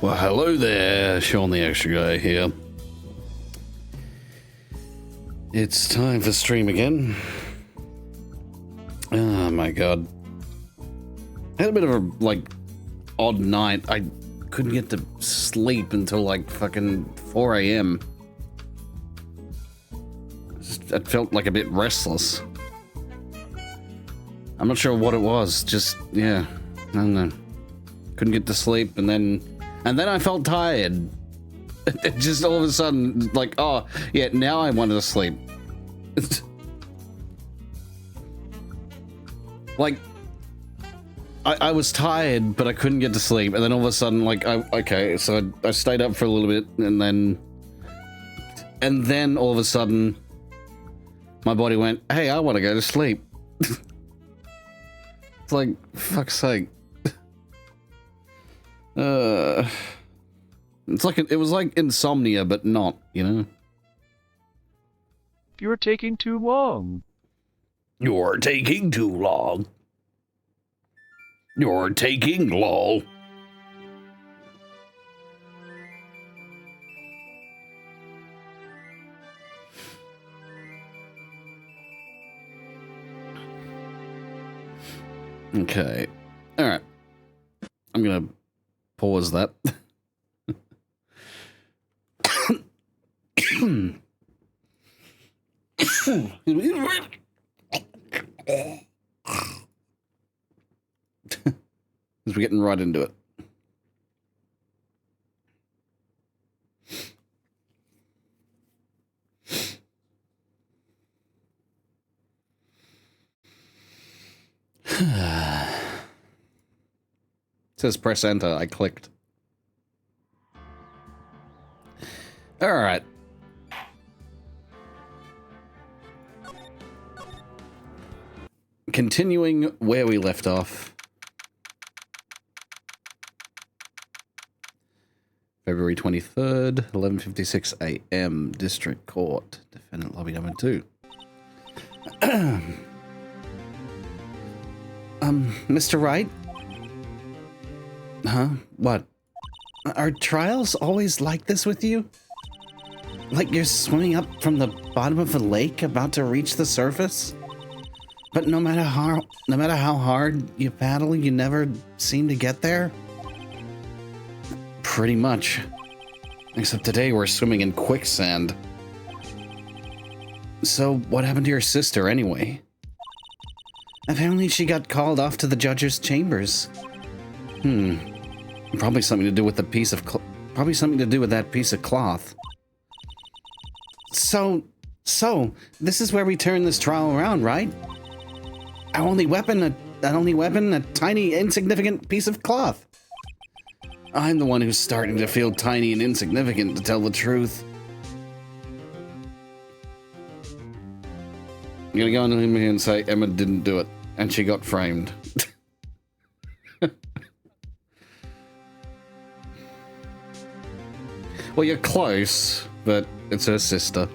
Well, hello there, Sean the Extra Guy here. It's time for stream again. Oh my god. I had a bit of a, like, odd night. I couldn't get to sleep until, like, fucking 4 a.m. I felt, like, a bit restless. I'm not sure what it was, just, yeah, I don't know. Couldn't get to sleep, and then I felt tired. It just all of a sudden, like, oh, yeah, now I wanted to sleep. Like, I was tired, but I couldn't get to sleep, and then all of a sudden, like, okay, so I stayed up for a little bit, and then all of a sudden, my body went, hey, I want to go to sleep. It's like, fuck's sake. It's like, it was like insomnia, but not, you know? You're taking too long. You're taking too long. You're taking long. Okay. All right. I'm gonna pause that. Because we're getting right into it. It says press enter. I clicked. All right. Continuing where we left off. February 23rd, 11:56 a.m. District Court. Defendant lobby number 2. Mr. Wright? Huh? What? Are trials always like this with you? Like you're swimming up from the bottom of a lake about to reach the surface? But no matter how hard you paddle, you never seem to get there? Pretty much. Except today we're swimming in quicksand. So what happened to your sister anyway? Apparently she got called off to the judge's chambers. Probably something to do with the piece of that piece of cloth. So this is where we turn this trial around, right? Our only weapon, a tiny, insignificant piece of cloth. I'm the one who's starting to feel tiny and insignificant, to tell the truth. I'm gonna go on him here and say Emma didn't do it, and she got framed. Well, you're close, but it's her sister.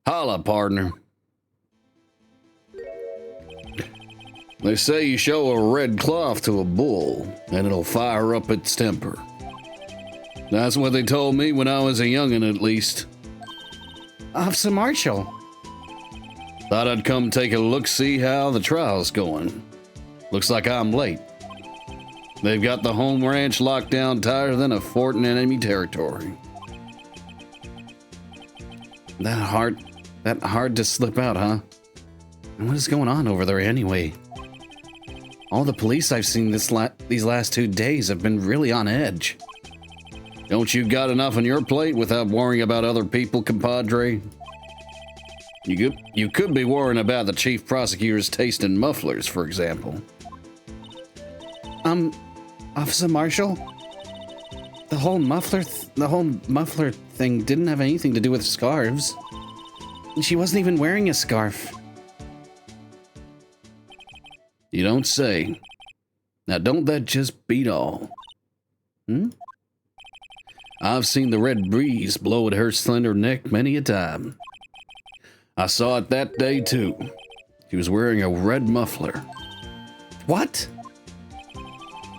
Holla, partner. They say you show a red cloth to a bull, and it'll fire up its temper. That's what they told me when I was a youngin', at least. Officer Marshall. Thought I'd come take a look, see how the trial's going. Looks like I'm late. They've got the home ranch locked down tighter than a fort in enemy territory. That hard to slip out, huh? And what is going on over there anyway? All the police I've seen these last 2 days have been really on edge. Don't you got enough on your plate without worrying about other people, compadre? You could be worrying about the chief prosecutor's taste in mufflers, for example. Officer Marshall? The whole muffler thing didn't have anything to do with scarves. She wasn't even wearing a scarf. You don't say. Now don't that just beat all? I've seen the red breeze blow at her slender neck many a time. I saw it that day too. She was wearing a red muffler. What?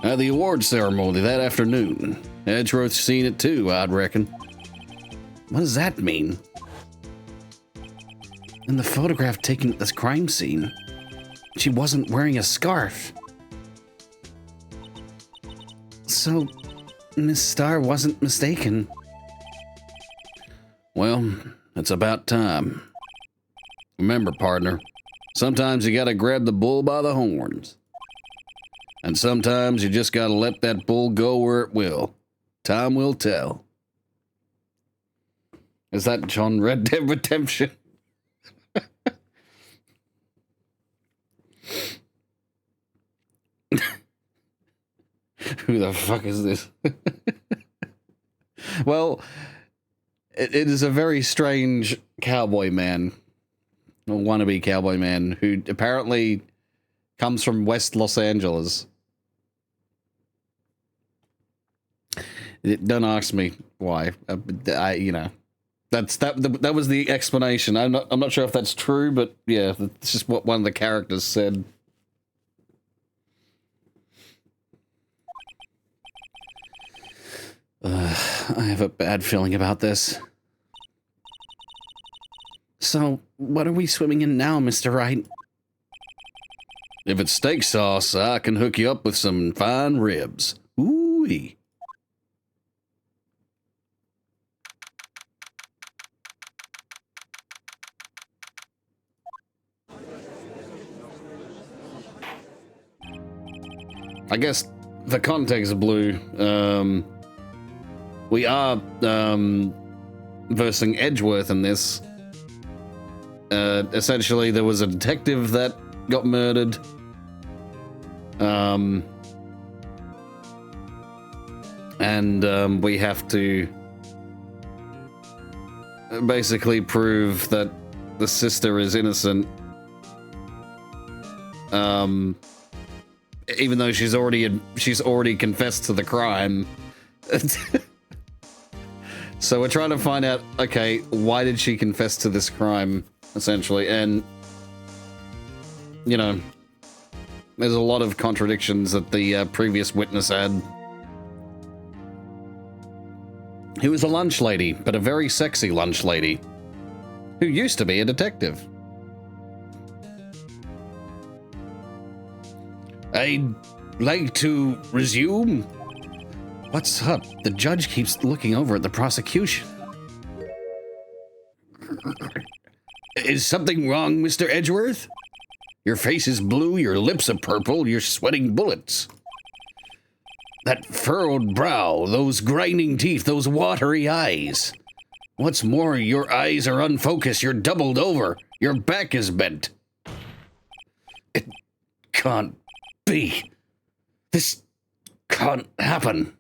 At the award ceremony that afternoon. Edgeworth's seen it too, I'd reckon. What does that mean? In the photograph taken at this crime scene, she wasn't wearing a scarf. So, Miss Starr wasn't mistaken. Well, it's about time. Remember, partner, sometimes you gotta grab the bull by the horns. And sometimes you just gotta let that bull go where it will. Time will tell. Is that John Red Dead Redemption? Who the fuck is this? Well, it is a very strange cowboy man. A wannabe cowboy man who apparently comes from West Los Angeles. Don't ask me why. That was the explanation. I'm not sure if that's true, but yeah, that's just what one of the characters said. I have a bad feeling about this. So, what are we swimming in now, Mr. Wright? If it's steak sauce, I can hook you up with some fine ribs. Ooh-wee. I guess the context is blue. We are versing Edgeworth in this. Essentially, there was a detective that got murdered. And we have to basically prove that the sister is innocent. Even though she's already confessed to the crime. So we're trying to find out, okay, why did she confess to this crime, essentially? And, you know, there's a lot of contradictions that the previous witness had. He was a lunch lady, but a very sexy lunch lady, who used to be a detective. I'd like to resume. What's up? The judge keeps looking over at the prosecution. Is something wrong, Mr. Edgeworth? Your face is blue, your lips are purple, you're sweating bullets. That furrowed brow, those grinding teeth, those watery eyes. What's more, your eyes are unfocused, you're doubled over, your back is bent. It can't be. This can't happen.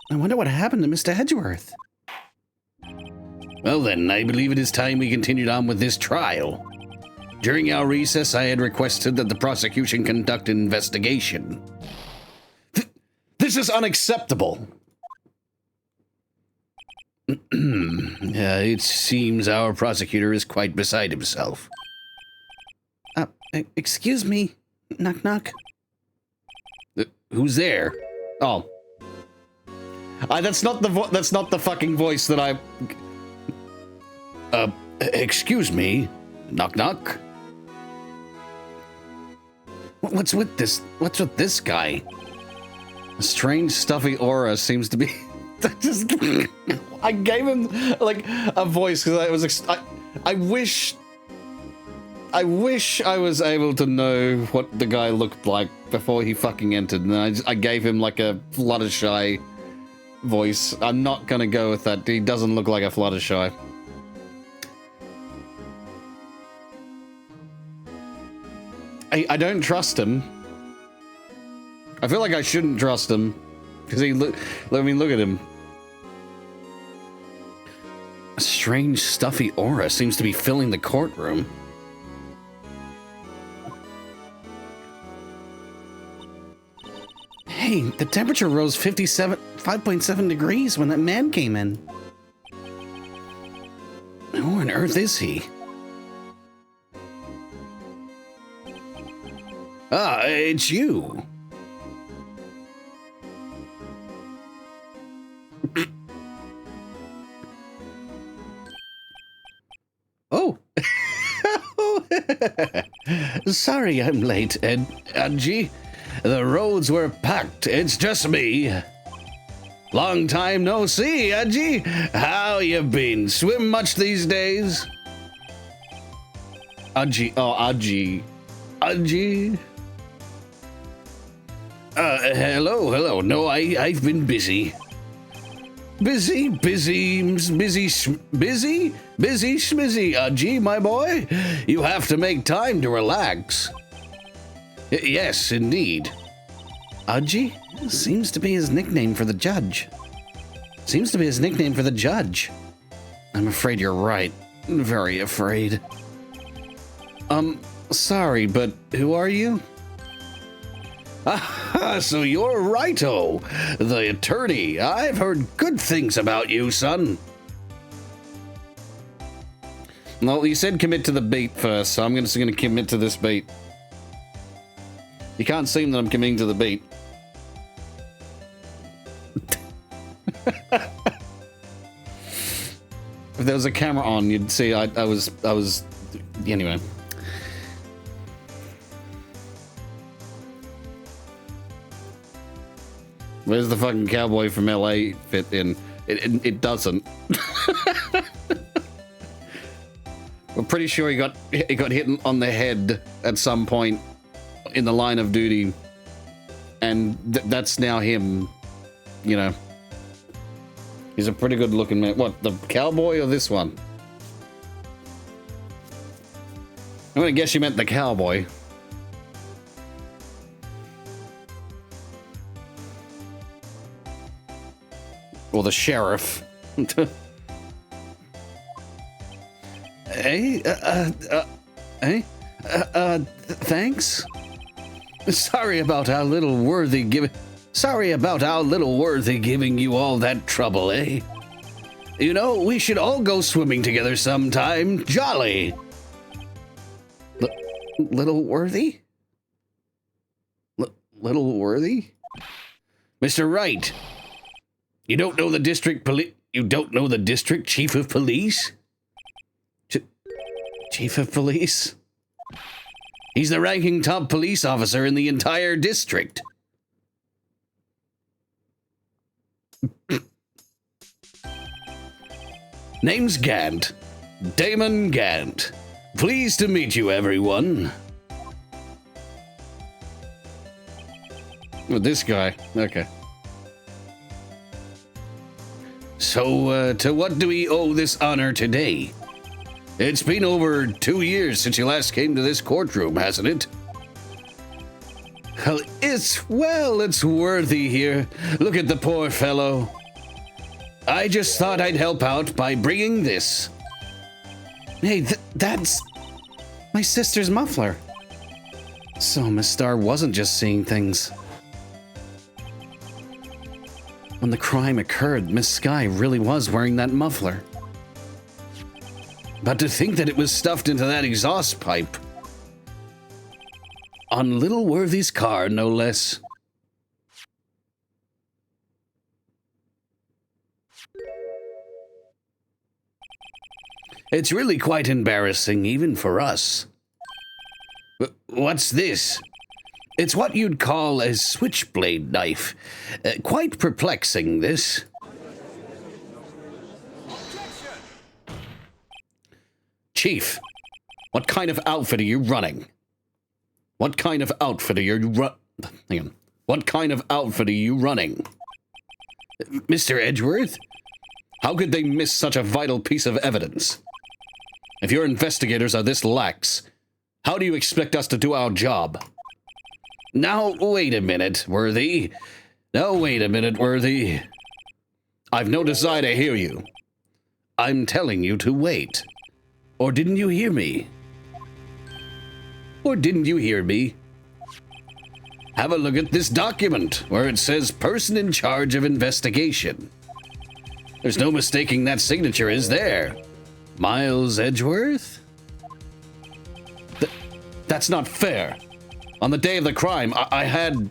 I wonder what happened to Mr. Edgeworth. Well then, I believe it is time we continued on with this trial. During our recess, I had requested that the prosecution conduct an investigation. This is unacceptable. It seems our prosecutor is quite beside himself. Excuse me. Knock, knock. Who's there? Oh. That's not the fucking voice that I... excuse me. Knock, knock. What's with this guy? A strange stuffy aura seems to be... I gave him, like, a voice because I wish I was able to know what the guy looked like before he fucking entered, and I gave him, like, a Fluttershy voice. I'm not gonna go with that. He doesn't look like a Fluttershy. I don't trust him. I feel like I shouldn't trust him because look at him. A strange stuffy aura seems to be filling the courtroom. Hey, the temperature rose 5.7 degrees when that man came in. Who on earth is he? Ah, it's you. Oh. Sorry I'm late, Edgy. The roads were packed. It's just me. Long time no see, Edgy. How you been? Swim much these days? Edgy. Oh, Edgy. Edgy. Hello. No, I've been busy. Busy, schmizzy, G, my boy. You have to make time to relax. Yes, indeed. Udgy? Seems to be his nickname for the judge. I'm afraid you're right. Very afraid. Sorry, but who are you? Ah, so you're Righto, the attorney. I've heard good things about you, son. Well, you said commit to the bait first, so I'm just going to commit to this bait. You can't seem that I'm committing to the bait. If there was a camera on, you'd see I was... Anyway. Where's the fucking cowboy from LA fit in? It doesn't. We're pretty sure he got hit on the head at some point in the line of duty, and that's now him. You know, he's a pretty good looking man. What, the cowboy or this one? I'm gonna guess you meant the cowboy. Or the sheriff. Hey, thanks. Sorry about our little worthy giving you all that trouble, eh? You know, we should all go swimming together sometime. Jolly. Little worthy? Little worthy? Mr. Wright. You don't know the district chief of police? Chief of police? He's the ranking top police officer in the entire district. Name's Gant. Damon Gant. Pleased to meet you, everyone. Oh, this guy. Okay. So, to what do we owe this honor today? It's been over 2 years since you last came to this courtroom, hasn't it? Well, it's worthy here. Look at the poor fellow. I just thought I'd help out by bringing this. Hey, that's my sister's muffler. So Miss Star wasn't just seeing things. When the crime occurred, Miss Sky really was wearing that muffler. But to think that it was stuffed into that exhaust pipe. On Little Worthy's car, no less. It's really quite embarrassing, even for us. What's this? It's what you'd call a switchblade knife. Quite perplexing, this. Chief, what kind of outfit are you running? What kind of outfit are you Hang on. What kind of outfit are you running? Mr. Edgeworth? How could they miss such a vital piece of evidence? If your investigators are this lax, how do you expect us to do our job? Now, wait a minute, Worthy. I've no desire to hear you. I'm telling you to wait. Or didn't you hear me? Have a look at this document where it says person in charge of investigation. There's no mistaking that signature, is there? Miles Edgeworth? That's not fair. On the day of the crime, I had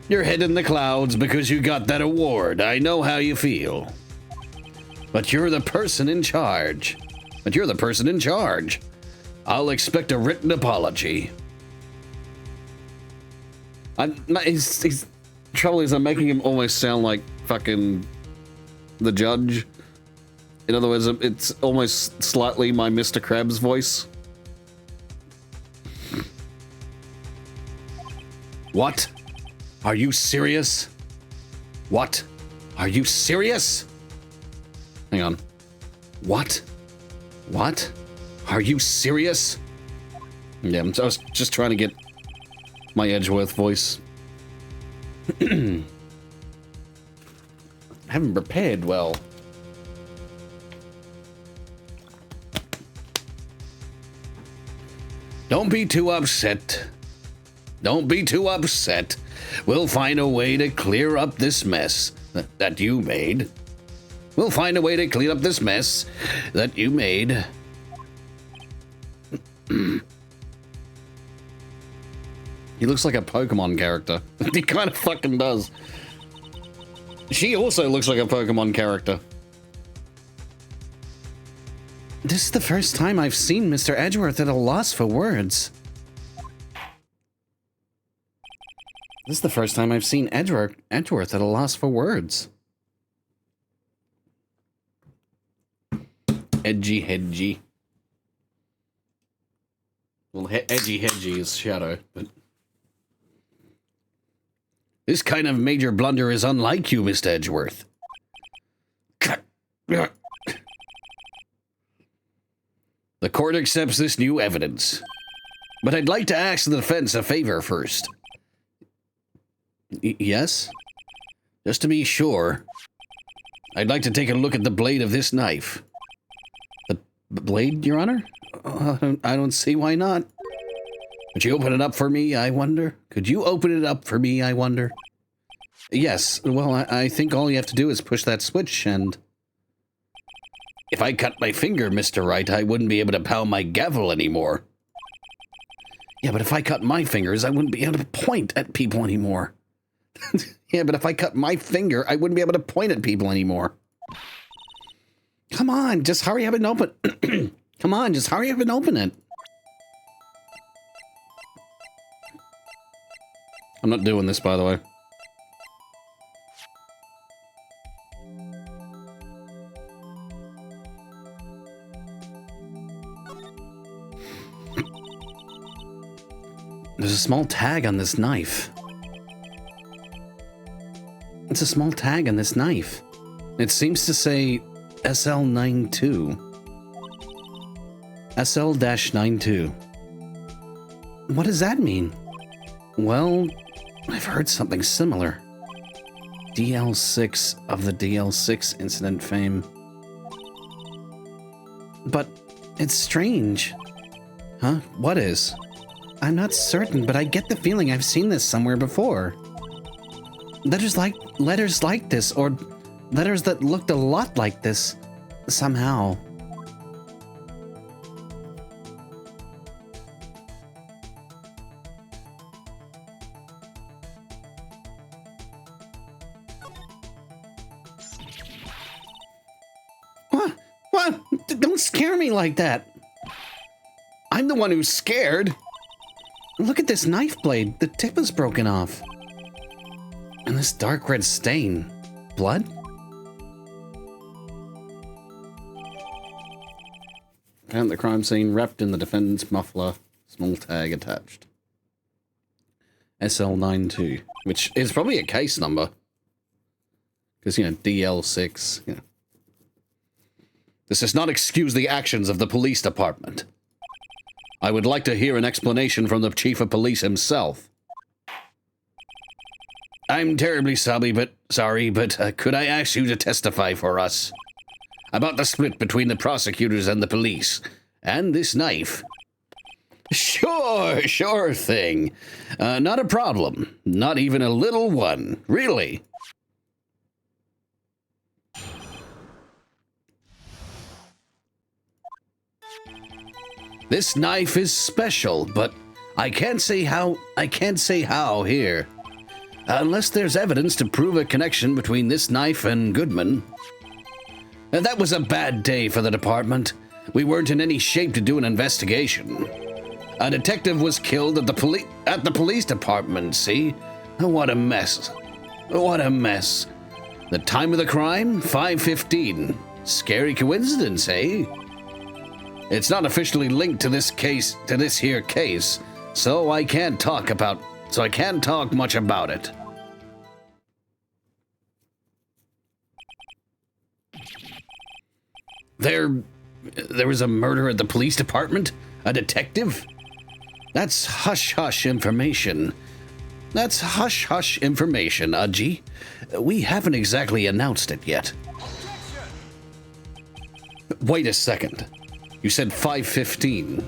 your head in the clouds because you got that award. I know how you feel. But you're the person in charge. I'll expect a written apology. Trouble is, I'm making him almost sound like fucking the judge. In other words, it's almost slightly my Mr. Krabs voice. What? Are you serious? What? Are you serious? Hang on. What? What? Are you serious? Yeah, I was just trying to get my Edgeworth voice. I haven't prepared well. Don't be too upset. Don't be too upset. We'll find a way to clear up this mess that you made. We'll find a way to clean up this mess that you made. He looks like a Pokemon character. He kind of fucking does. She also looks like a Pokemon character. This is the first time I've seen Mr. Edgeworth at a loss for words. This is the first time I've seen Edgeworth at a loss for words. Edgy hedgy. Well, edgy hedgy is Shadow, but... This kind of major blunder is unlike you, Mr. Edgeworth. The court accepts this new evidence. But I'd like to ask the defense a favor first. Yes? Just to be sure, I'd like to take a look at the blade of this knife. The blade, Your Honor? I don't see why not. Could you open it up for me, I wonder? Could you open it up for me, I wonder? Yes, well, I think all you have to do is push that switch and... If I cut my finger, Mr. Wright, I wouldn't be able to pound my gavel anymore. Yeah, but if I cut my fingers, I wouldn't be able to point at people anymore. Yeah, but if I cut my finger, I wouldn't be able to point at people anymore. Come on, just hurry up and open... Come on, just hurry up and open it. I'm not doing this, by the way. There's a small tag on this knife. It's a small tag on this knife. It seems to say SL92. SL-92. What does that mean? Well, I've heard something similar. DL6 of the DL6 incident fame. But it's strange. Huh? What is? I'm not certain, but I get the feeling I've seen this somewhere before. Letters like this, or letters that looked a lot like this, somehow. What? Don't scare me like that. I'm the one who's scared. Look at this knife blade. The tip is broken off. And this dark red stain. Blood? Found the crime scene wrapped in the defendant's muffler. Small tag attached. SL92. Which is probably a case number. Because, DL6. Yeah. This does not excuse the actions of the police department. I would like to hear an explanation from the chief of police himself. I'm terribly sorry, but could I ask you to testify for us about the split between the prosecutors and the police, and this knife? Sure thing. Not a problem. Not even a little one. Really. This knife is special, but I can't say how here. Unless there's evidence to prove a connection between this knife and Goodman. And that was a bad day for the department. We weren't in any shape to do an investigation. A detective was killed at the police department, see? What a mess. What a mess. The time of the crime? 5:15. Scary coincidence, eh? It's not officially linked to this here case, so I can't talk much about it. There was a murder at the police department? A detective? That's hush-hush information. That's hush-hush information, Udgy. We haven't exactly announced it yet. Wait a second. You said 5:15.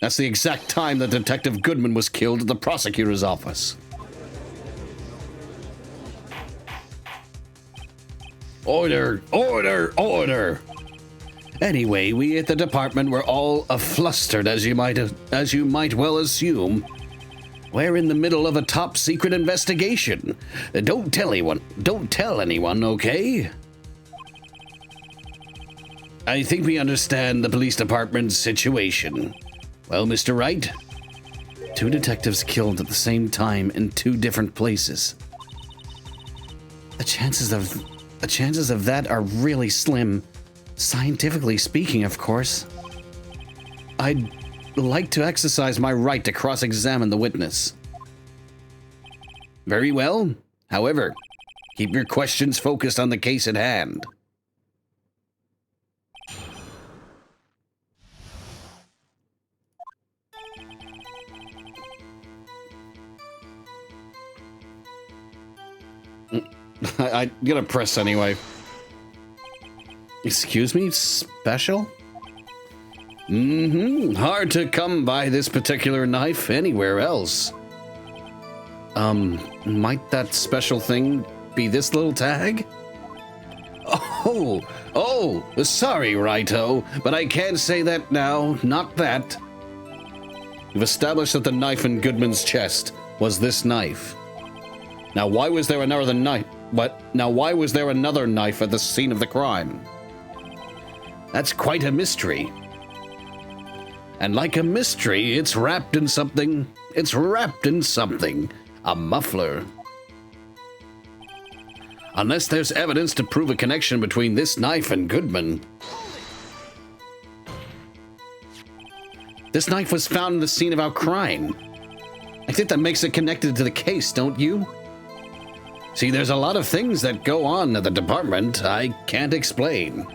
That's the exact time that Detective Goodman was killed at the prosecutor's office. Order, order, order. Anyway, we at the department were all aflustered, as you might well assume. We're in the middle of a top-secret investigation. Don't tell anyone, okay? I think we understand the police department's situation. Well, Mr. Wright, 2 detectives killed at the same time in 2 different places. The chances of that are really slim. Scientifically speaking, of course. I'd like to exercise my right to cross-examine the witness. Very well. However, keep your questions focused on the case at hand. I'm gonna press anyway. Excuse me? Special? Hard to come by this particular knife anywhere else. Might that special thing be this little tag? Oh, sorry, Righto, but I can't say that now, not that. We've established that the knife in Goodman's chest was this knife. Now why was there another knife? Why was there another knife at the scene of the crime? That's quite a mystery. And like a mystery, it's wrapped in something. A muffler. Unless there's evidence to prove a connection between this knife and Goodman. This knife was found in the scene of our crime. I think that makes it connected to the case, don't you? See, there's a lot of things that go on at the department I can't explain.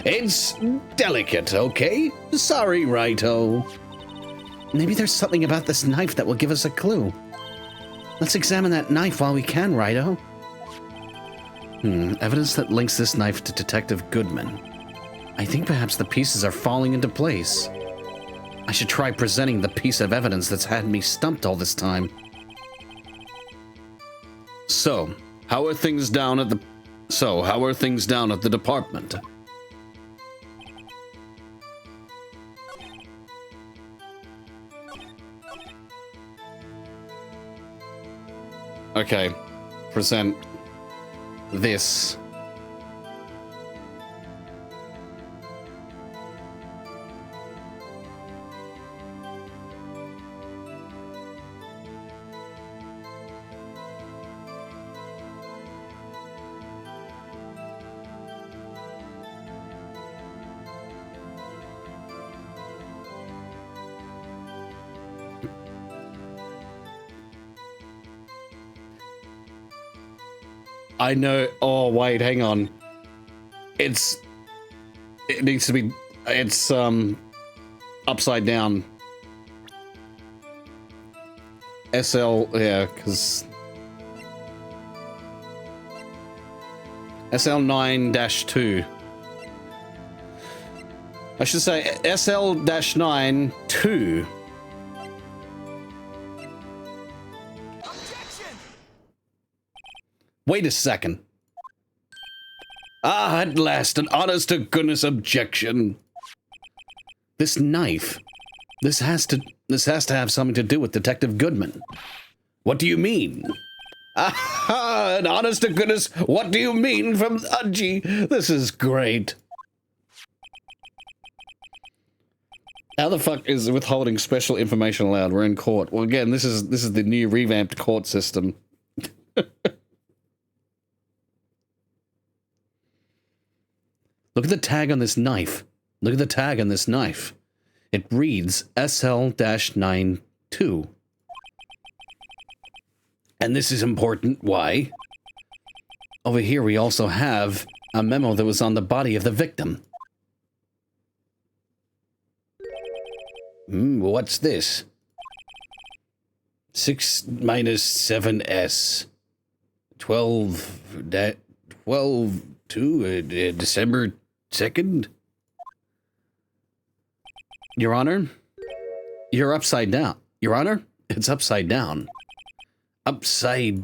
It's delicate, okay? Sorry, Righto. Maybe there's something about this knife that will give us a clue. Let's examine that knife while we can, Righto. Evidence that links this knife to Detective Goodman. I think perhaps the pieces are falling into place. I should try presenting the piece of evidence that's had me stumped all this time. So, how are things down at the department? Okay, present this. I know. Oh, wait, hang on. It needs to be. It's upside down. SL, yeah, because SL9-2. I should say SL-9-2. Wait a second. Ah, at last, an honest-to-goodness objection. This knife. This has to have something to do with Detective Goodman. What do you mean? Ah, and honest to goodness, what do you mean from Udgy? This is great. How the fuck is withholding special information allowed? We're in court. Well, again, this is the new revamped court system. Look at the tag on this knife. Look at the tag on this knife. It reads SL-92. And this is important. Why? Over here we also have a memo that was on the body of the victim. What's this? 6 minus 7S. 12 to December 2nd? Your Honor? You're upside down. Your Honor? It's upside down. Upside...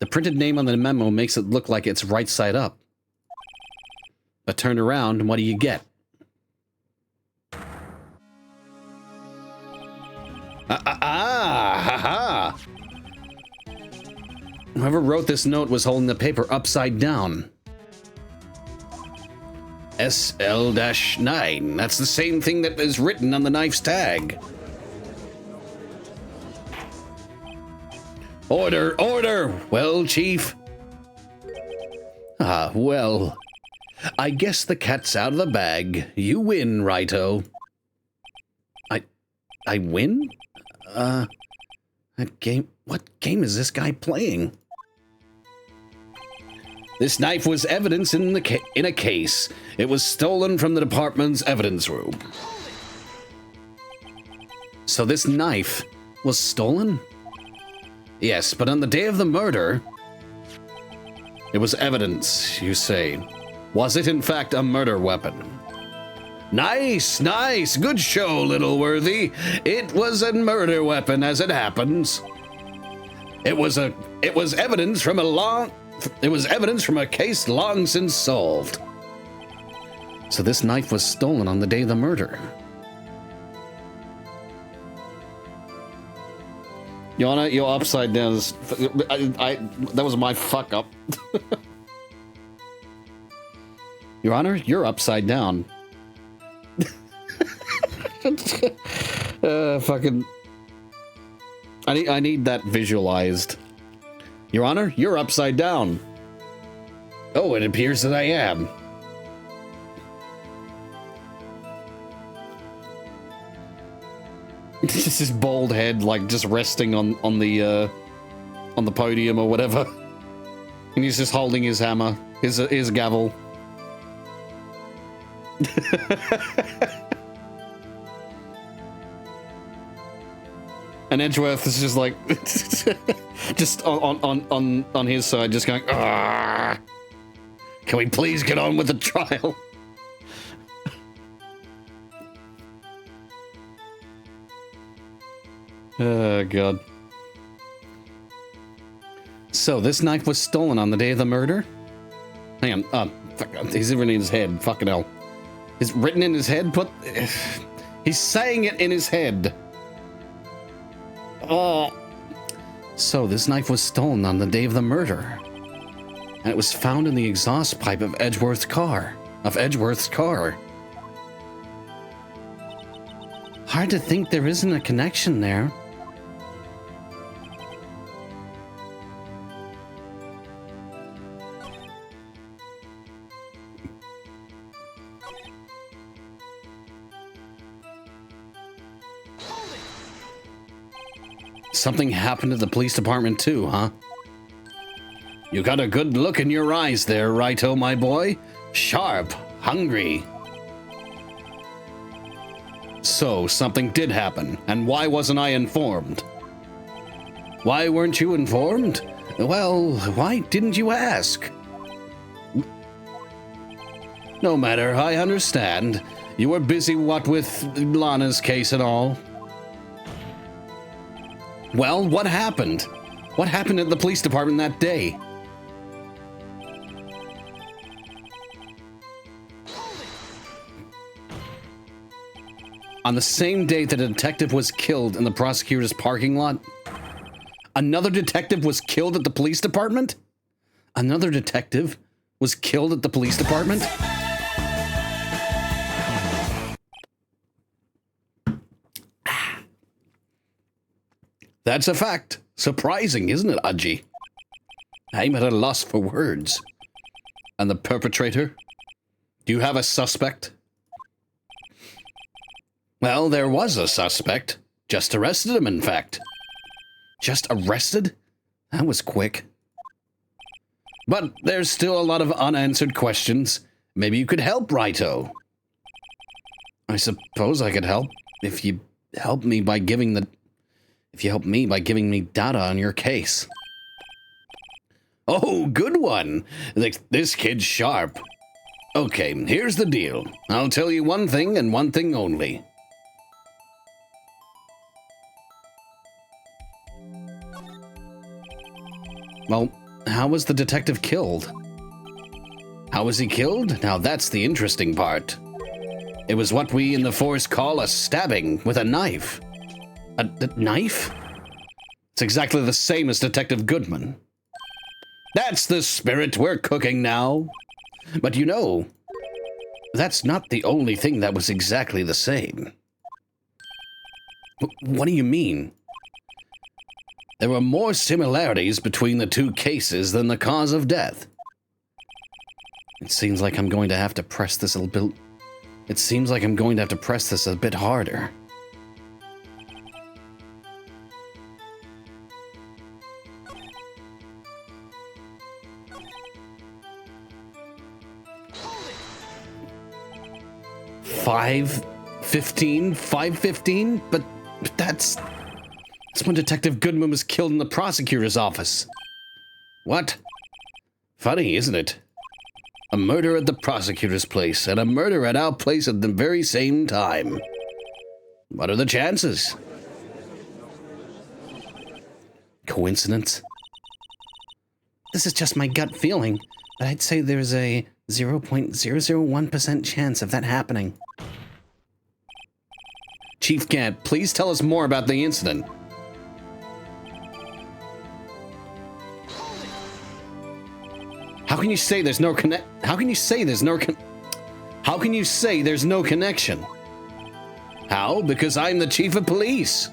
The printed name on the memo makes it look like it's right side up. But turn around, and what do you get? Ha-ha! Whoever wrote this note was holding the paper upside down. SL-9. That's the same thing that is written on the knife's tag. Order! Order! Well, Chief? Ah, well. I guess the cat's out of the bag. You win, Righto. I win? That game... What game is this guy playing? This knife was evidence in a case. It was stolen from the department's evidence room. So this knife was stolen? Yes, but on the day of the murder... It was evidence, you say. Was it in fact a murder weapon? Nice, nice, good show, little worthy. It was a murder weapon, as it happens. It was evidence from a case long since solved. So this knife was stolen on the day of the murder. Your Honor, you're upside down. That was my fuck up. Your Honor, you're upside down. Fucking... I need that visualized. Your Honor, you're upside down. Oh, it appears that I am. Just his bald head, like, just resting on the podium or whatever. And he's just holding his hammer, his gavel. And Edgeworth is just like, just on his side, just going, "Argh. Can we please get on with the trial?" Oh, God. So, this knife was stolen on the day of the murder? Hang on. He's written in his head. Fucking hell. It's written in his head? He's saying it in his head. Oh. So, this knife was stolen on the day of the murder. And it was found in the exhaust pipe of Edgeworth's car. Hard to think there isn't a connection there. Something happened to the police department too, huh? You got a good look in your eyes there, Righto, my boy. Sharp, hungry. So, something did happen, and why wasn't I informed? Why weren't you informed? Well, why didn't you ask? No matter, I understand. You were busy, what with Lana's case and all. Well, what happened? What happened at the police department that day? On the same day that a detective was killed in the prosecutor's parking lot, another detective was killed at the police department? Another detective was killed at the police department? That's a fact. Surprising, isn't it, Aji? I'm at a loss for words. And the perpetrator? Do you have a suspect? Well, there was a suspect. Just arrested him, in fact. Just arrested? That was quick. But there's still a lot of unanswered questions. Maybe you could help, Righto. I suppose I could help if you help me by giving me data on your case. Oh, good one. This kid's sharp. Okay, here's the deal. I'll tell you one thing and one thing only. Well, how was the detective killed? How was he killed? Now that's the interesting part. It was what we in the force call a stabbing with a knife. A knife? It's exactly the same as Detective Goodman. That's the spirit we're cooking now. But you know, that's not the only thing that was exactly the same. What do you mean? There were more similarities between the two cases than the cause of death. It seems like I'm going to have to press this a little bit. It seems like I'm going to have to press this a bit harder. $5.15? But that's when Detective Goodman was killed in the prosecutor's office. What? Funny, isn't it? A murder at the prosecutor's place and a murder at our place at the very same time. What are the chances? Coincidence? This is just my gut feeling, but I'd say there's a 0.001% chance of that happening. Chief Gant, please tell us more about the incident. How can you say there's no How can you say there's no connection? How? Because I'm the chief of police.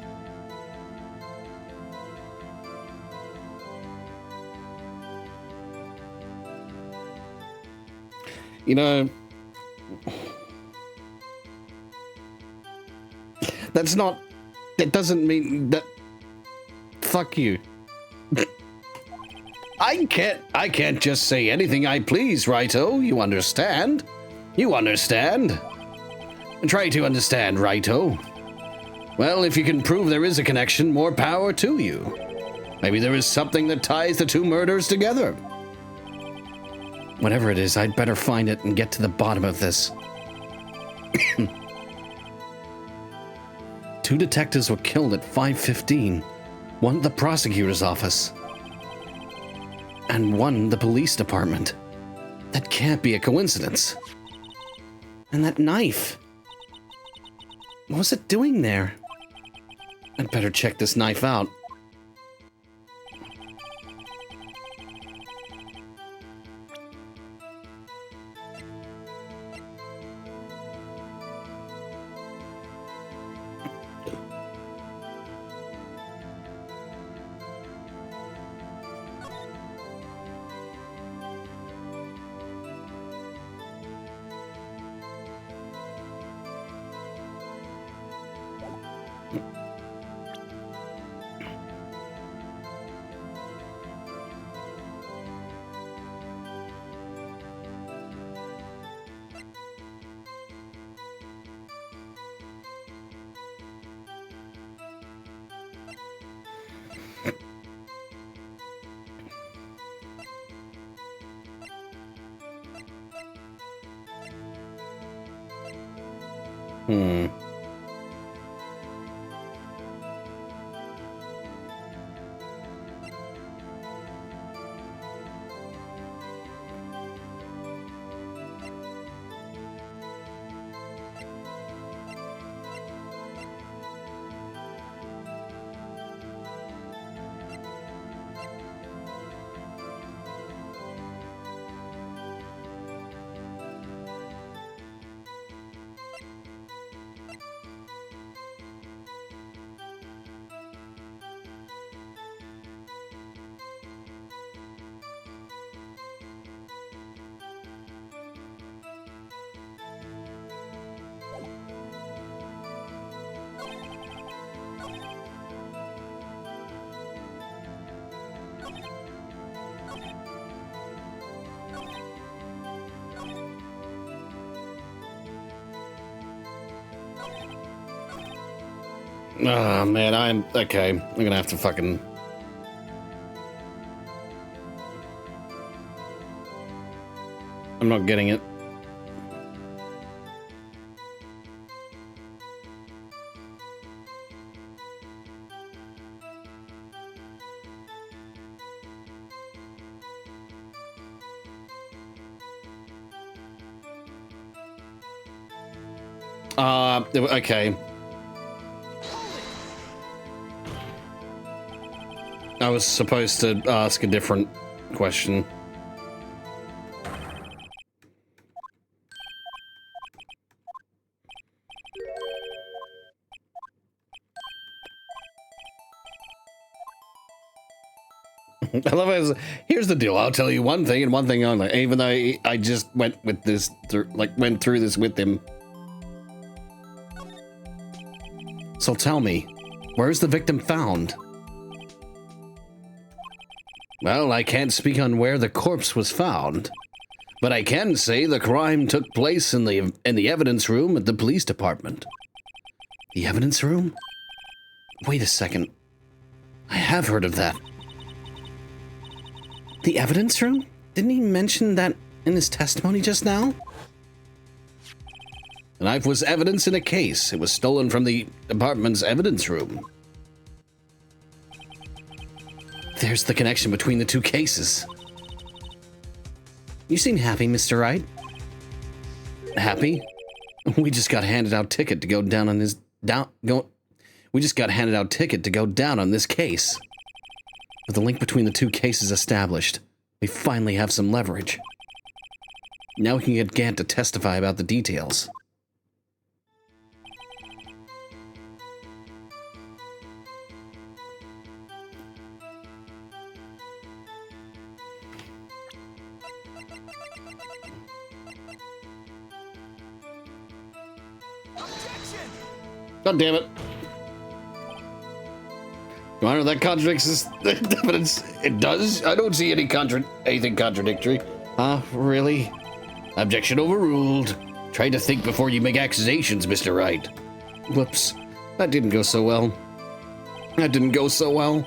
You know, that's not, it doesn't mean that, fuck you. I can't just say anything I please, Righto, you understand? You understand? Try to understand, Righto. Well, if you can prove there is a connection, more power to you. Maybe there is something that ties the two murders together. Whatever it is, I'd better find it and get to the bottom of this. Two detectives were killed at 5:15. One at the prosecutor's office. And one the police department. That can't be a coincidence. And that knife. What was it doing there? I'd better check this knife out. Oh, man, I'm... Okay, I'm gonna have to fucking... I'm not getting it. Okay. I was supposed to ask a different question. I love it. Here's the deal. I'll tell you one thing and one thing only. Even though I just went with this, went through this with him. So tell me, where's the victim found? Well, I can't speak on where the corpse was found, but I can say the crime took place in the evidence room at the police department. The evidence room? Wait a second. I have heard of that. The evidence room? Didn't he mention that in his testimony just now? The knife was evidence in a case. It was stolen from the department's evidence room. There's the connection between the two cases. You seem happy, Mr. Wright. Happy? We just got handed out ticket to go down on this We just got handed out ticket to go down on this case. With the link between the two cases established, we finally have some leverage. Now we can get Gant to testify about the details. God damn it. Your Honor, that contradicts the evidence. It does? I don't see anything contradictory. Really? Objection overruled. Try to think before you make accusations, Mr. Wright. Whoops. That didn't go so well. That didn't go so well.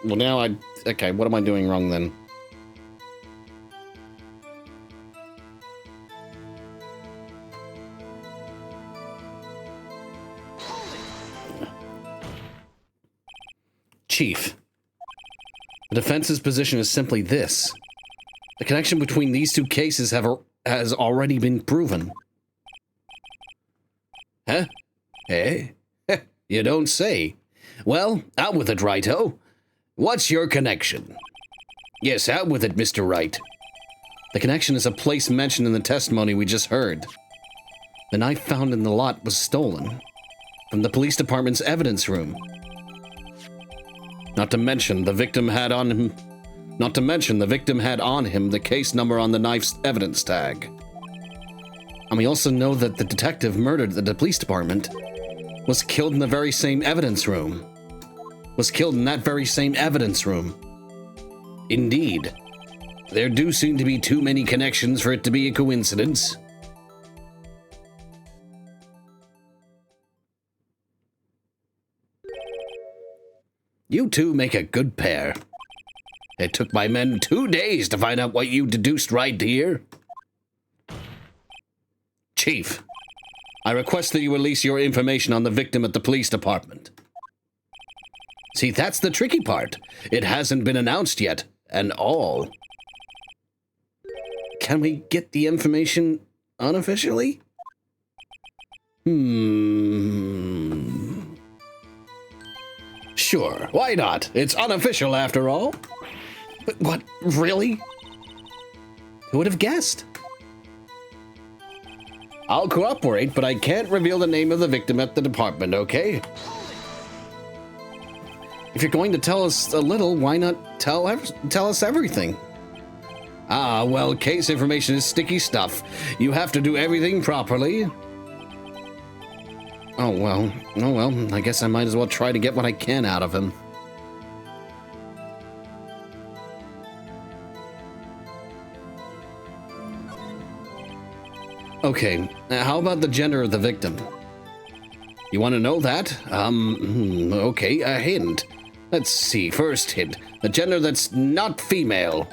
Well, now okay, what am I doing wrong then? Chief, the defense's position is simply this. The connection between these two cases has already been proven. Huh? Hey? You don't say. Well, out with it, Righto. What's your connection? Yes, out with it, Mr. Wright. The connection is a place mentioned in the testimony we just heard. The knife found in the lot was stolen from the police department's evidence room. Not to mention the victim had on him the case number on the knife's evidence tag. And we also know that the detective murdered at the police department was killed in the very same evidence room. Was killed in that very same evidence room. Indeed. There do seem to be too many connections for it to be a coincidence. You two make a good pair. It took my men 2 days to find out what you deduced right here. Chief, I request that you release your information on the victim at the police department. See, that's the tricky part. It hasn't been announced yet, and all. Can we get the information unofficially? Sure, why not? It's unofficial after all. But what, really? Who would have guessed? I'll cooperate, but I can't reveal the name of the victim at the department, okay? If you're going to tell us a little, why not tell us everything? Ah, well, case information is sticky stuff. You have to do everything properly. Oh, well, I guess I might as well try to get what I can out of him. Okay, how about the gender of the victim? You want to know that? Okay, a hint. Let's see, first hint. The gender that's not female.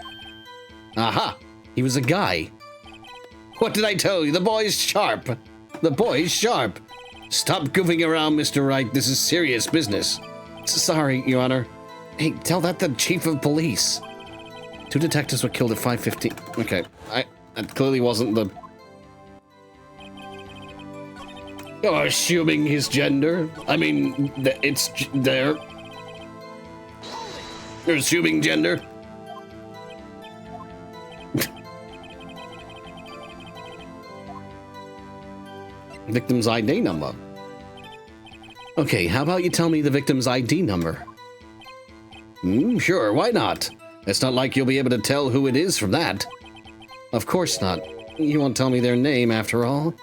Aha, he was a guy. What did I tell you? The boy's sharp. The boy's sharp. Stop goofing around, Mr. Wright. This is serious business. Sorry, Your Honor. Hey, tell that the chief of police. 2 detectives were killed at 5:15. Okay, that clearly wasn't the... You're assuming his gender? I mean, it's there. You're assuming gender? Victim's ID number. Okay, how about you tell me the victim's ID number? Sure, why not? It's not like you'll be able to tell who it is from that. Of course not. You won't tell me their name, after all.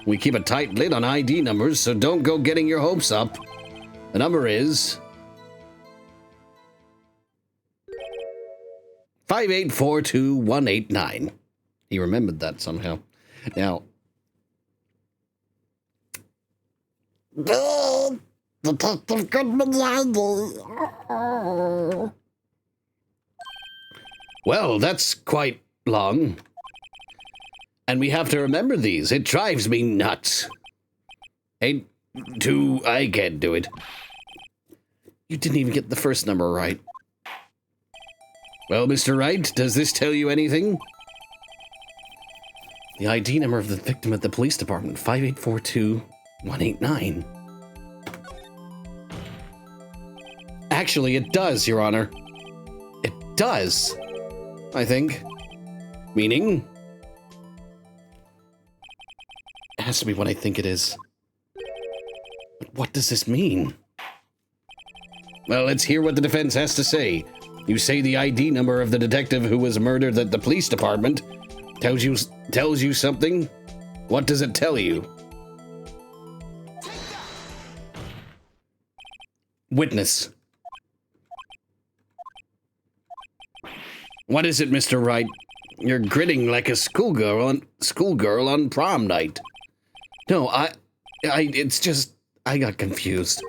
We keep a tight lid on ID numbers, so don't go getting your hopes up. The number is 5842189. He remembered that somehow. Now, Detective Goodman's ID. Well, that's quite long. And we have to remember these. It drives me nuts. I can't do it. You didn't even get the first number right. Well, Mr. Wright, does this tell you anything? The ID number of the victim at the police department, 5842189. Actually, it does, Your Honor. It does, I think. Meaning? It has to be what I think it is. But what does this mean? Well, let's hear what the defense has to say. You say the ID number of the detective who was murdered at the police department tells you something? What does it tell you? Witness. What is it, Mr. Wright? You're grinning like a schoolgirl on prom night. No, it's just, I got confused.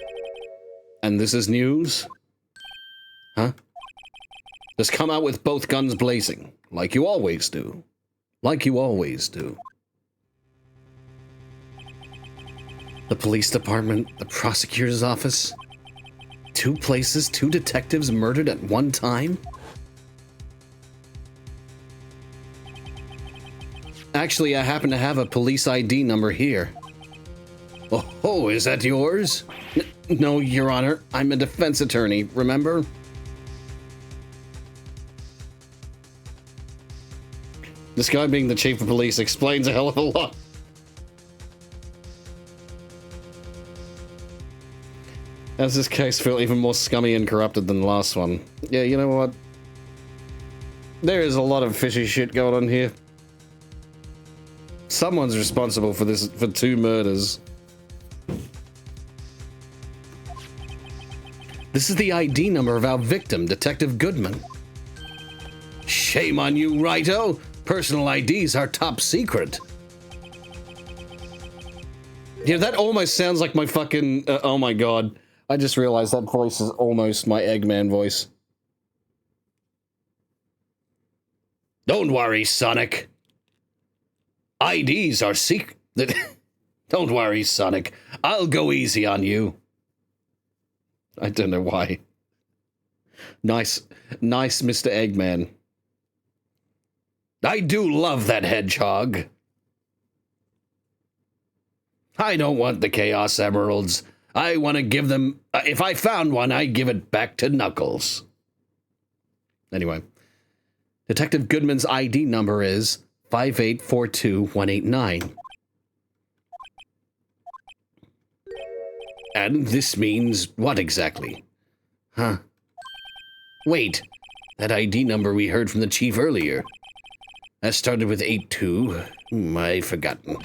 And this is news? Huh? Just come out with both guns blazing, like you always do. Like you always do. The police department, the prosecutor's office. 2 places, 2 detectives murdered at one time? Actually, I happen to have a police ID number here. Oh, is that yours? No, Your Honor. I'm a defense attorney, remember? This guy being the chief of police explains a hell of a lot. Does this case feel even more scummy and corrupted than the last one? Yeah, you know what? There is a lot of fishy shit going on here. Someone's responsible for this, for 2 murders. This is the ID number of our victim, Detective Goodman. Shame on you, Righto. Personal IDs are top secret. Yeah, that almost sounds like my fucking... oh my god. I just realized that voice is almost my Eggman voice. Don't worry, Sonic. IDs are secret. Don't worry, Sonic. I'll go easy on you. I don't know why. Nice, Mr. Eggman. I do love that hedgehog. I don't want the Chaos Emeralds. I want to give them... if I found one, I'd give it back to Knuckles. Anyway. Detective Goodman's ID number is 5842189. And this means what exactly? Huh. Wait. That ID number we heard from the chief earlier. That started with 82. I'd forgotten.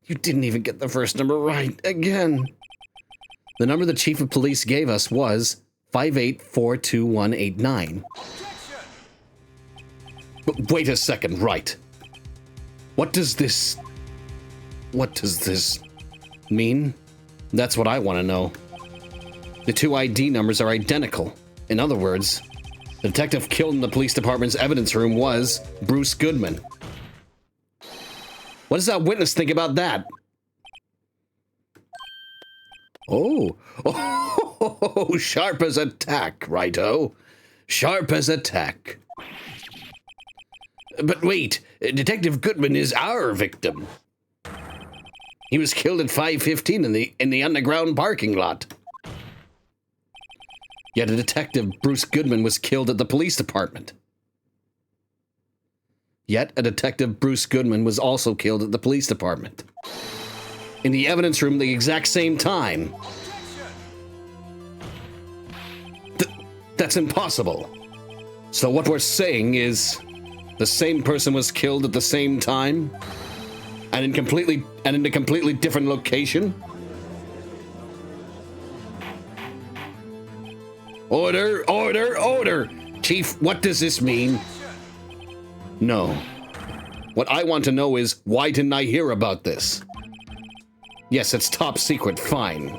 You didn't even get the first number right. Again. The number the chief of police gave us was 58-42189. But wait a second, Wright. What does this mean? That's what I want to know. The two ID numbers are identical. In other words, the detective killed in the police department's evidence room was Bruce Goodman. What does that witness think about that? Oh, sharp as a tack, righto. Sharp as a tack. But wait, Detective Goodman is our victim. He was killed at 5:15 in the underground parking lot. Yet a detective, Bruce Goodman, was killed at the police department. Yet a detective, Bruce Goodman, was also killed at the police department. In the evidence room the exact same time. That's impossible. So what we're saying is the same person was killed at the same time and in a completely different location? Order, order, order! Chief, what does this mean? No. What I want to know is, why didn't I hear about this? Yes, it's top secret, fine.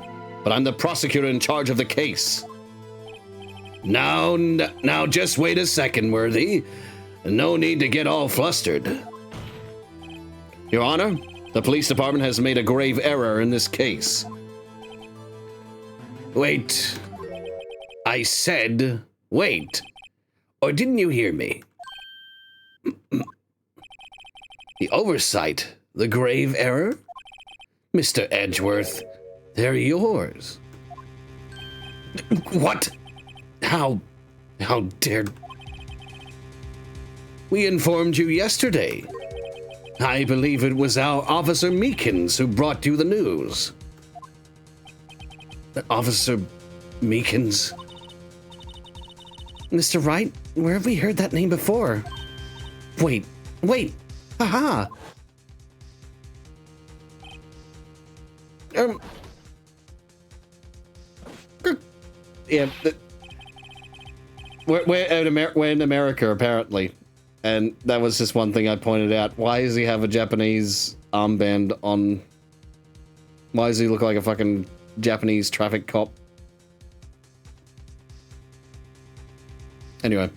But I'm the prosecutor in charge of the case. Now, just wait a second, Worthy. No need to get all flustered. Your Honor, the police department has made a grave error in this case. Wait. I said, wait. Or didn't you hear me? The oversight, the grave error? Mr. Edgeworth, they're yours. What? How dared... We informed you yesterday. I believe it was our Officer Meekins who brought you the news. Officer Meekins? Mr. Wright, where have we heard that name before? Wait. Aha! Yeah, we're in America, apparently. And that was just one thing I pointed out. Why does he have a Japanese armband on? Why does he look like a fucking Japanese traffic cop? Anyway.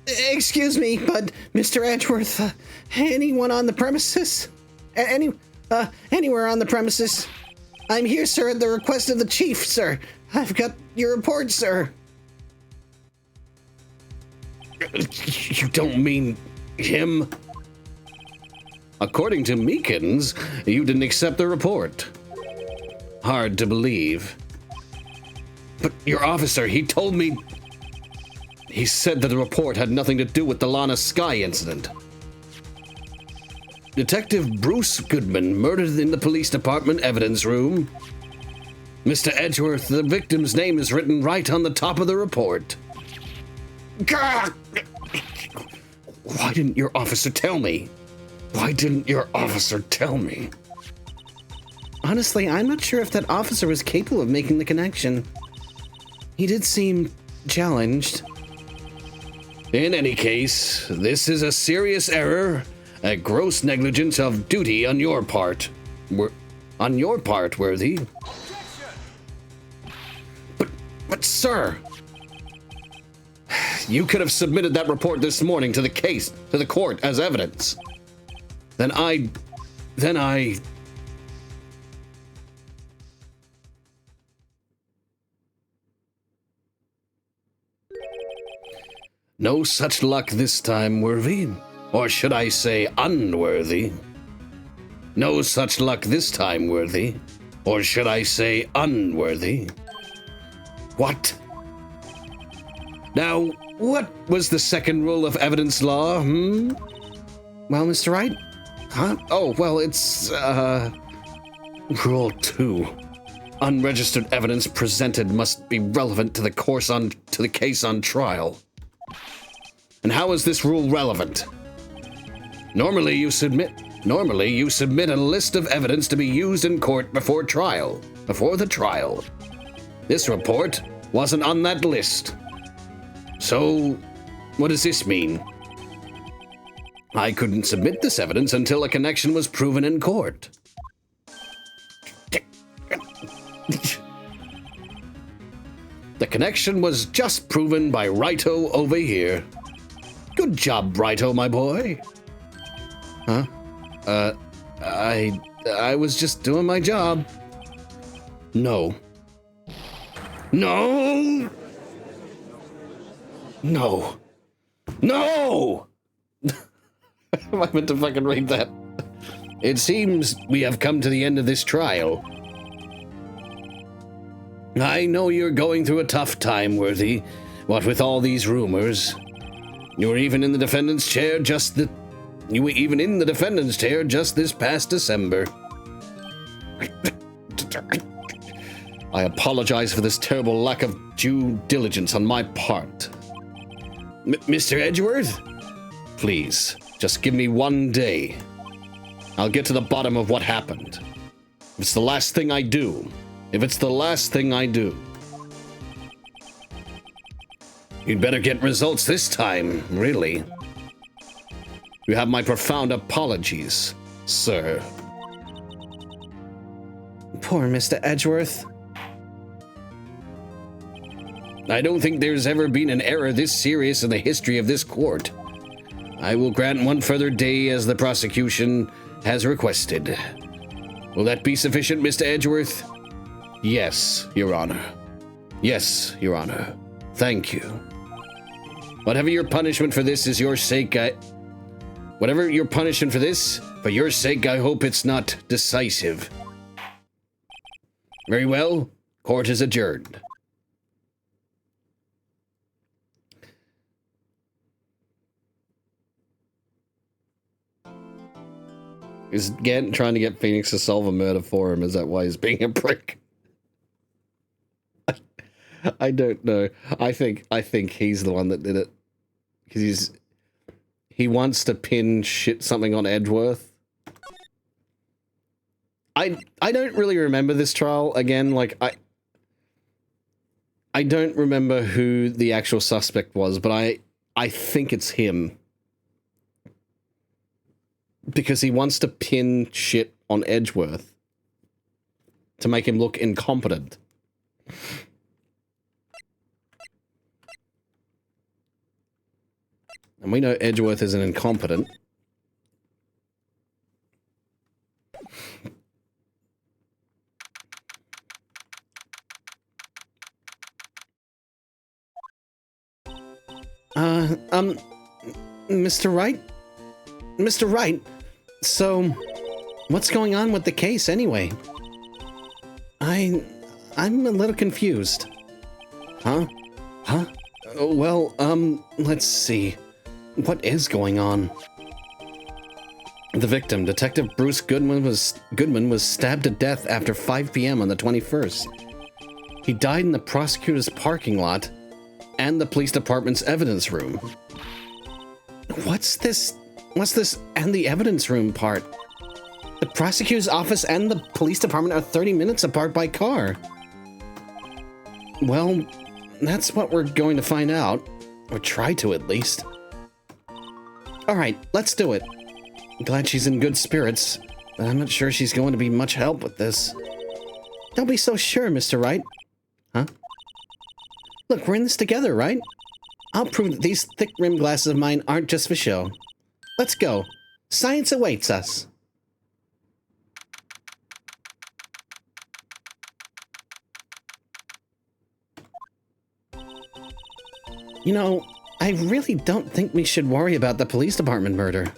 Excuse me, but Mr. Edgeworth, anyone on the premises? Anywhere on the premises? I'm here, sir, at the request of the chief, sir. I've got your report, sir. You don't mean him? According to Meekins, you didn't accept the report. Hard to believe. But your officer, he told me... He said that the report had nothing to do with the Lana Sky incident. Detective Bruce Goodman murdered in the police department evidence room. Mr. Edgeworth, the victim's name is written right on the top of the report. Why didn't your officer tell me? Why didn't your officer tell me? Honestly, I'm not sure if that officer was capable of making the connection. He did seem challenged. In any case, this is a serious error, a gross negligence of duty on your part. On your part, Worthy. But sir, you could have submitted that report this morning to the court as evidence. Then I... No such luck this time, Worthy. Or should I say unworthy? No such luck this time, Worthy. Or should I say unworthy? What? Now, what was the second rule of evidence law, Well, Mr. Wright? Huh? Oh, well, it's, Rule 2. Unregistered evidence presented must be relevant to the case on trial. And how is this rule relevant? Normally you submit a list of evidence to be used in court before the trial. This report wasn't on that list. So, what does this mean? I couldn't submit this evidence until a connection was proven in court. The connection was just proven by Wrighto over here. Good job, Wrighto, my boy. Huh? I was just doing my job. No. No! No! No! I meant to fucking read that. It seems we have come to the end of this trial. I know you're going through a tough time, Worthy. What with all these rumors. You were even in the defendant's chair just this past December. I apologize for this terrible lack of due diligence on my part. Mr. Edgeworth? Please, just give me 1 day. I'll get to the bottom of what happened. If it's the last thing I do, you'd better get results this time, really. You have my profound apologies, sir. Poor Mr. Edgeworth. I don't think there's ever been an error this serious in the history of this court. I will grant 1 further day as the prosecution has requested. Will that be sufficient, Mr. Edgeworth? Yes, Your Honor. Yes, Your Honor. Thank you. Whatever your punishment for this is your sake, Whatever your punishment for this, for your sake, I hope it's not decisive. Very well. Court is adjourned. Is Gant trying to get Phoenix to solve a murder for him? Is that why he's being a prick? I don't know. I think he's the one that did it. Because he wants to pin something on Edgeworth. I don't really remember this trial again. Like I don't remember who the actual suspect was, but I think it's him. Because he wants to pin shit on Edgeworth to make him look incompetent. And we know Edgeworth is an incompetent. Mr. Wright? Mr. Wright, so what's going on with the case anyway? I'm a little confused. Huh? Well, let's see. What is going on? The victim, Detective Bruce Goodman was stabbed to death after 5 p.m. on the 21st. He died in the prosecutor's parking lot and the police department's evidence room. What's this and the evidence room part? The prosecutor's office and the police department are 30 minutes apart by car. Well, that's what we're going to find out. Or try to, at least. Alright, let's do it. I'm glad she's in good spirits, but I'm not sure she's going to be much help with this. Don't be so sure, Mr. Wright. Huh? Look, we're in this together, right? I'll prove that these thick rimmed glasses of mine aren't just for show. Let's go. Science awaits us. You know, I really don't think we should worry about the police department murder.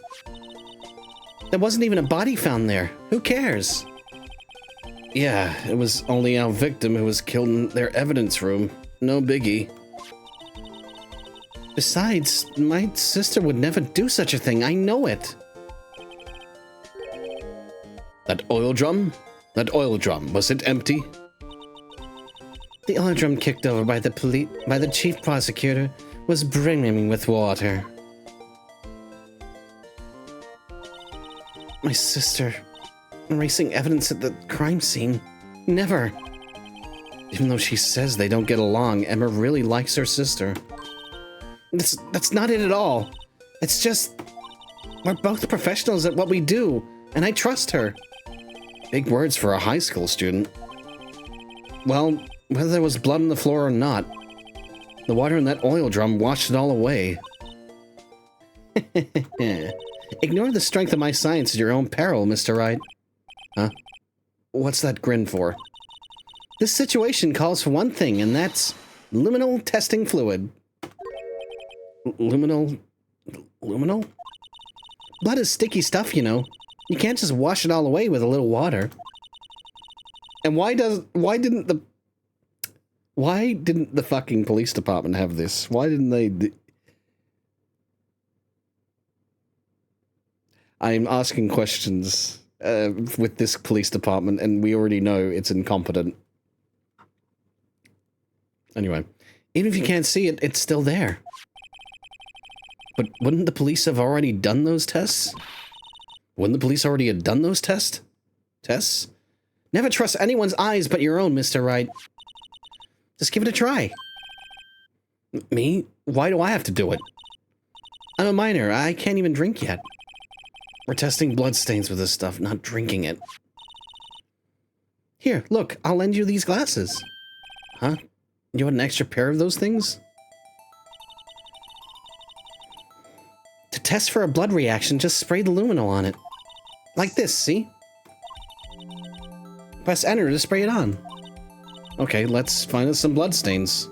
There wasn't even a body found there. Who cares? Yeah, it was only our victim who was killed in their evidence room. No biggie. Besides, my sister would never do such a thing. I know it. That oil drum? Was it empty? The oil drum kicked over by the chief prosecutor was brimming with water. My sister. Erasing evidence at the crime scene. Never. Even though she says they don't get along, Emma really likes her sister. That's not it at all. It's just... we're both professionals at what we do, and I trust her. Big words for a high school student. Well, whether there was blood on the floor or not, the water in that oil drum washed it all away. Ignore the strength of my science at your own peril, Mr. Wright. Huh? What's that grin for? This situation calls for one thing, and that's luminal testing fluid. Luminal? Blood is sticky stuff, you know. You can't just wash it all away with a little water. And why didn't the fucking police department have this? Why didn't they... I'm asking questions with this police department, and we already know it's incompetent. Anyway, even if you can't see it, it's still there. But wouldn't the police have already done those tests? Wouldn't the police already have done those tests? Never trust anyone's eyes but your own, Mr. Wright. Just give it a try. Me? Why do I have to do it? I'm a minor. I can't even drink yet. We're testing bloodstains with this stuff, not drinking it. Here, look, I'll lend you these glasses. Huh? You want an extra pair of those things? To test for a blood reaction, just spray the luminol on it. Like this, see? Press enter to spray it on. Okay, let's find us some bloodstains.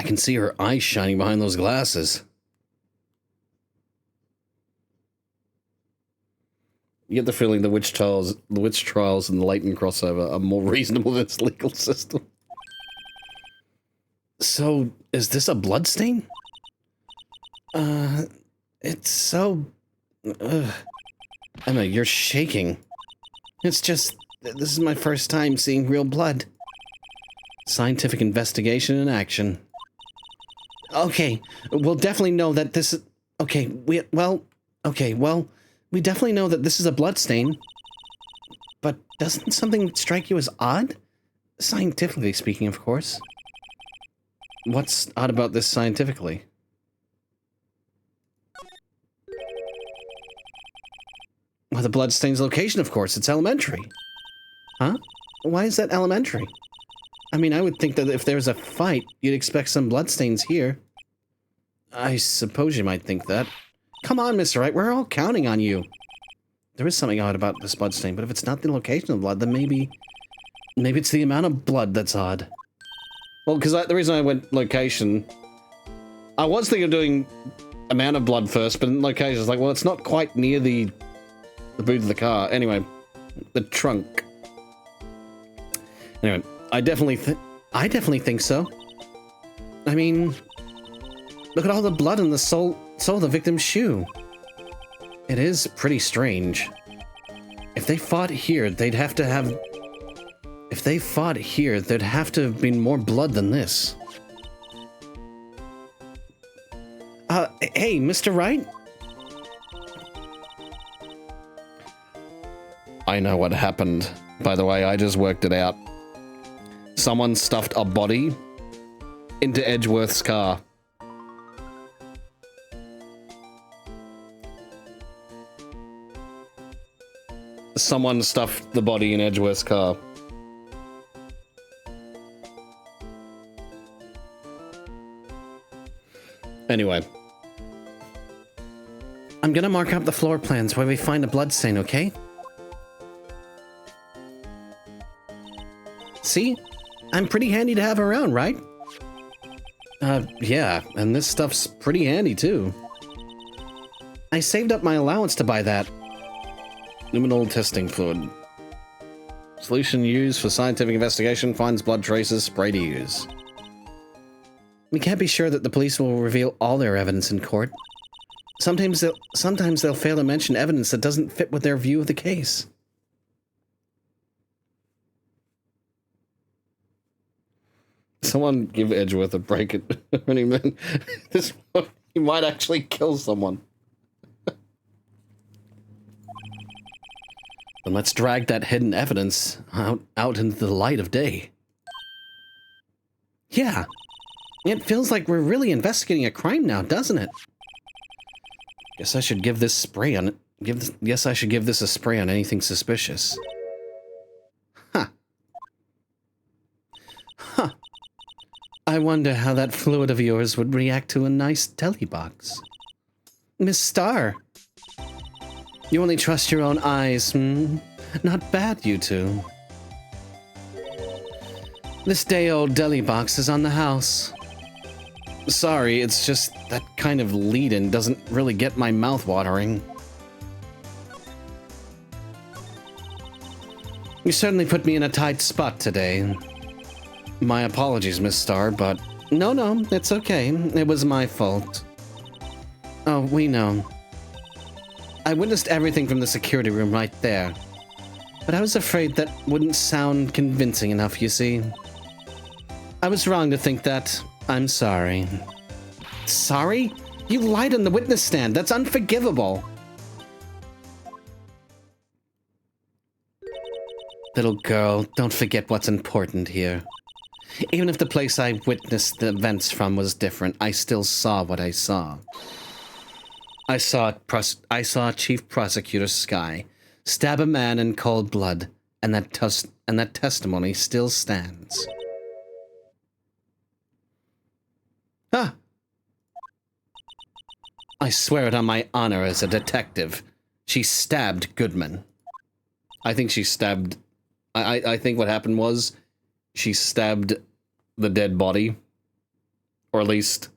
I can see her eyes shining behind those glasses. You get the feeling the witch trials and the latent crossover are more reasonable than its legal system. So, is this a bloodstain? It's so... Emma, you're shaking. It's just... this is my first time seeing real blood. Scientific investigation in action. Okay, we'll definitely know that this is... we definitely know that this is a bloodstain. But doesn't something strike you as odd? Scientifically speaking, of course. What's odd about this scientifically? Well, the bloodstain's location, of course. It's elementary. Huh? Why is that elementary? I mean, I would think that if there was a fight, you'd expect some bloodstains here. I suppose you might think that. Come on, Mr. Wright, we're all counting on you. There is something odd about this bloodstain, but if it's not the location of blood, then maybe it's the amount of blood that's odd. Well, because the reason I went location... I was thinking of doing amount of blood first, but in location, it's like, well, it's not quite near the boot of the car. Anyway, the trunk. Anyway, I definitely think so. I mean, look at all the blood in the sole of the victim's shoe. It is pretty strange. If they fought here, there'd have to have been more blood than this. Hey, Mr. Wright? I know what happened. By the way, I just worked it out. Someone stuffed a body into Edgeworth's car. Someone stuffed the body in Edgeworth's car. Anyway. I'm gonna mark up the floor plans where we find a bloodstain, okay? See? I'm pretty handy to have around, right? Yeah, and this stuff's pretty handy, too. I saved up my allowance to buy that. Luminol testing fluid. Solution used for scientific investigation finds blood traces, spray to use. We can't be sure that the police will reveal all their evidence in court. Sometimes they'll fail to mention evidence that doesn't fit with their view of the case. Someone give Edgeworth a break at Running Man. This one, he might actually kill someone. Then let's drag that hidden evidence out into the light of day. Yeah. It feels like we're really investigating a crime now, doesn't it? Guess I should give this spray on it. Guess I should give this a spray on anything suspicious. Huh. Huh. I wonder how that fluid of yours would react to a nice telebox. Miss Starr. You only trust your own eyes, hmm? Not bad, you two. This day-old deli box is on the house. Sorry, it's just that kind of lead-in doesn't really get my mouth watering. You certainly put me in a tight spot today. My apologies, Miss Starr, but... No, it's okay. It was my fault. Oh, we know. I witnessed everything from the security room right there. But I was afraid that wouldn't sound convincing enough, you see. I was wrong to think that. I'm sorry. Sorry? You lied on the witness stand. That's unforgivable. Little girl, don't forget what's important here. Even if the place I witnessed the events from was different, I still saw what I saw. I saw Chief Prosecutor Sky stab a man in cold blood, and that testimony still stands. Ah! I swear it on my honor as a detective. She stabbed Goodman. I think she stabbed... I think what happened was she stabbed the dead body. Or at least...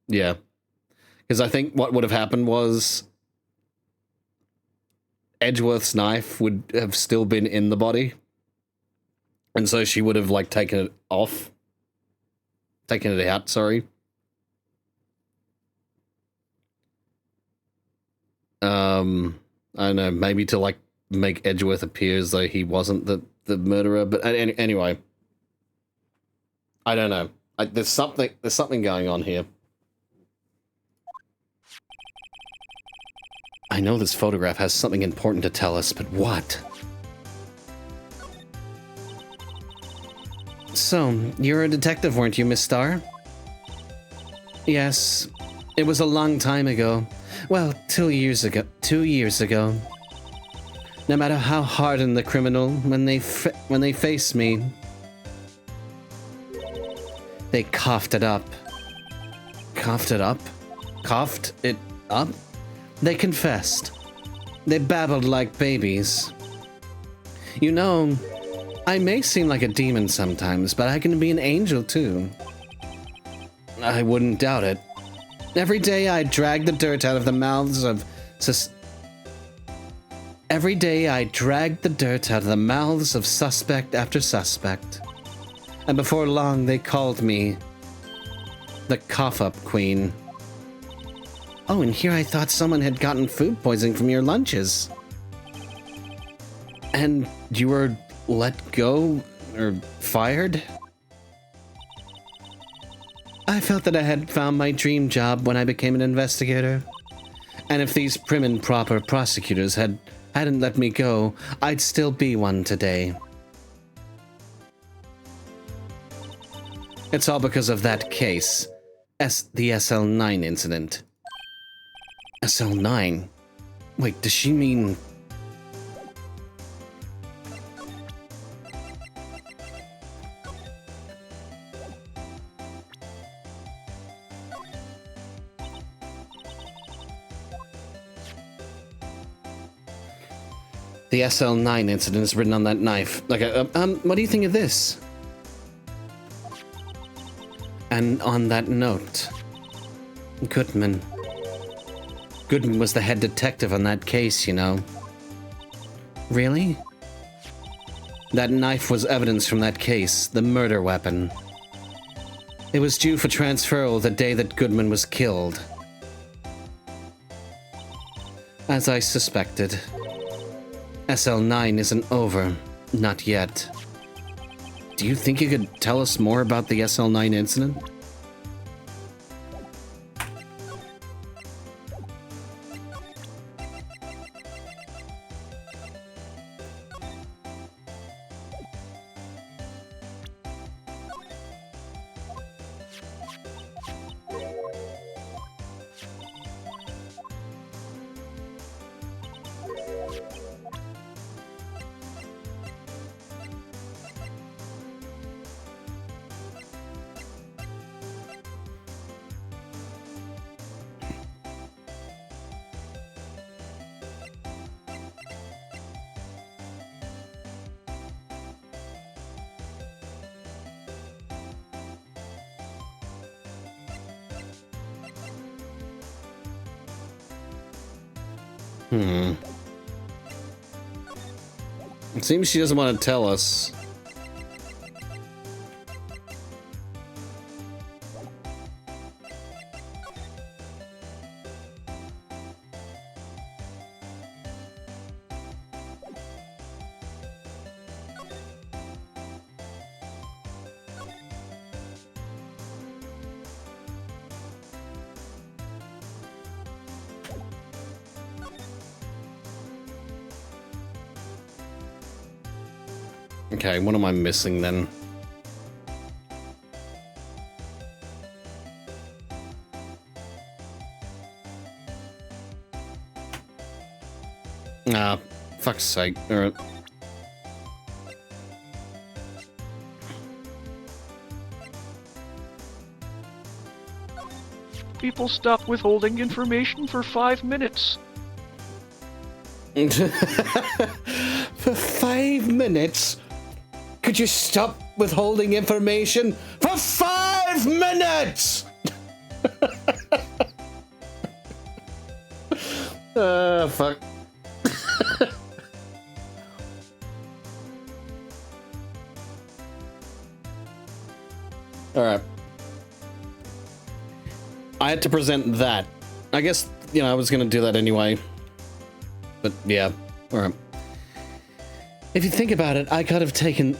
Yeah. Because I think what would have happened was Edgeworth's knife would have still been in the body. And so she would have, like, taken it off. Taken it out, sorry. I don't know, maybe to, like, make Edgeworth appear as though he wasn't the murderer. But anyway. I don't know. There's something going on here. I know this photograph has something important to tell us, but what? So, you're a detective, weren't you, Miss Starr? Yes. It was a long time ago. Well, 2 years ago. 2 years ago. No matter how hardened the criminal, when they face me, they coughed it up. Coughed it up? Coughed it up? They confessed. They babbled like babies. You know, I may seem like a demon sometimes, but I can be an angel too. I wouldn't doubt it. Every day I drag the dirt out of the mouths of... Every day I dragged the dirt out of the mouths of suspect after suspect. And before long they called me the cough-up queen. Oh, and here I thought someone had gotten food poisoning from your lunches. And you were let go or fired? I felt that I had found my dream job when I became an investigator. And if these prim and proper prosecutors hadn't let me go, I'd still be one today. It's all because of that case. The SL9 incident. SL9? Wait, does she mean... The SL9 incident is written on that knife. Like, what do you think of this? And on that note, Goodman. Goodman was the head detective on that case, you know. Really? That knife was evidence from that case, the murder weapon. It was due for transferal the day that Goodman was killed. As I suspected. SL9 isn't over. Not yet. Do you think you could tell us more about the SL9 incident? It seems she doesn't want to tell us. Okay, what am I missing then? Ah, fuck's sake. Alright. People stop withholding information for 5 minutes. For 5 minutes? Could you stop withholding information for 5 minutes? Fuck. Alright. I had to present that. I guess, you know, I was gonna do that anyway. But yeah, alright. If you think about it, I could have taken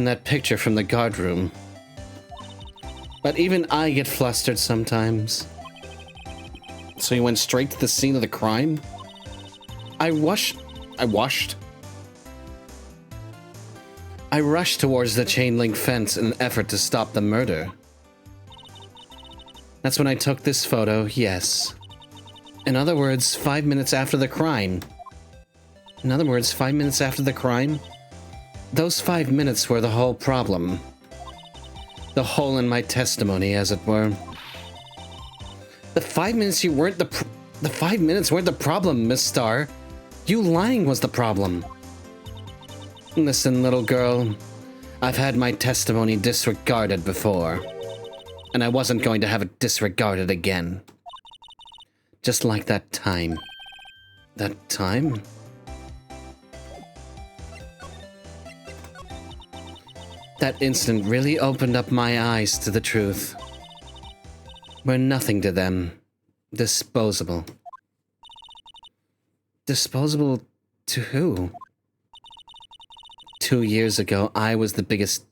that picture from the guard room. But even I get flustered sometimes. So you went straight to the scene of the crime? I rushed towards the chain link fence in an effort to stop the murder. That's when I took this photo, yes. In other words, 5 minutes after the crime. In other words, 5 minutes after the crime? Those 5 minutes were the whole problem. The hole in my testimony, as it were. The 5 minutes weren't the problem, Miss Starr. You lying was the problem. Listen, little girl. I've had my testimony disregarded before. And I wasn't going to have it disregarded again. Just like that time. That time? That incident really opened up my eyes to the truth. We're nothing to them. Disposable. Disposable to who? 2 years ago, I was the biggest...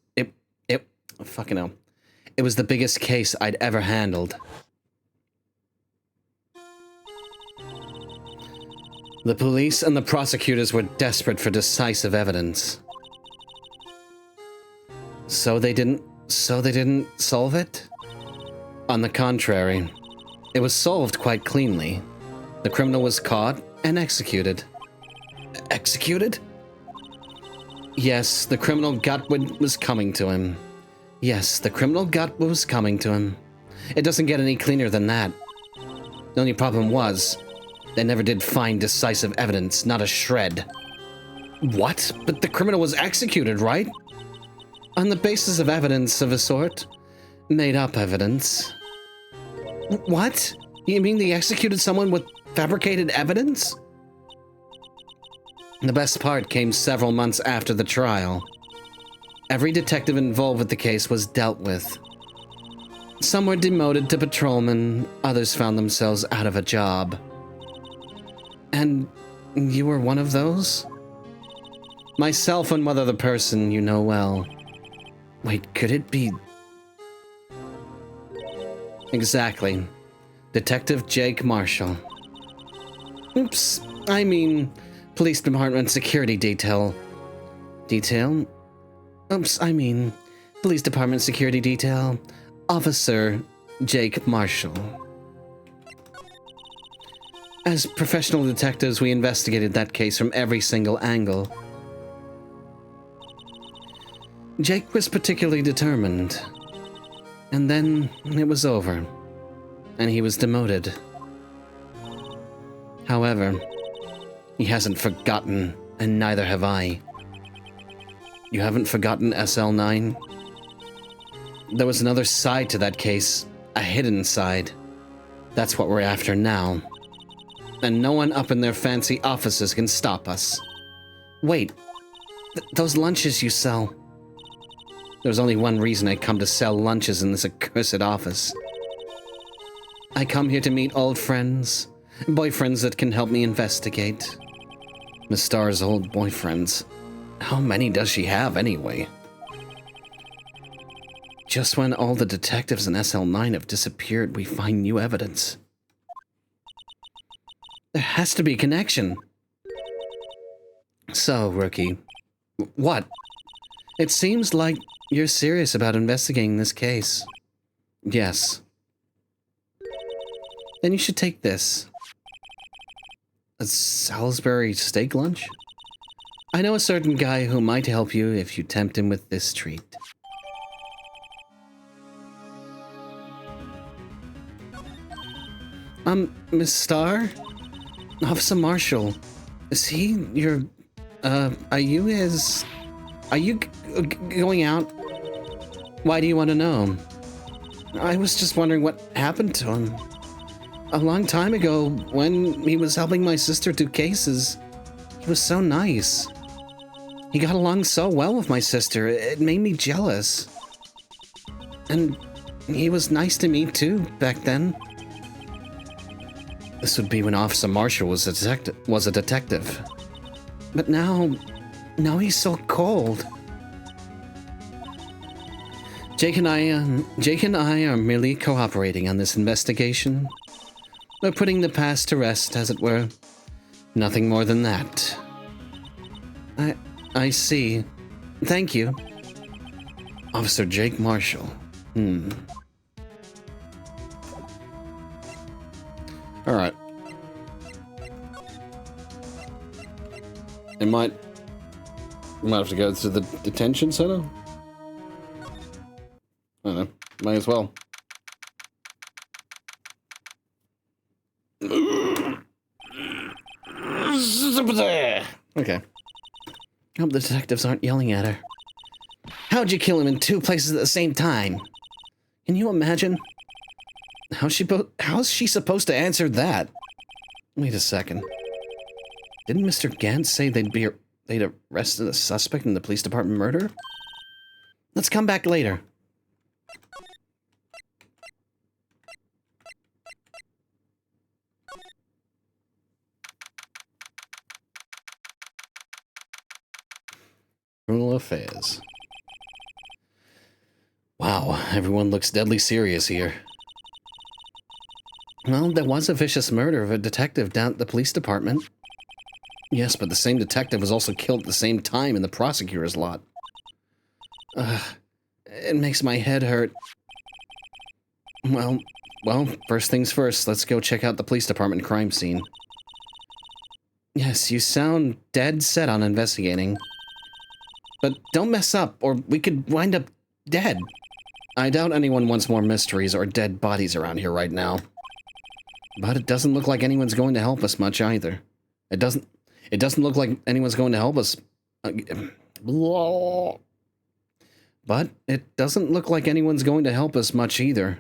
fucking hell. It was the biggest case I'd ever handled. The police and the prosecutors were desperate for decisive evidence. So they didn't solve it? On the contrary, it was solved quite cleanly. The criminal was caught and executed. Executed? Yes, the criminal got what was coming to him. Yes, the criminal got what was coming to him. It doesn't get any cleaner than that. The only problem was, they never did find decisive evidence, not a shred. What? But the criminal was executed, right? On the basis of evidence of a sort. Made up evidence. What? You mean they executed someone with fabricated evidence? The best part came several months after the trial. Every detective involved with the case was dealt with. Some were demoted to patrolmen, others found themselves out of a job. And you were one of those? Myself and one other person you know well. Wait, could it be... Exactly. Detective Jake Marshall. Oops, I mean, Police Department Security Detail. Detail? Oops, I mean, Police Department Security Detail. Officer Jake Marshall. As professional detectives, we investigated that case from every single angle. Jake was particularly determined. And then it was over. And he was demoted. However, he hasn't forgotten, and neither have I. You haven't forgotten SL9? There was another side to that case, a hidden side. That's what we're after now. And no one up in their fancy offices can stop us. Wait, those lunches you sell. There's only one reason I come to sell lunches in this accursed office. I come here to meet old friends, boyfriends that can help me investigate. Miss Star's old boyfriends. How many does she have anyway? Just when all the detectives in SL9 have disappeared, we find new evidence. There has to be a connection. So, Rookie, what? It seems like you're serious about investigating this case. Yes. Then you should take this. A Salisbury steak lunch? I know a certain guy who might help you if you tempt him with this treat. Miss Starr? Officer Marshall. Is he your... are you his... Are you going out? Why do you want to know? I was just wondering what happened to him. A long time ago, when he was helping my sister do cases, he was so nice. He got along so well with my sister, it made me jealous. And he was nice to me too, back then. This would be when Officer Marshall was a detective. But now he's so cold. Jake and I are merely cooperating on this investigation. We're putting the past to rest, as it were. Nothing more than that. I see. Thank you. Officer Jake Marshall. Alright. We might have to go to the detention center? I don't know. Might as well. Okay. Hope the detectives aren't yelling at her. How'd you kill him in two places at the same time? Can you imagine? How's she supposed to answer that? Wait a second. Didn't Mr. Gantz say they'd arrested a suspect in the police department murder? Let's come back later. Criminal affairs. Wow, everyone looks deadly serious here. Well, there was a vicious murder of a detective down at the police department. Yes, but the same detective was also killed at the same time in the prosecutor's lot. It makes my head hurt. Well, first things first, let's go check out the police department crime scene. Yes, you sound dead set on investigating. But don't mess up, or we could wind up dead. I doubt anyone wants more mysteries or dead bodies around here right now. But it doesn't look like anyone's going to help us much either. It doesn't look like anyone's going to help us. But it doesn't look like anyone's going to help us much either.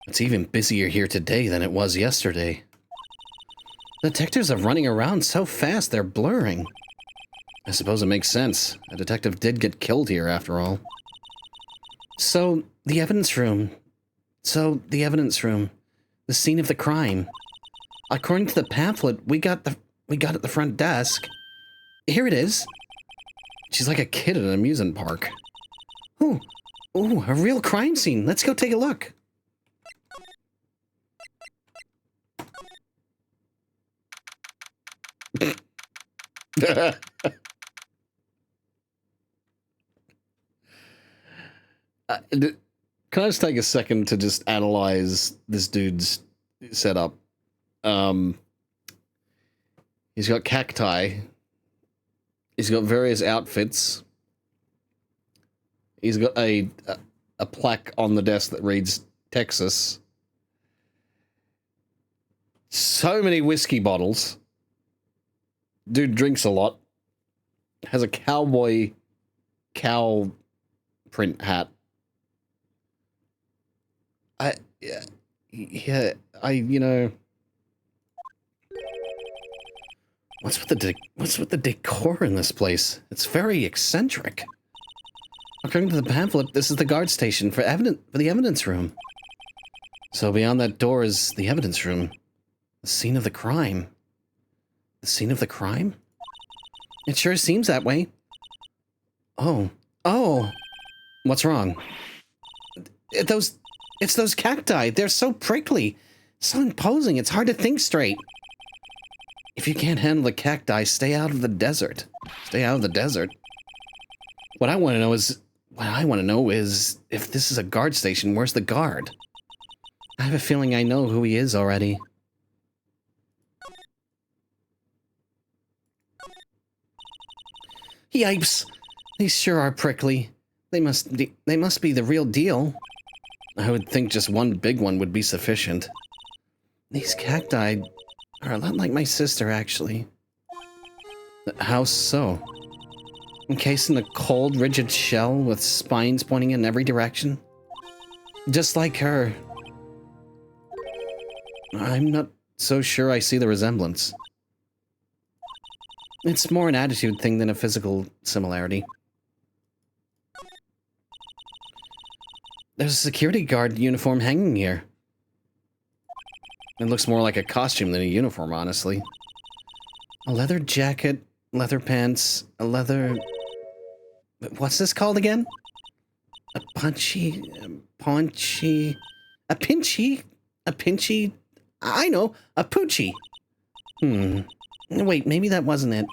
It's even busier here today than it was yesterday. Detectives are running around so fast they're blurring. I suppose it makes sense. A detective did get killed here after all. So, the evidence room. The scene of the crime. According to the pamphlet, we got at the front desk. Here it is. She's like a kid at an amusement park. Ooh, a real crime scene. Let's go take a look. Can I just take a second to just analyze this dude's setup? He's got cacti. He's got various outfits. He's got a plaque on the desk that reads Texas. So many whiskey bottles. Dude drinks a lot. Has a cowboy cow print hat. You know, what's with the decor in this place? It's very eccentric. According to the pamphlet, this is the guard station for the evidence room. So beyond that door is the evidence room. The scene of the crime. The scene of the crime? It sure seems that way. Oh. What's wrong? It's those cacti. They're so prickly. So imposing. It's hard to think straight. If you can't handle the cacti, stay out of the desert. Stay out of the desert. What I want to know is if this is a guard station, where's the guard? I have a feeling I know who he is already. Yipes! These sure are prickly. They must be the real deal. I would think just one big one would be sufficient. These cacti are a lot like my sister, actually. How so? Encased in a cold, rigid shell with spines pointing in every direction? Just like her. I'm not so sure I see the resemblance. It's more an attitude thing than a physical similarity. There's a security guard uniform hanging here. It looks more like a costume than a uniform, honestly. A leather jacket, leather pants, a leather... What's this called again? A pinchy... I know, a poochie. Wait, maybe that wasn't it.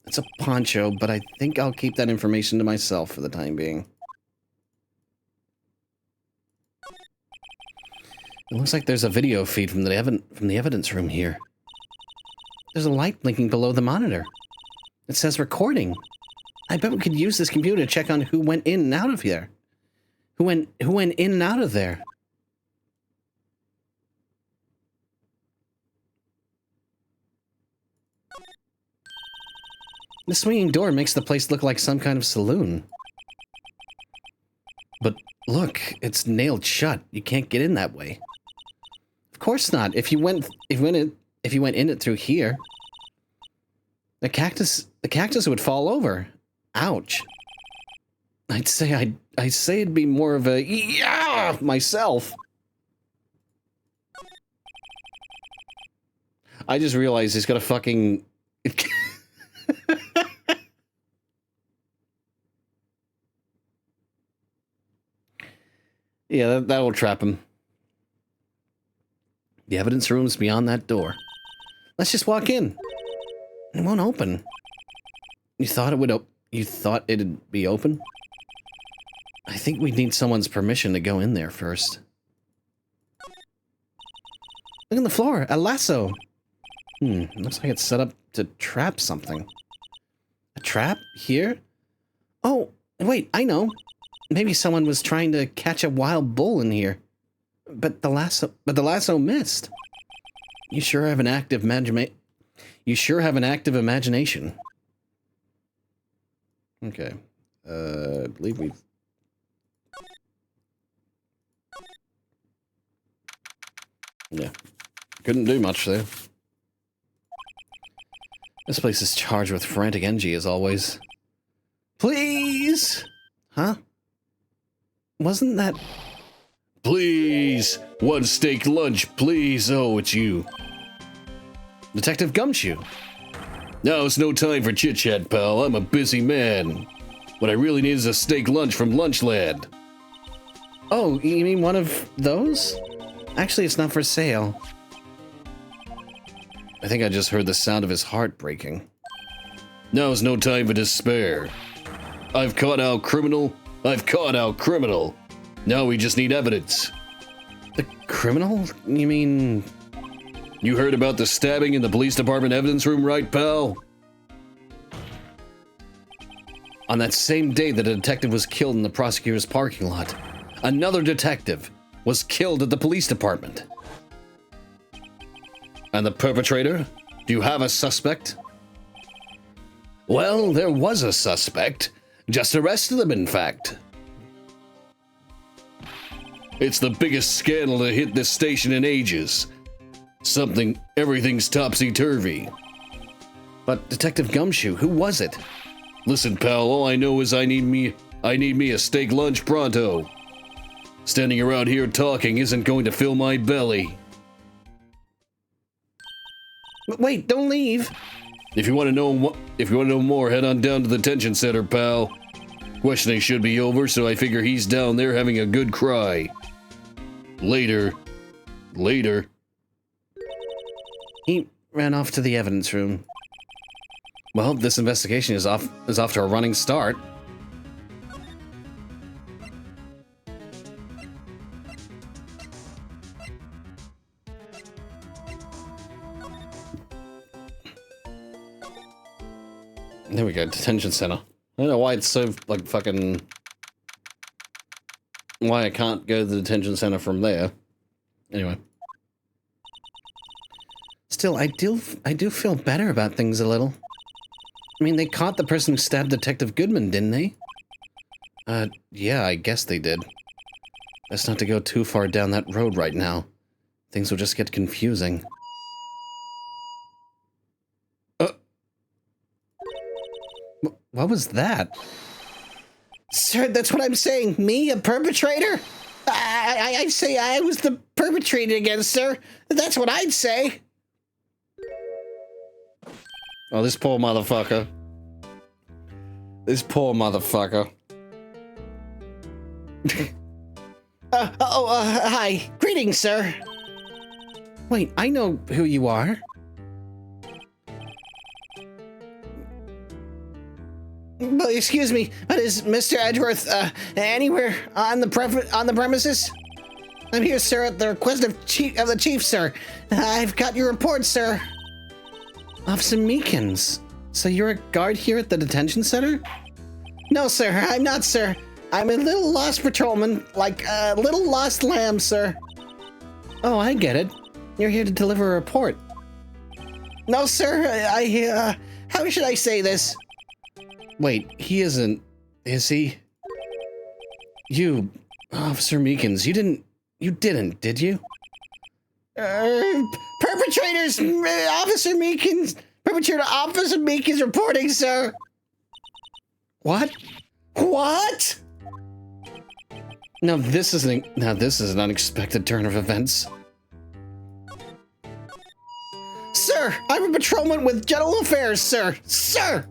It's a poncho, but I think I'll keep that information to myself for the time being. It looks like there's a video feed from the evidence room here. There's a light blinking below the monitor. It says recording. I bet we could use this computer to check on who went in and out of here. Who went in and out of there. The swinging door makes the place look like some kind of saloon. But look, it's nailed shut. You can't get in that way. Of course not. If you went in it through here, the cactus would fall over. Ouch. I'd say it'd be more of a yeah myself. I just realized he's got a fucking yeah, that'll trap him. The evidence room's beyond that door. Let's just walk in. It won't open. You thought it'd be open? I think we need someone's permission to go in there first. Look on the floor, a lasso. Looks like it's set up to trap something. A trap? Here? Oh, wait, I know. Maybe someone was trying to catch a wild bull in here. But the lasso missed. You sure have an active imagination. Okay. I believe we've... Yeah. Couldn't do much there. This place is charged with frantic energy as always. Please! Huh? wasn't that... Please! One steak lunch, please. Oh, it's you. Detective Gumshoe? Now it's no time for chit-chat, pal. I'm a busy man. What I really need is a steak lunch from Lunchland. Oh, you mean one of those? Actually, it's not for sale. I think I just heard the sound of his heart breaking. Now's no time for despair. I've caught out criminal. I've caught out criminal. Now we just need evidence. The criminal? You mean... You heard about the stabbing in the police department evidence room, right, pal? On that same day that a detective was killed in the prosecutor's parking lot, another detective was killed at the police department. And the perpetrator? Do you have a suspect? Well, there was a suspect. Just arrested them, in fact. It's the biggest scandal to hit this station in ages. Everything's topsy-turvy. But Detective Gumshoe, who was it? Listen, pal, all I know is I need me a steak lunch pronto. Standing around here talking isn't going to fill my belly. But wait, don't leave. If you want to know more, head on down to the detention center, pal. Questioning should be over, so I figure he's down there having a good cry. Later. He ran off to the evidence room. Well, this investigation is off to a running start. There we go, detention center. I don't know why it's so, like, fucking... Why I can't go to the detention center from there. Anyway. Still, I do feel better about things a little. I mean, they caught the person who stabbed Detective Goodman, didn't they? Yeah, I guess they did. Best not to go too far down that road right now. Things will just get confusing. What was that? Sir, that's what I'm saying. Me, a perpetrator? I'd say I was the perpetrator again, sir. That's what I'd say. Oh, this poor motherfucker. This poor motherfucker. Hi. Greetings, sir. Wait, I know who you are. Well, excuse me, but is Mr. Edgeworth anywhere on the premises? I'm here, sir, at the request of the chief, sir. I've got your report, sir. Officer Meekins. So you're a guard here at the detention center? No, sir, I'm not, sir. I'm a little lost patrolman, like a little lost lamb, sir. Oh, I get it. You're here to deliver a report. No, sir, how should I say this? Wait, he isn't, is he? You, Officer Meekins, you didn't, did you? Perpetrators, Officer Meekins, perpetrator Officer Meekins reporting, sir. What? What? Now this is an unexpected turn of events. Sir, I'm a patrolman with General Affairs, sir. Sir!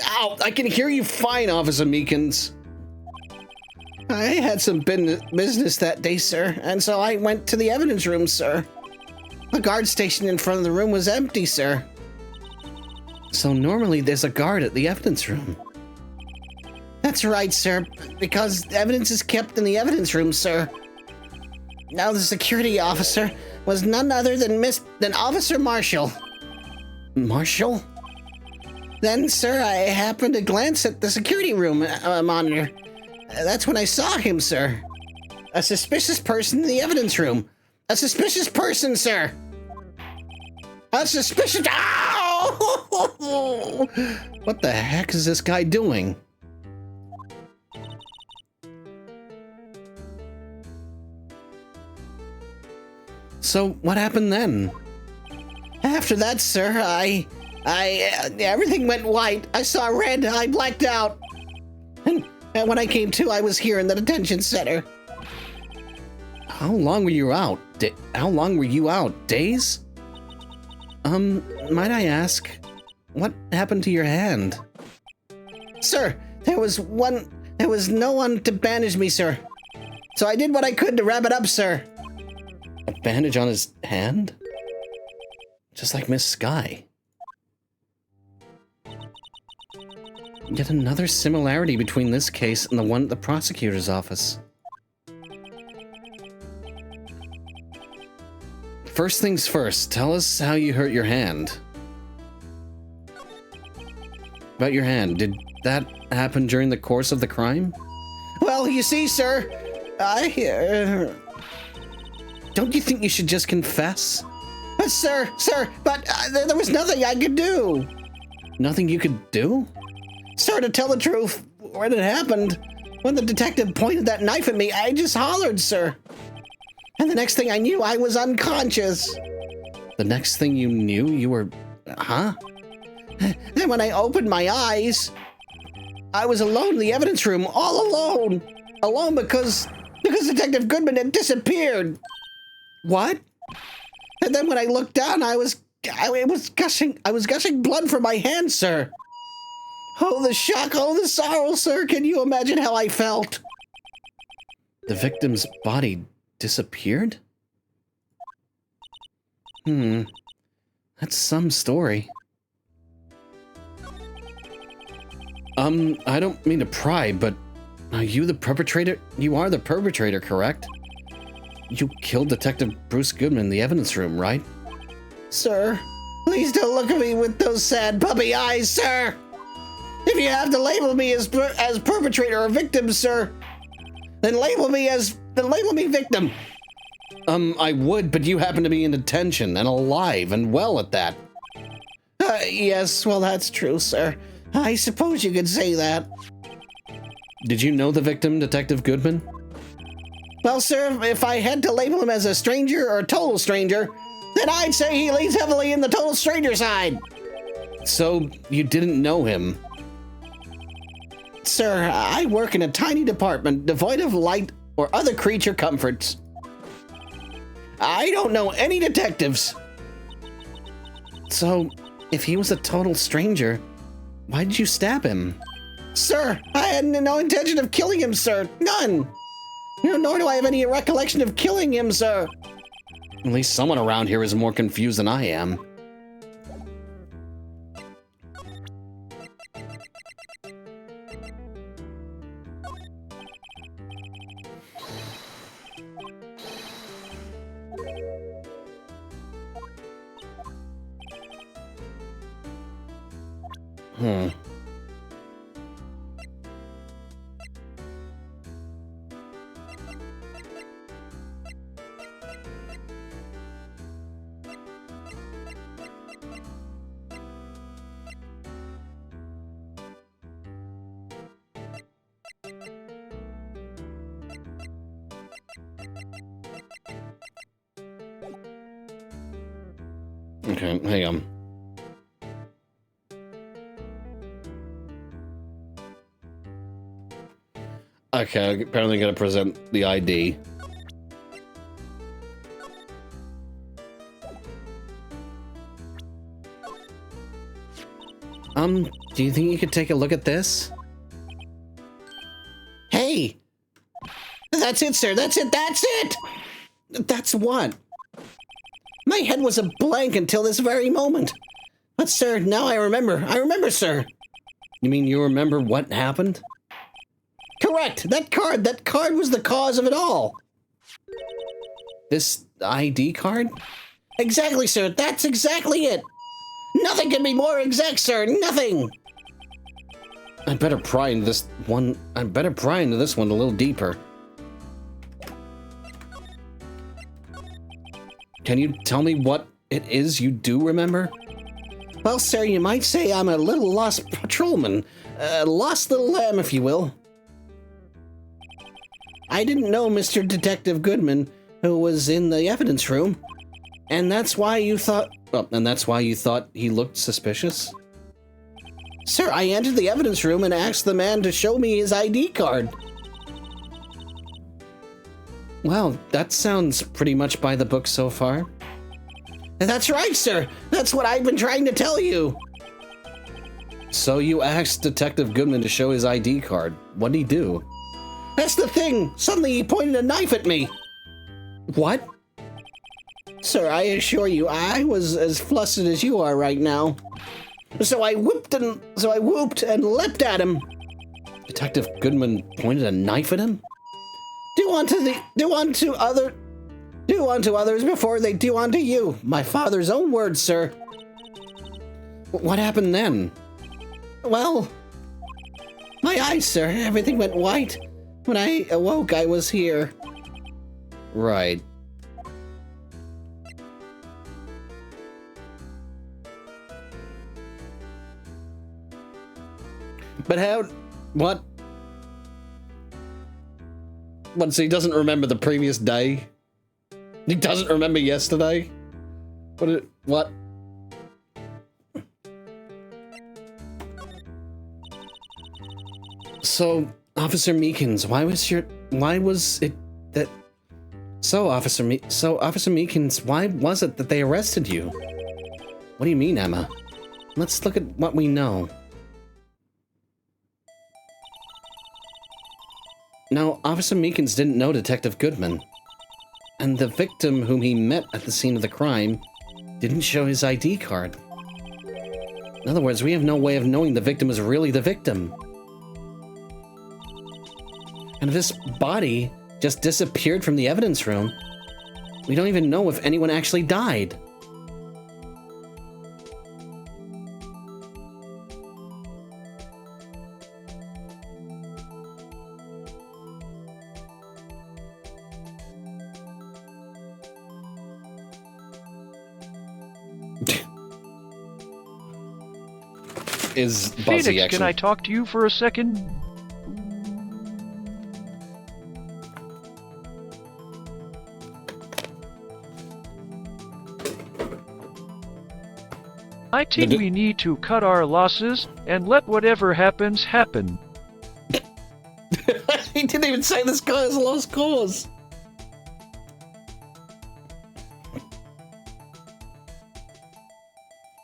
Ow, I can hear you fine, Officer Meekins. I had some business that day, sir, and so I went to the evidence room, sir. The guard station in front of the room was empty, sir. So normally there's a guard at the evidence room. That's right, sir, because evidence is kept in the evidence room, sir. Now the security officer was none other than Officer Marshall. Marshall? Then, sir, I happened to glance at the security room monitor. That's when I saw him, sir. A suspicious person in the evidence room. A suspicious person, sir. A suspicious... Ow! What the heck is this guy doing? So, what happened then? After that, sir, everything went white. I saw red. I blacked out. And And when I came to, I was here in the detention center. How long were you out? How long were you out? Days? Might I ask, what happened to your hand? Sir, there was no one to bandage me, sir. So I did what I could to wrap it up, sir. A bandage on his hand? Just like Miss Sky. Yet another similarity between this case and the one at the prosecutor's office. First things first, tell us how you hurt your hand. About your hand, did that happen during the course of the crime? Well, you see, sir, don't you think you should just confess? Sir, but there was nothing I could do. Nothing you could do? Sir, to tell the truth, when it happened, when the detective pointed that knife at me, I just hollered, sir. And the next thing I knew, I was unconscious. The next thing you knew, you were... Huh? And when I opened my eyes, I was alone in the evidence room, all alone. Alone because Detective Goodman had disappeared. What? And then when I looked down, I was gushing blood from my hand, sir. Oh, the shock, oh, the sorrow, sir. Can you imagine how I felt? The victim's body disappeared? That's some story. I don't mean to pry, but are you the perpetrator? You are the perpetrator, correct? You killed Detective Bruce Goodman in the evidence room, right? Sir, please don't look at me with those sad puppy eyes, sir. If you have to label me as perpetrator or victim, sir, then label me victim. I would, but you happen to be in detention and alive and well at that. Yes, well, that's true, sir. I suppose you could say that. Did you know the victim, Detective Goodman? Well, sir, if I had to label him as a stranger or a total stranger, then I'd say he leans heavily in the total stranger side. So, you didn't know him? Sir, I work in a tiny department devoid of light or other creature comforts. I don't know any detectives. So, if he was a total stranger, why did you stab him? Sir, I had no intention of killing him, sir. None. Nor do I have any recollection of killing him, sir. At least someone around here is more confused than I am. Okay, hang on. Okay, apparently gotta present the ID. Do you think you could take a look at this? Hey! That's it, sir, that's it, that's it! That's what? My head was a blank until this very moment. But, sir, now I remember. I remember, sir. You mean you remember what happened? Correct! That card was the cause of it all. This ID card? Exactly, sir, that's exactly it. Nothing can be more exact, sir, nothing. I better pry into this one a little deeper. Can you tell me what it is you do remember? Well, sir, you might say I'm a little lost patrolman. Lost little lamb, if you will. I didn't know Mr. Detective Goodman, who was in the evidence room, and that's why you thought... Well, and that's why you thought he looked suspicious? Sir, I entered the evidence room and asked the man to show me his ID card. Well, that sounds pretty much by the book so far. That's right, sir. That's what I've been trying to tell you. So you asked Detective Goodman to show his ID card. What'd he do? That's the thing. Suddenly he pointed a knife at me. What? Sir, I assure you, I was as flustered as you are right now. So I whooped and leapt at him. Detective Goodman pointed a knife at him? Do unto others before they do unto you. My father's own words, sir. What happened then? Well, my eyes, sir. Everything went white. When I awoke, I was here. Right. But how... What? What, so he doesn't remember the previous day? He doesn't remember yesterday? What? So, Officer Meekins, Officer Meekins, why was it that they arrested you? What do you mean, Emma? Let's look at what we know. Now, Officer Meekins didn't know Detective Goodman, and the victim whom he met at the scene of the crime didn't show his ID card. In other words, we have no way of knowing the victim is really the victim. And if this body just disappeared from the evidence room, we don't even know if anyone actually died. Is Buzzy Phoenix, actually... can I talk to you for a second? I think we need to cut our losses and let whatever happens happen. He didn't even say this guy is a lost cause.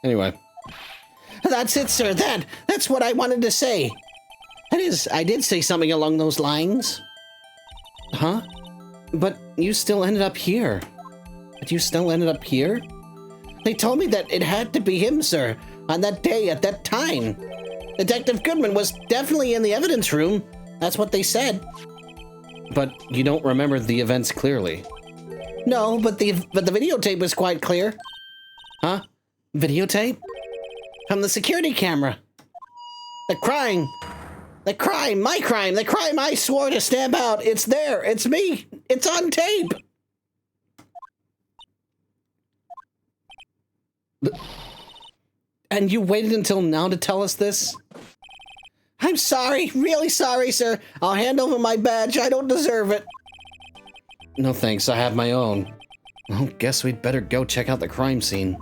Anyway. That's it, sir. That's what I wanted to say. That is, I did say something along those lines. Huh? But you still ended up here. They told me that it had to be him, sir, on that day, at that time. Detective Goodman was definitely in the evidence room. That's what they said. But you don't remember the events clearly. No, but the videotape was quite clear. Huh? Videotape? From the security camera. The crime I swore to stamp out. It's there. It's me. It's on tape. And you waited until now to tell us this? I'm sorry. Really sorry, sir. I'll hand over my badge. I don't deserve it. No thanks. I have my own. Well, guess we'd better go check out the crime scene.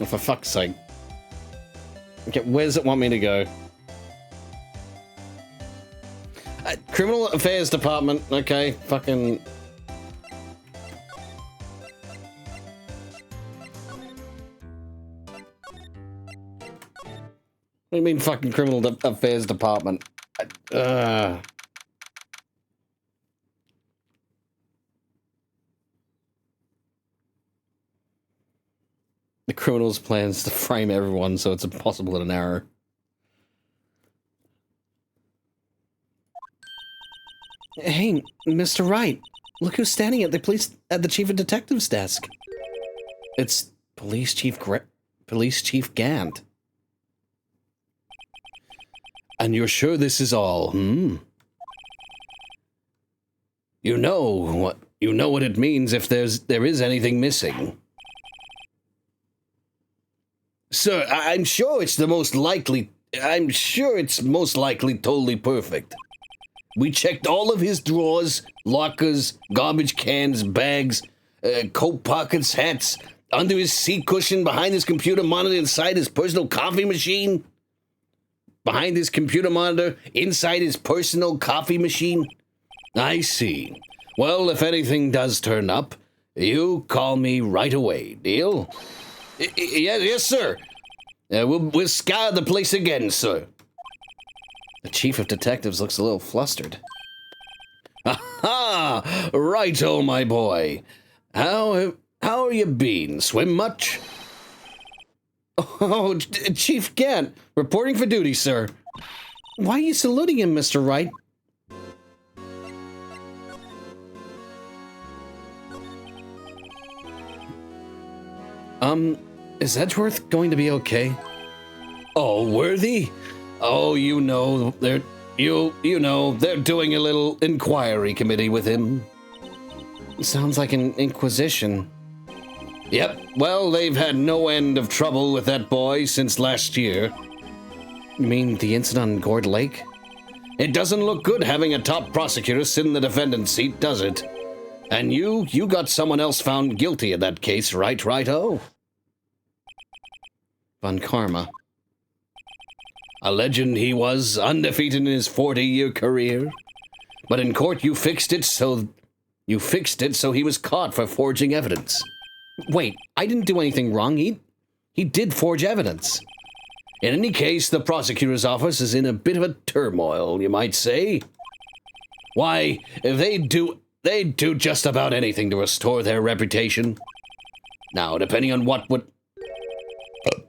Oh, for fuck's sake. Okay, where does it want me to go? Criminal Affairs Department. Okay, fucking... What do you mean fucking Criminal Affairs Department? The criminal's plans to frame everyone so it's impossible in an hour. Hey, Mr. Wright, look who's standing at the chief of detectives desk. It's Police Chief Gant. And you're sure this is all, You know what it means if there is anything missing. Sir, I'm sure it's most likely totally perfect. We checked all of his drawers, lockers, garbage cans, bags, coat pockets, hats, under his seat cushion, behind his computer monitor, inside his personal coffee machine. Behind his computer monitor, inside his personal coffee machine. I see. Well, if anything does turn up, you call me right away. Deal? Yes, sir. We'll scour the place again, sir. The chief of detectives looks a little flustered. Aha! Righto, my boy. How are you been? Swim much? Oh, Chief Gant, reporting for duty, sir. Why are you saluting him, Mr. Wright? Is Edgeworth going to be okay? Oh, Worthy? Oh, you know, they're doing a little inquiry committee with him. Sounds like an inquisition. Yep, well, they've had no end of trouble with that boy since last year. You mean the incident on Gourd Lake? It doesn't look good having a top prosecutor sit in the defendant's seat, does it? And you got someone else found guilty in that case, right, righto? Von Karma. A legend he was, undefeated in his 40-year career. But in court you fixed it so he was caught for forging evidence. Wait, I didn't do anything wrong. He did forge evidence. In any case, the prosecutor's office is in a bit of a turmoil, you might say. Why, they'd do just about anything to restore their reputation. Now, depending on what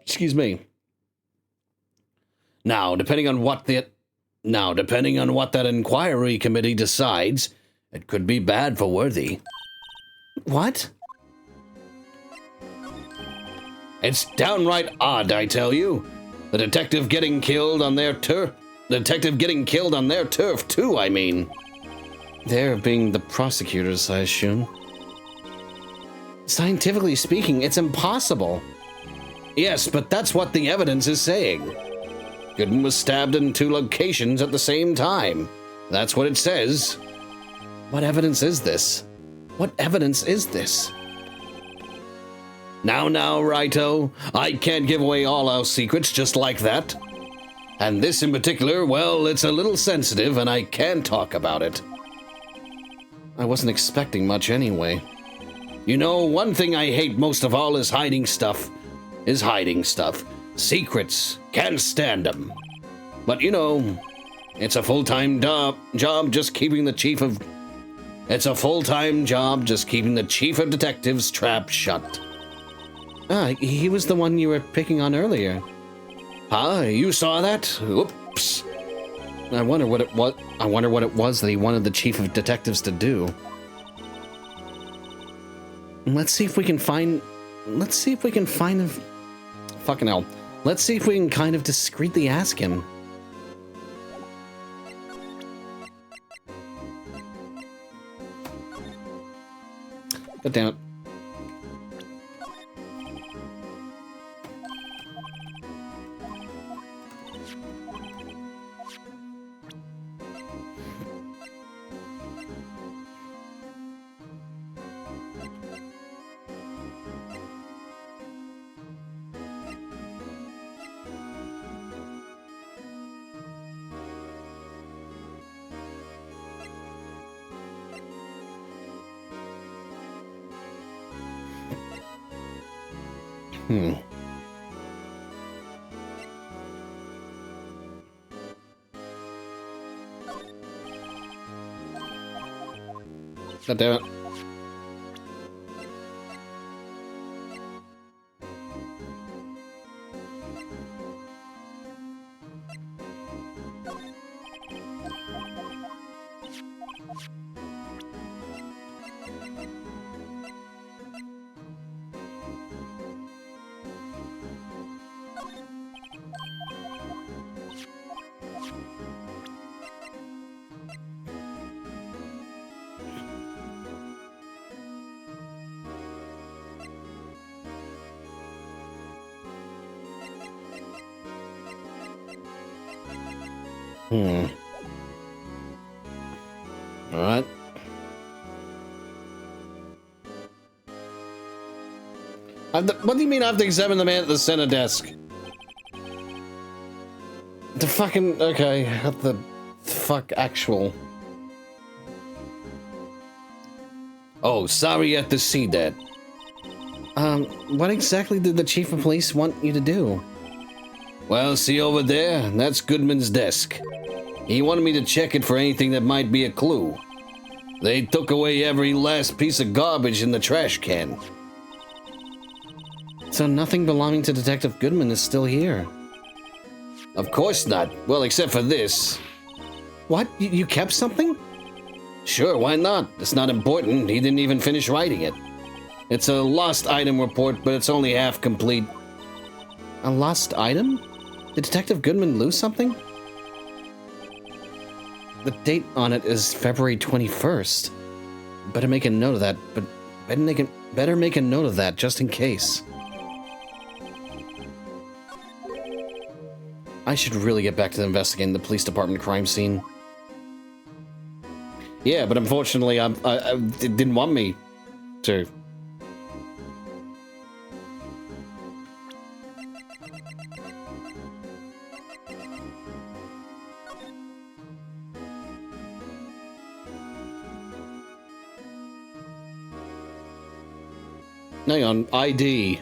excuse me. Now, depending on what that inquiry committee decides, it could be bad for Worthy. What? It's downright odd, I tell you. The detective getting killed on their turf. Too, I mean. They're being the prosecutors, I assume. Scientifically speaking, it's impossible. Yes, but that's what the evidence is saying. Gooden was stabbed in 2 locations at the same time. That's what it says. What evidence is this? What evidence is this? Now, righto. I can't give away all our secrets just like that. And this in particular, well, it's a little sensitive and I can't talk about it. I wasn't expecting much anyway. You know, one thing I hate most of all is hiding stuff. Secrets. Can't stand them. But you know, it's a full-time job just keeping the chief of detectives trap shut. He was the one you were picking on earlier. Huh? You saw that? Oops. I wonder what it was that he wanted the chief of detectives to do. Let's see if we can find him. Fucking hell. Let's see if we can kind of discreetly ask him. God damn it. God damn it. Alright. What do you mean I have to examine the man at the center desk? The fucking... Okay, what the fuck actual... Oh, sorry you have to see that. What exactly did the chief of police want you to do? Well, see over there? That's Goodman's desk. He wanted me to check it for anything that might be a clue. They took away every last piece of garbage in the trash can. So nothing belonging to Detective Goodman is still here? Of course not. Well, except for this. What? You kept something? Sure, why not? It's not important. He didn't even finish writing it. It's a lost item report, but it's only half complete. A lost item? Did Detective Goodman lose something? The date on it is February 21st. Better make a note of that, but better make a note of that just in case. I should really get back to investigating the police department crime scene. Yeah, but unfortunately, I didn't want me to. Hang on, ID.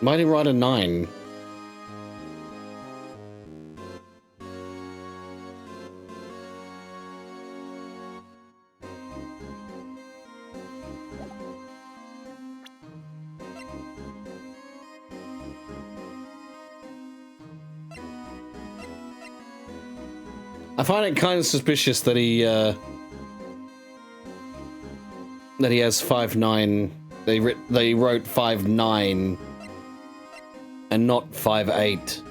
Mighty Rod a 9. I find it kind of suspicious that he has 5'9". They wrote 5'9" and not 5'8".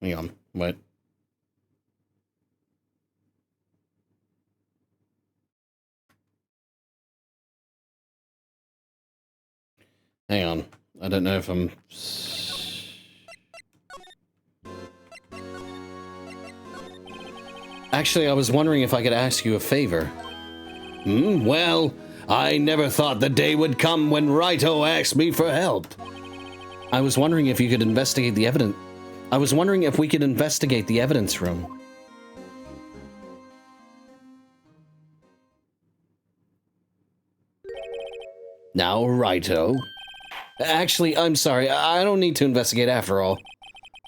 Hang on, wait. Hang on. I don't know if I'm... Actually, I was wondering if I could ask you a favor. Well, I never thought the day would come when Wrighto asked me for help. I was wondering if you could investigate the evidence. I was wondering if we could investigate the evidence room. Now, Wrighto. Actually, I'm sorry. I don't need to investigate after all.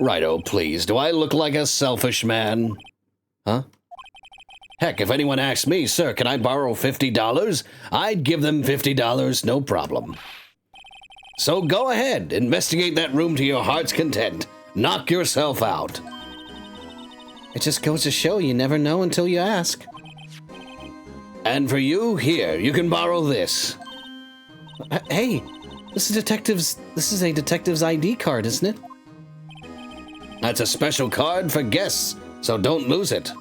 Wrighto, please. Do I look like a selfish man? Huh? Heck, if anyone asked me, sir, can I borrow $50? I'd give them $50, no problem. So go ahead, investigate that room to your heart's content. Knock yourself out. It just goes to show you never know until you ask. And for you, here, you can borrow this. Hey, this is a detective's ID card, isn't it? That's a special card for guests, so don't lose it.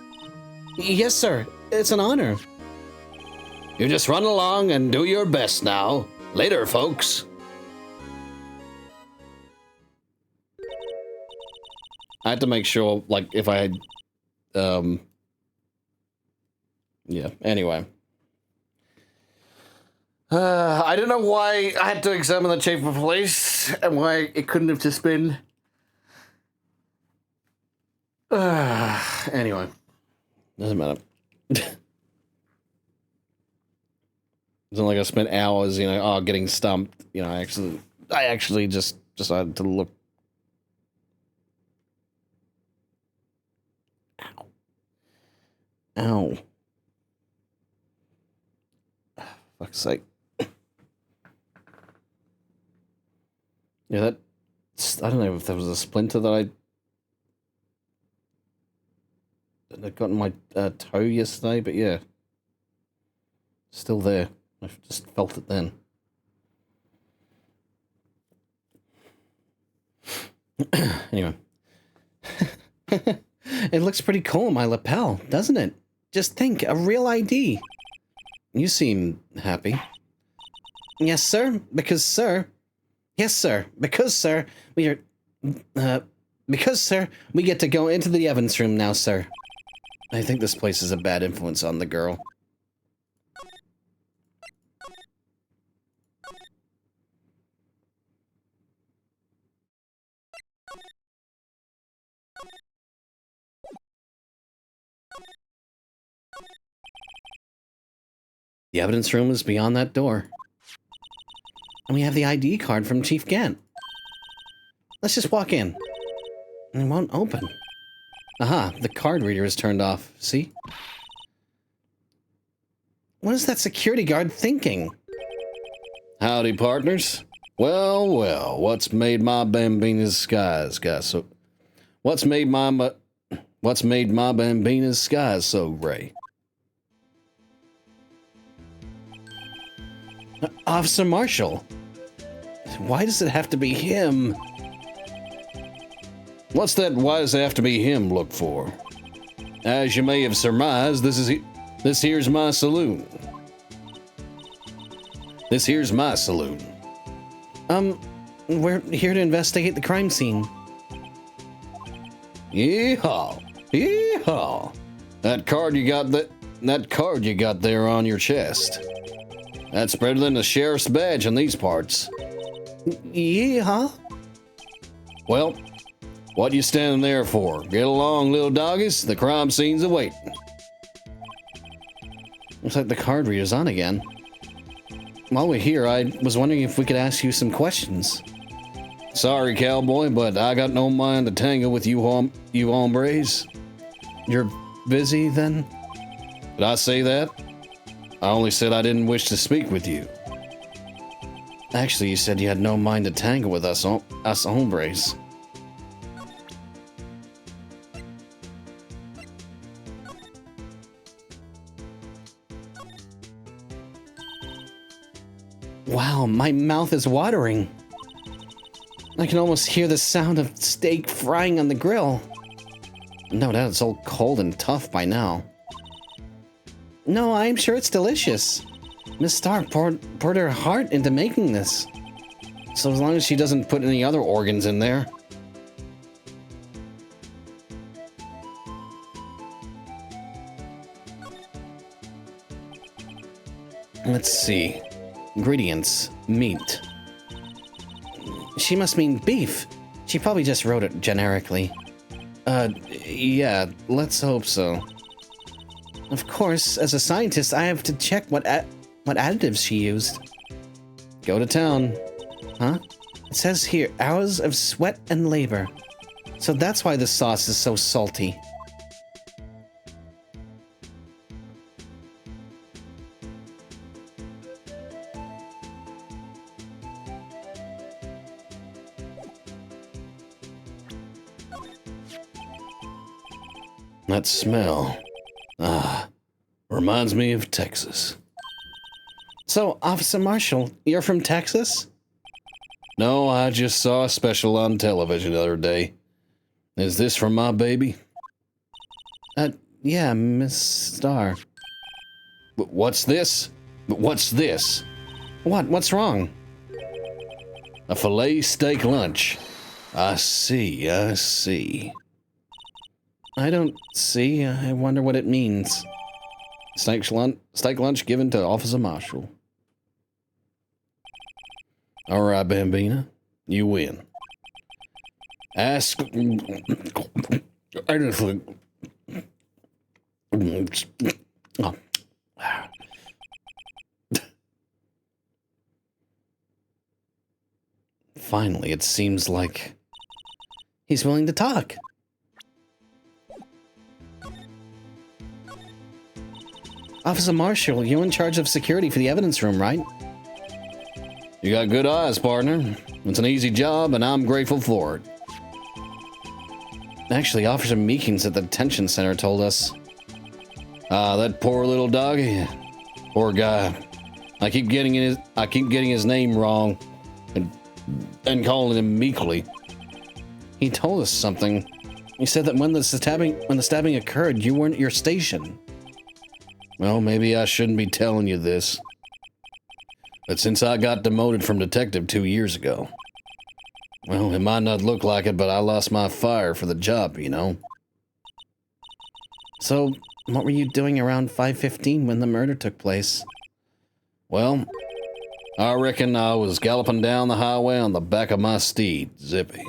Yes, sir. It's an honor. You just run along and do your best now. Later, folks. I had to make sure, like, if I had, yeah, anyway. I don't know why I had to examine the chief of police, and why it couldn't have just been... anyway. Doesn't matter. It's not like I spent hours, getting stumped. I actually just decided to look. Ow. Ow. Fuck's sake. Yeah, I don't know if there was a splinter that I got in my toe yesterday, but yeah. Still there. I just felt it then. Anyway. It looks pretty cool on my lapel, doesn't it? Just think, a real ID. You seem happy. Yes, sir. Because, sir. Yes, sir. Because, sir, we are... because, sir, we get to go into the evidence room now, sir. I think this place is a bad influence on the girl. The evidence room is beyond that door. And we have the ID card from Chief Gant. Let's just walk in. And it won't open. Aha, the card reader is turned off. See? What is that security guard thinking? Howdy, partners. Well, well, what's made my Bambina's skies, guys? So, what's made my Bambina's skies so gray? Officer Marshall. Why does it have to be him? What's that why does it have to be him look for? As you may have surmised, this here's my saloon. This here's my saloon. We're here to investigate the crime scene. Yeehaw! Yeehaw! That card you got there on your chest. That's better than the sheriff's badge in these parts. Yeah? Well, what you standing there for? Get along, little doggies. The crime scene's awaiting. Looks like the card reader's on again. While we're here, I was wondering if we could ask you some questions. Sorry, cowboy, but I got no mind to tangle with you hombres. You're busy, then? Did I say that? I only said I didn't wish to speak with you. Actually, you said you had no mind to tangle with us hombres. Wow, my mouth is watering. I can almost hear the sound of steak frying on the grill. No doubt it's all cold and tough by now. No, I'm sure it's delicious. Miss Stark poured her heart into making this. So as long as she doesn't put any other organs in there. Let's see. Ingredients. Meat. She must mean beef. She probably just wrote it generically. Yeah, let's hope so. Of course, as a scientist, I have to check what additives she used. Go to town. Huh? It says here, hours of sweat and labor. So that's why the sauce is so salty. That smell. Reminds me of Texas. So, Officer Marshall, you're from Texas? No, I just saw a special on television the other day. Is this from my baby? Yeah, Miss Starr. What's this? What's this? What's wrong? A filet steak lunch. I see, I see. I don't see. I wonder what it means. Steak lunch given to Officer Marshall. All right, Bambina, you win. Ask anything. Oh. Finally, it seems like he's willing to talk. Officer Marshall, you're in charge of security for the evidence room, right? You got good eyes, partner. It's an easy job, and I'm grateful for it. Actually, Officer Meekins at the detention center told us. That poor little doggy. Poor guy. I keep getting his name wrong and calling him Meekly. He told us something. He said that when the stabbing occurred, you weren't at your station. Well, maybe I shouldn't be telling you this. But since I got demoted from detective 2 years ago, well, it might not look like it, but I lost my fire for the job, you know. So, what were you doing around 5:15 when the murder took place? Well, I reckon I was galloping down the highway on the back of my steed, Zippy.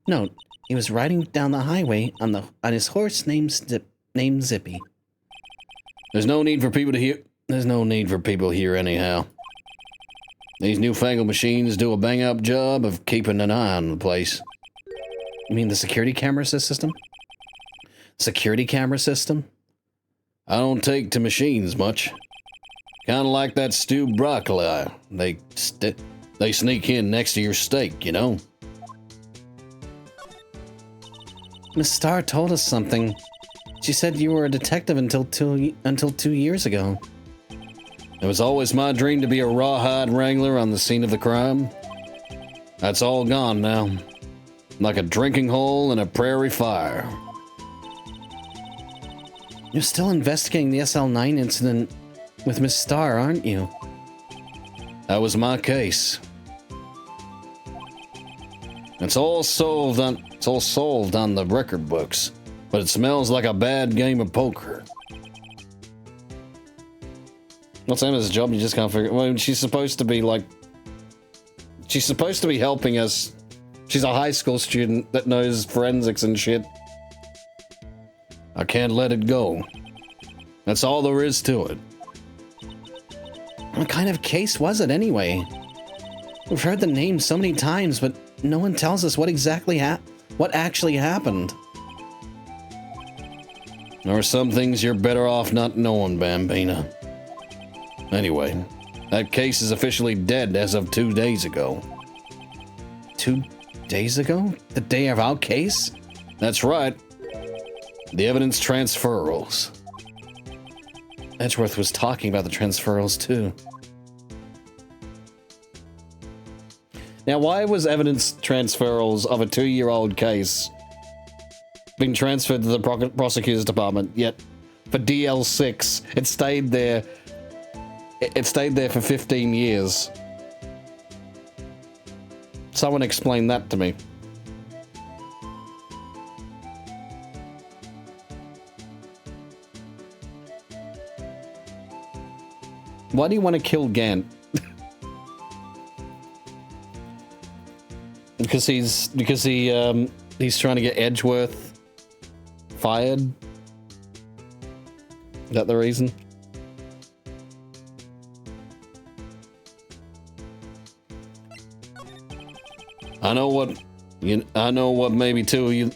No, he was riding down the highway on his horse named Zippy. There's no need for people here anyhow. These newfangled machines do a bang-up job of keeping an eye on the place. You mean the security camera system? Security camera system? I don't take to machines much. Kind of like that stewed broccoli. They sneak in next to your steak, you know? Miss Starr told us something. She said you were a detective until 2 years ago. It was always my dream to be a rawhide wrangler on the scene of the crime. That's all gone now. Like a drinking hole in a prairie fire. You're still investigating the SL9 incident with Miss Starr, aren't you? That was my case. It's all solved on the record books, but it smells like a bad game of poker. What's Emma's job? You just can't figure. Well, she's supposed to be helping us. She's a high school student that knows forensics and shit. I can't let it go. That's all there is to it. What kind of case was it anyway? We've heard the name so many times, but no one tells us what actually happened. There are some things you're better off not knowing, Bambina. Anyway, that case is officially dead as of 2 days ago. 2 days ago? The day of our case? That's right. The evidence transferals. Edgeworth was talking about the transferals too. Now, why was evidence transferals of a 2-year-old case being transferred to the prosecutor's department, yet for DL6, it stayed there for 15 years? Someone explain that to me. Why do you want to kill Gant? Because he's trying to get Edgeworth fired? Is that the reason? I know what maybe two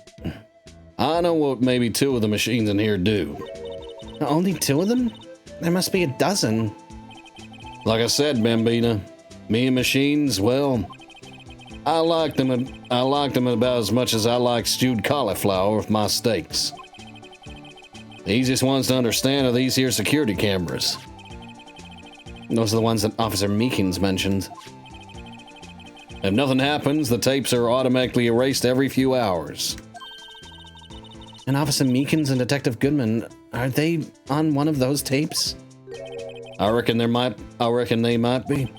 of the machines in here do. Only 2 of them? There must be a dozen. Like I said, Bambina, me and machines, well, I like them about as much as I like stewed cauliflower with my steaks. The easiest ones to understand are these here security cameras. Those are the ones that Officer Meekins mentioned. If nothing happens, the tapes are automatically erased every few hours. And Officer Meekins and Detective Goodman, are they on one of those tapes? I reckon they might be.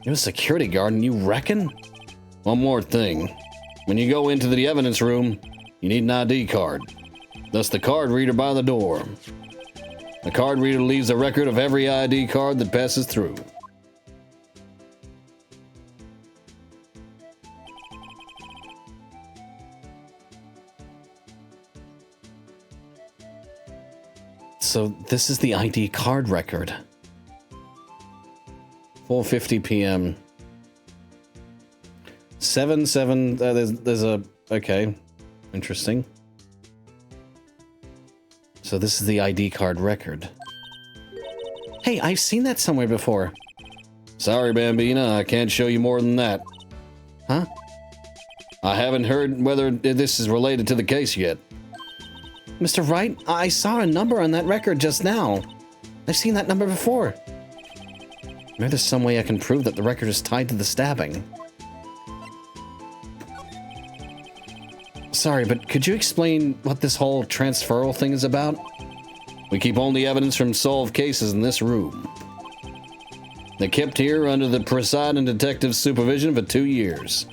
You're a security guard and you reckon? One more thing. When you go into the evidence room, you need an ID card. Thus the card reader by the door. The card reader leaves a record of every ID card that passes through. So this is the ID card record. 4:50 p.m. 7/7. There's a okay, interesting. So this is the ID card record. Hey, I've seen that somewhere before. Sorry, Bambina, I can't show you more than that. Huh? I haven't heard whether this is related to the case yet. Mr. Wright, I saw a number on that record just now. I've seen that number before. Maybe there's some way I can prove that the record is tied to the stabbing. Sorry, but could you explain what this whole transferal thing is about? We keep only evidence from solved cases in this room. They're kept here under the presiding detective's supervision for 2 years.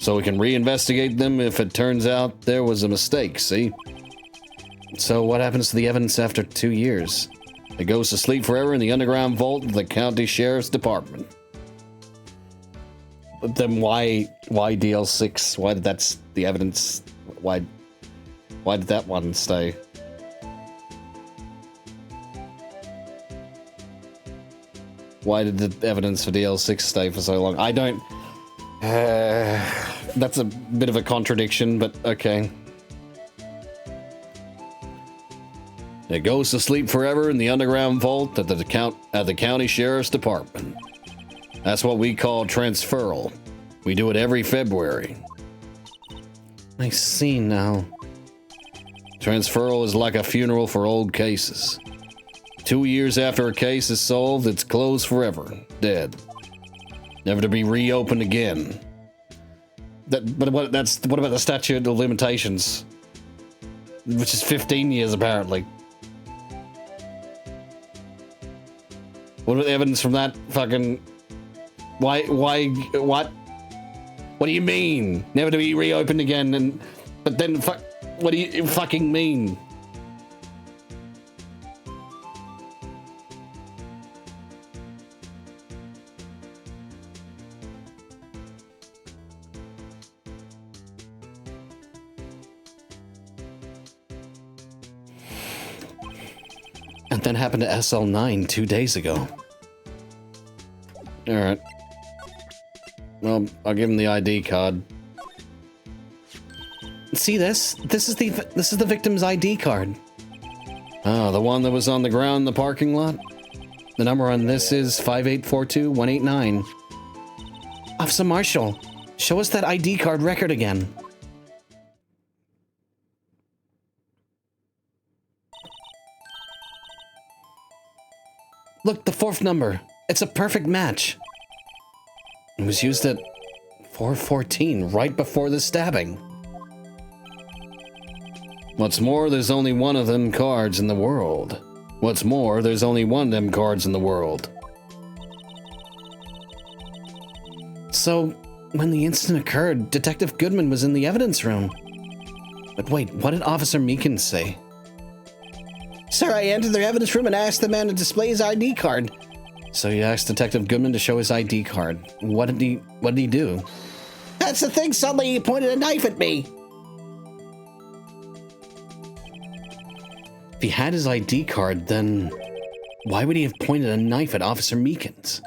So we can reinvestigate them if it turns out there was a mistake, see? So what happens to the evidence after 2 years? It goes to sleep forever in the underground vault of the county sheriff's department. But then why DL6? Why did that's the evidence? Why did that one stay? Why did the evidence for DL6 stay for so long? I don't... That's a bit of a contradiction, but okay. It goes to sleep forever in the underground vault at the county sheriff's department. That's what we call transferal. We do it every February. I see now. Transferal is like a funeral for old cases. 2 years after a case is solved, it's closed forever, dead, never to be reopened again. What about the statute of limitations, which is 15 years apparently? What about the evidence from that fucking... What? What do you mean? Never to be reopened again, but then what do you fucking mean? And that happened to SL9 2 days ago. Alright. Well, I'll give him the ID card. See this? This is the victim's ID card. Oh, the one that was on the ground in the parking lot? The number on this is 5842189. Officer Marshall, show us that ID card record again. Look, the fourth number. It's a perfect match. It was used at 4:14, right before the stabbing. What's more, there's only one of them cards in the world. What's more, there's only one of them cards in the world. So, when the incident occurred, Detective Goodman was in the evidence room. But wait, what did Officer Meekins say? Sir, I entered the evidence room and asked the man to display his ID card. So you asked Detective Goodman to show his ID card. What did he do? That's the thing, suddenly he pointed a knife at me. If he had his ID card, then why would he have pointed a knife at Officer Meekins?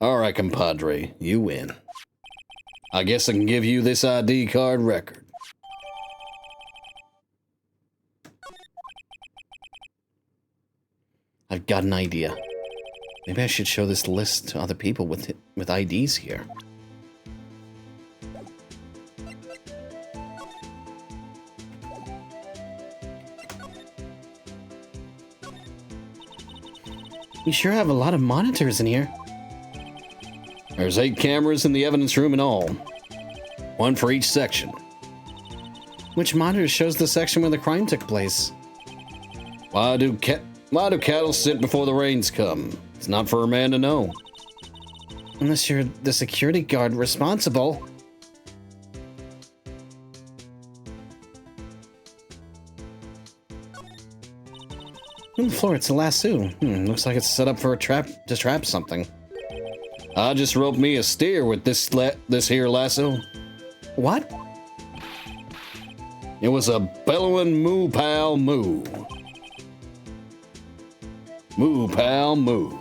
All right, compadre, you win. I guess I can give you this ID card record. I've got an idea. Maybe I should show this list to other people with IDs here. We sure have a lot of monitors in here. There's 8 cameras in the evidence room in all. 1 for each section. Which monitor shows the section where the crime took place? Why do cattle sit before the rains come? It's not for a man to know. Unless you're the security guard responsible. On the floor, it's a lasso. Looks like it's set up for a trap to trap something. I just roped me a steer with this here lasso. What? It was a bellowing moo pal moo. Moo pal moo.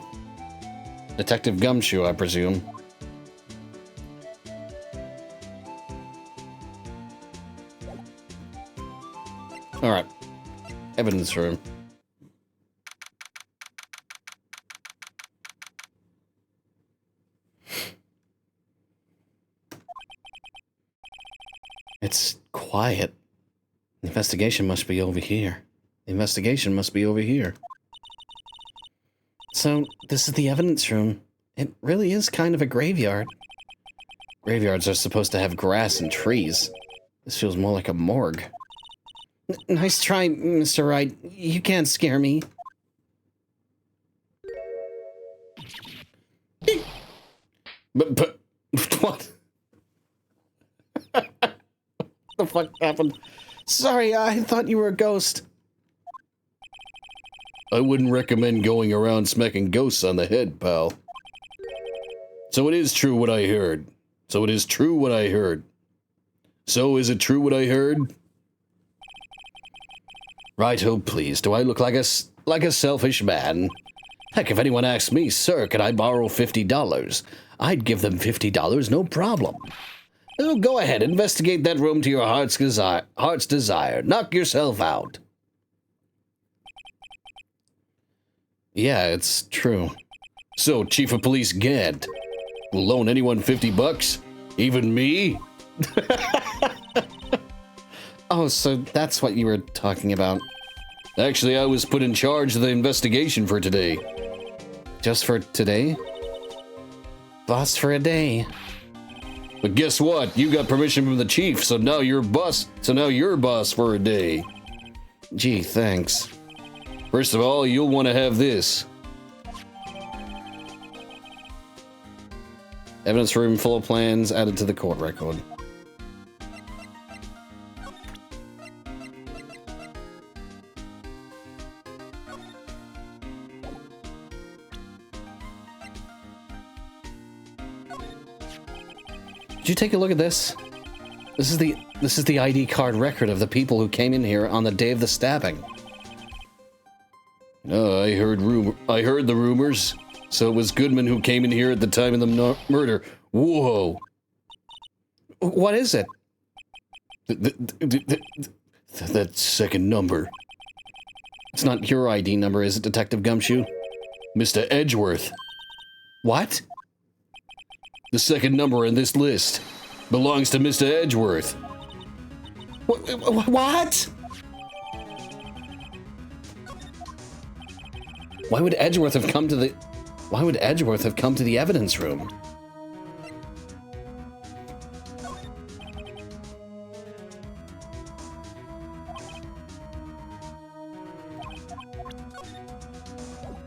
Detective Gumshoe, I presume. All right. Evidence room. It's quiet. The investigation must be over here. The investigation must be over here. So, this is the evidence room. It really is kind of a graveyard. Graveyards are supposed to have grass and trees. This feels more like a morgue. Nice try, Mr. Wright. You can't scare me. But what? What the fuck happened? Sorry, I thought you were a ghost. I wouldn't recommend going around smacking ghosts on the head, pal. So it is true what I heard. So it is true what I heard. So is it true what I heard? Right, oh please, do I look like a selfish man? Heck, if anyone asks me, sir, can I borrow $50? I'd give them $50, no problem. Oh, go ahead, investigate that room to your heart's desire. Knock yourself out. Yeah, it's true. So, Chief of Police Gant, will loan anyone $50? Even me? Oh, so that's what you were talking about. Actually, I was put in charge of the investigation for today. Just for today? Boss for a day. But guess what? You got permission from the chief, so now you're boss. So now you're boss for a day. Gee, thanks. First of all, you'll want to have this. Evidence room full of plans added to the court record. Did you take a look at this? This is the ID card record of the people who came in here on the day of the stabbing. No, I heard the rumors. So it was Goodman who came in here at the time of the murder. Whoa. What is it? That second number. It's not your ID number, is it, Detective Gumshoe? Mr. Edgeworth. What? The second number in this list belongs to Mr. Edgeworth. What? Why would Edgeworth have come to the evidence room?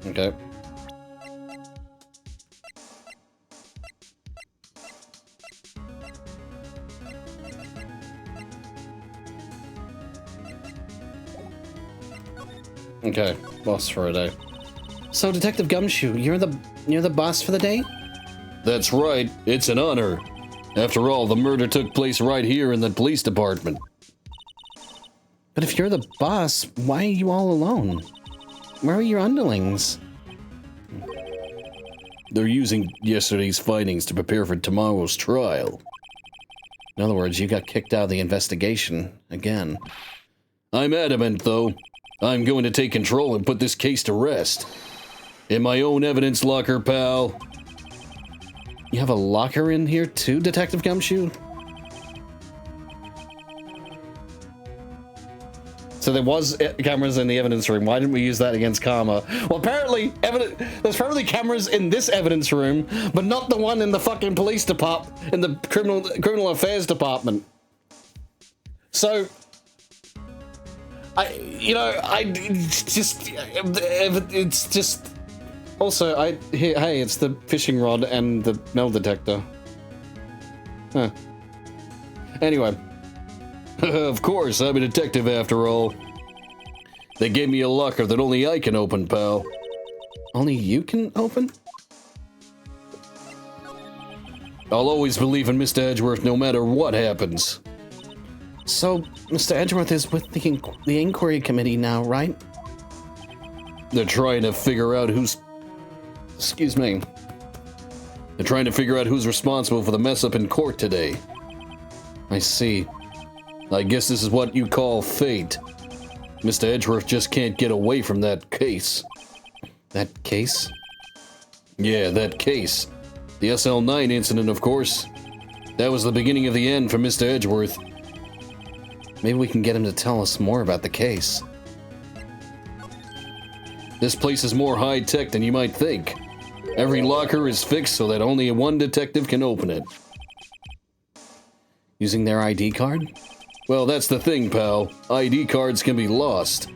Okay. Okay, boss for a day. So, Detective Gumshoe, you're the boss for the day? That's right. It's an honor. After all, the murder took place right here in the police department. But if you're the boss, why are you all alone? Where are your underlings? They're using yesterday's findings to prepare for tomorrow's trial. In other words, you got kicked out of the investigation again. I'm adamant, though. I'm going to take control and put this case to rest. In my own evidence locker, pal. You have a locker in here too, Detective Gumshoe? So there was cameras in the evidence room. Why didn't we use that against Karma? Well, apparently, there's probably cameras in this evidence room, but not the one in the fucking police department, in the criminal affairs department. So, it's just. Also, hey, it's the fishing rod and the metal detector. Huh. Anyway. Of course, I'm a detective after all. They gave me a locker that only I can open, pal. Only you can open? I'll always believe in Mr. Edgeworth no matter what happens. So, Mr. Edgeworth is with the inquiry committee now, right? They're trying to figure out who's... Excuse me. They're trying to figure out who's responsible for the mess up in court today. I see. I guess this is what you call fate. Mr. Edgeworth just can't get away from that case. That case? Yeah, that case. The SL9 incident, of course. That was the beginning of the end for Mr. Edgeworth. Maybe we can get him to tell us more about the case. This place is more high-tech than you might think. Every locker is fixed so that only one detective can open it. Using their ID card? Well, that's the thing, pal. ID cards can be lost.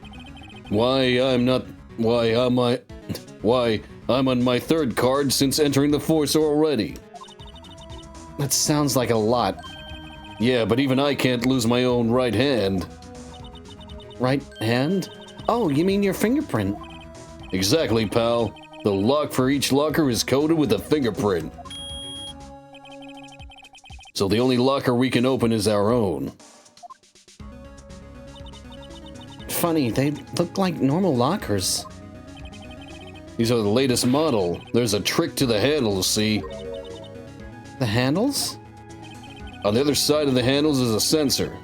Why, I'm on my third card since entering the force already. That sounds like a lot. Yeah, but even I can't lose my own right hand. Right hand? Oh, you mean your fingerprint? Exactly, pal. The lock for each locker is coded with a fingerprint. So the only locker we can open is our own. Funny, they look like normal lockers. These are the latest model. There's a trick to the handles, see? The handles? On the other side of the handles is a sensor.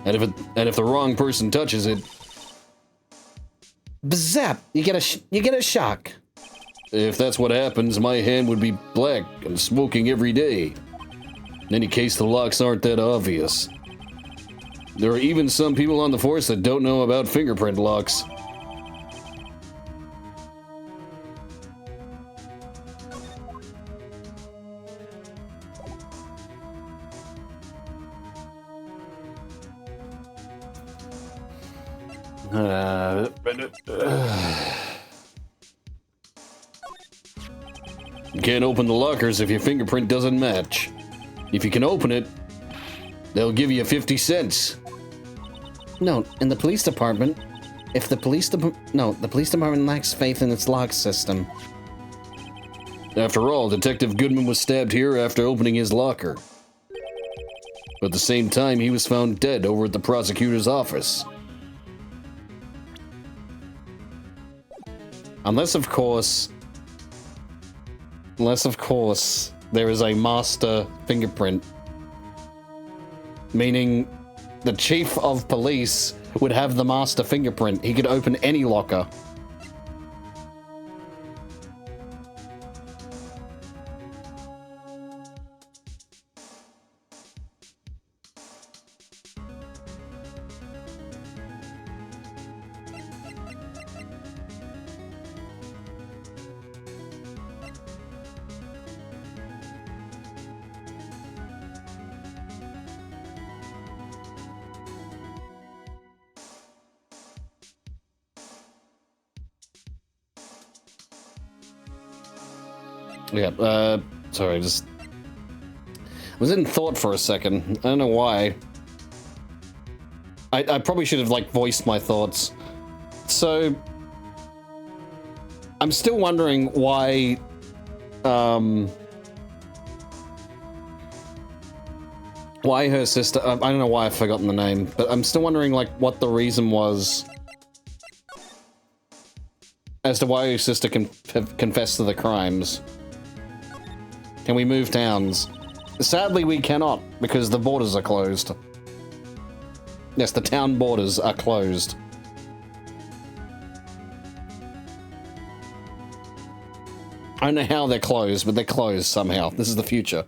And if the wrong person touches it... Bzap! You get a shock. If that's what happens, my hand would be black and smoking every day. In any case, the locks aren't that obvious. There are even some people on the force that don't know about fingerprint locks. You can't open the lockers if your fingerprint doesn't match. If you can open it, they'll give you 50 cents. No, in the police department, the police department lacks faith in its lock system. After all, Detective Goodman was stabbed here after opening his locker. But at the same time, he was found dead over at the prosecutor's office. Unless, of course, there is a master fingerprint. Meaning, the chief of police would have the master fingerprint. He could open any locker. Yeah, sorry, just was in thought for a second. I don't know why. I probably should have, like, voiced my thoughts. So, I'm still wondering why, why her sister, I don't know why I've forgotten the name, but I'm still wondering, like, what the reason was as to why her sister confessed to the crimes. Can we move towns? Sadly, we cannot, because the borders are closed. Yes, the town borders are closed. I don't know how they're closed, but they're closed somehow. This is the future.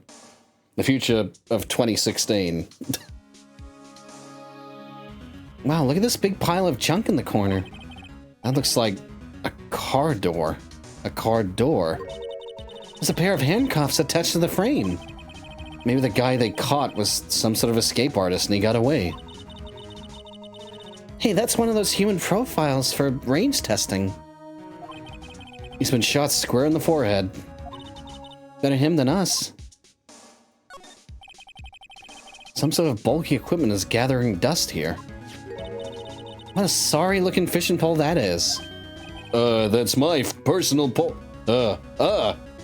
The future of 2016. Wow, look at this big pile of junk in the corner. That looks like a car door. A car door. There's a pair of handcuffs attached to the frame. Maybe the guy they caught was some sort of escape artist and he got away. Hey, that's one of those human profiles for range testing. He's been shot square in the forehead. Better him than us. Some sort of bulky equipment is gathering dust here. What a sorry-looking fishing pole that is. That's my personal pole.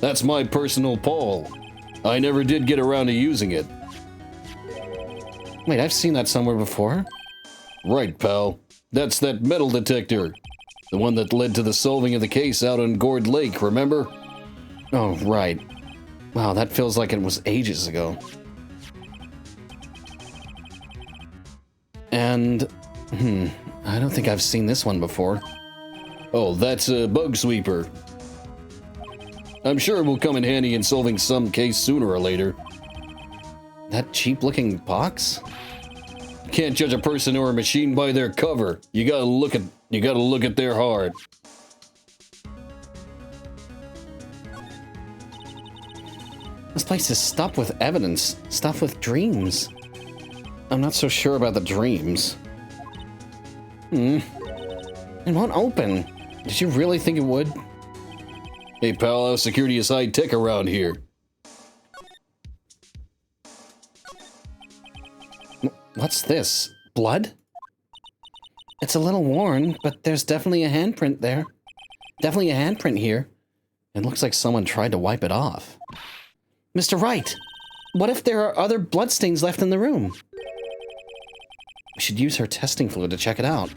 That's my personal pole. I never did get around to using it. Wait, I've seen that somewhere before. Right, pal. That's that metal detector. The one that led to the solving of the case out on Gourd Lake, remember? Oh, right. Wow, that feels like it was ages ago. And, I don't think I've seen this one before. Oh, that's a bug sweeper. I'm sure it will come in handy in solving some case sooner or later. That cheap-looking box? can't judge a person or a machine by their cover. You gotta look at their heart. This place is stuffed with evidence, stuffed with dreams. I'm not so sure about the dreams. It won't open. Did you really think it would? Hey pal, how security is high tech around here? What's this? Blood? It's a little worn, but there's definitely a handprint there. Definitely a handprint here. It looks like someone tried to wipe it off. Mr. Wright, what if there are other bloodstains left in the room? We should use her testing fluid to check it out.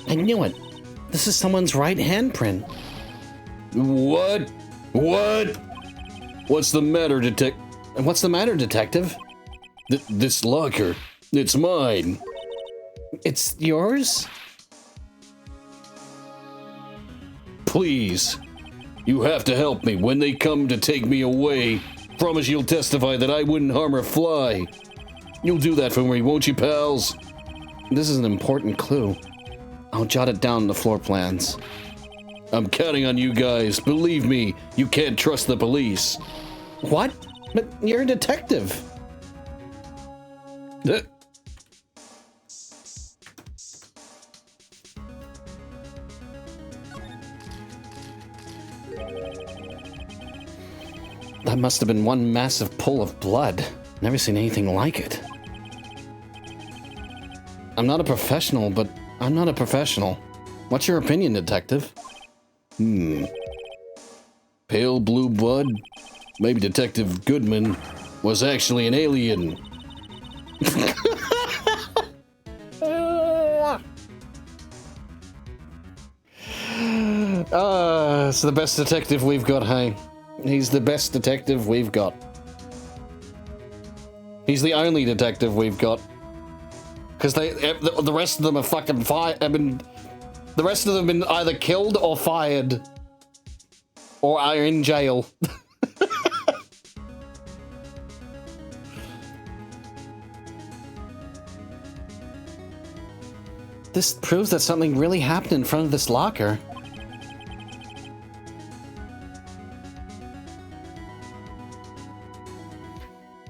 I knew it. This is someone's right handprint. What? What? What's the matter, What's the matter, detective? This locker, it's mine. It's yours? Please, you have to help me when they come to take me away. Promise you'll testify that I wouldn't harm a fly. You'll do that for me, won't you, pals? This is an important clue. I'll jot it down in the floor plans. I'm counting on you guys. Believe me, you can't trust the police. What? But you're a detective. That must have been one massive pool of blood. Never seen anything like it. I'm not a professional, but I'm not a professional. What's your opinion, detective? Pale blue blood? Maybe Detective Goodman was actually an alien. It's the best detective we've got, hey? He's the best detective we've got. He's the only detective we've got. Because the rest of them are fucking fired. The rest of them have been either killed or fired. Or are in jail. This proves that something really happened in front of this locker.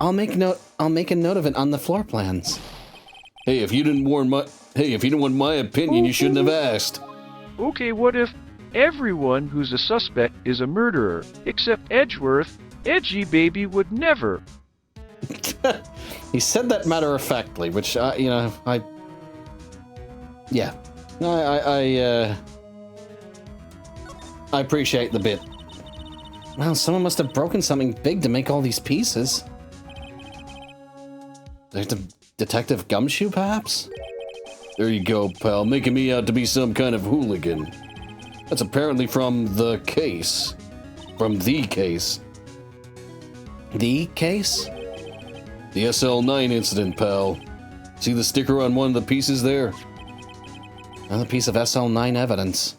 I'll make a note of it on the floor plans. Hey, if you didn't want my opinion, you shouldn't have asked. Okay, what if everyone who's a suspect is a murderer, except Edgeworth? Edgy Baby would never. He said that matter-of-factly, which, I appreciate the bit. Wow, someone must have broken something big to make all these pieces. There's a Detective Gumshoe, perhaps? There you go, pal, making me out to be some kind of hooligan. That's apparently from the case. From the case. The case? The SL9 incident, pal. See the sticker on one of the pieces there? Another piece of SL9 evidence.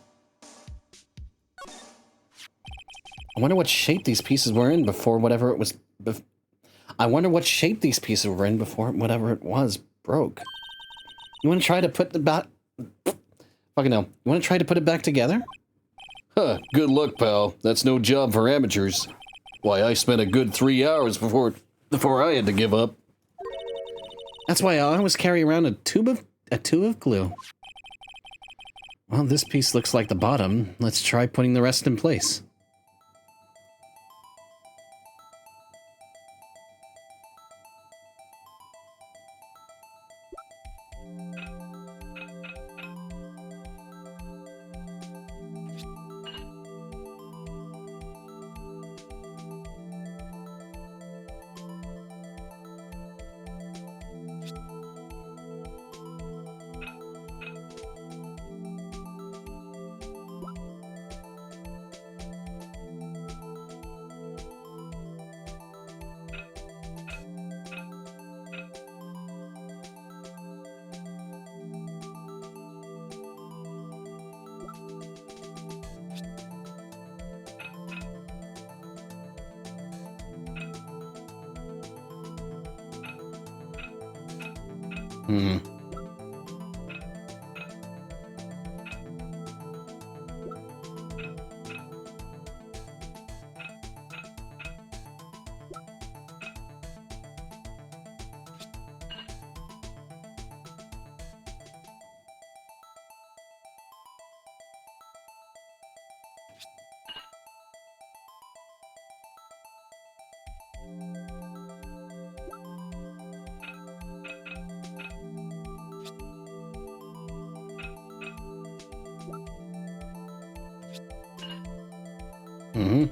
I wonder what shape these pieces were in before whatever it was... I wonder what shape these pieces were in before whatever it was broke. You want to try to put the back... Fucking hell. You want to try to put it back together? Huh, good luck, pal. That's no job for amateurs. Why, I spent a good 3 hours before I had to give up. That's why I always carry around a tube of glue. Well, this piece looks like the bottom. Let's try putting the rest in place. Hmm. Mm-hmm.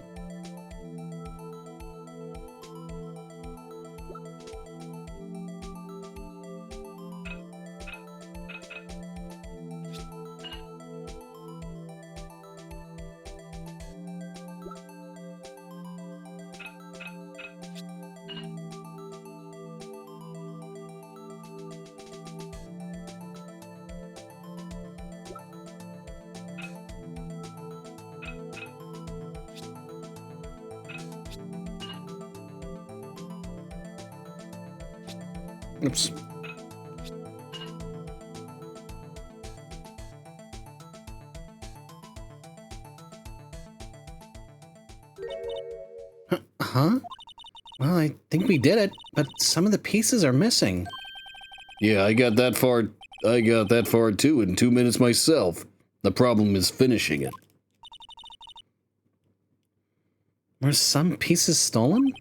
Oops. Huh? Well, I think we did it, but some of the pieces are missing. Yeah, I got that far too in 2 minutes myself. The problem is finishing it. Were some pieces stolen?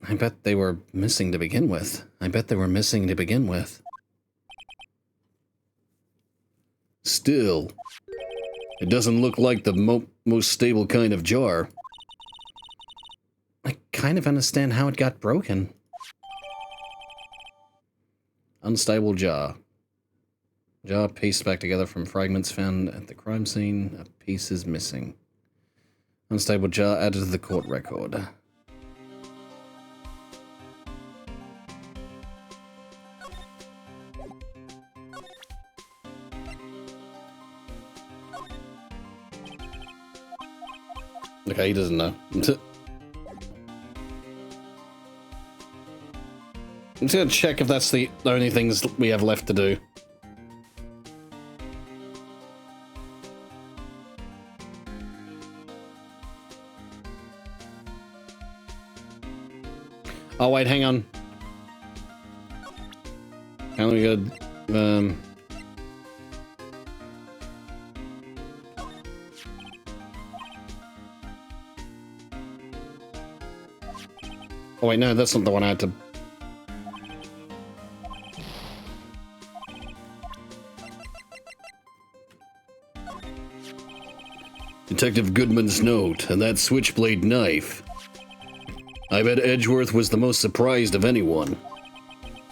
I bet they were missing to begin with. Still, it doesn't look like the most stable kind of jar. I kind of understand how it got broken. Unstable jar. Jar pieced back together from fragments found at the crime scene. A piece is missing. Unstable jar added to the court record. Okay, he doesn't know. I'm just gonna check if that's the only things we have left to do. Oh wait, hang on. How we got Oh wait, no, that's not the one I had to... Detective Goodman's note, and that switchblade knife. I bet Edgeworth was the most surprised of anyone.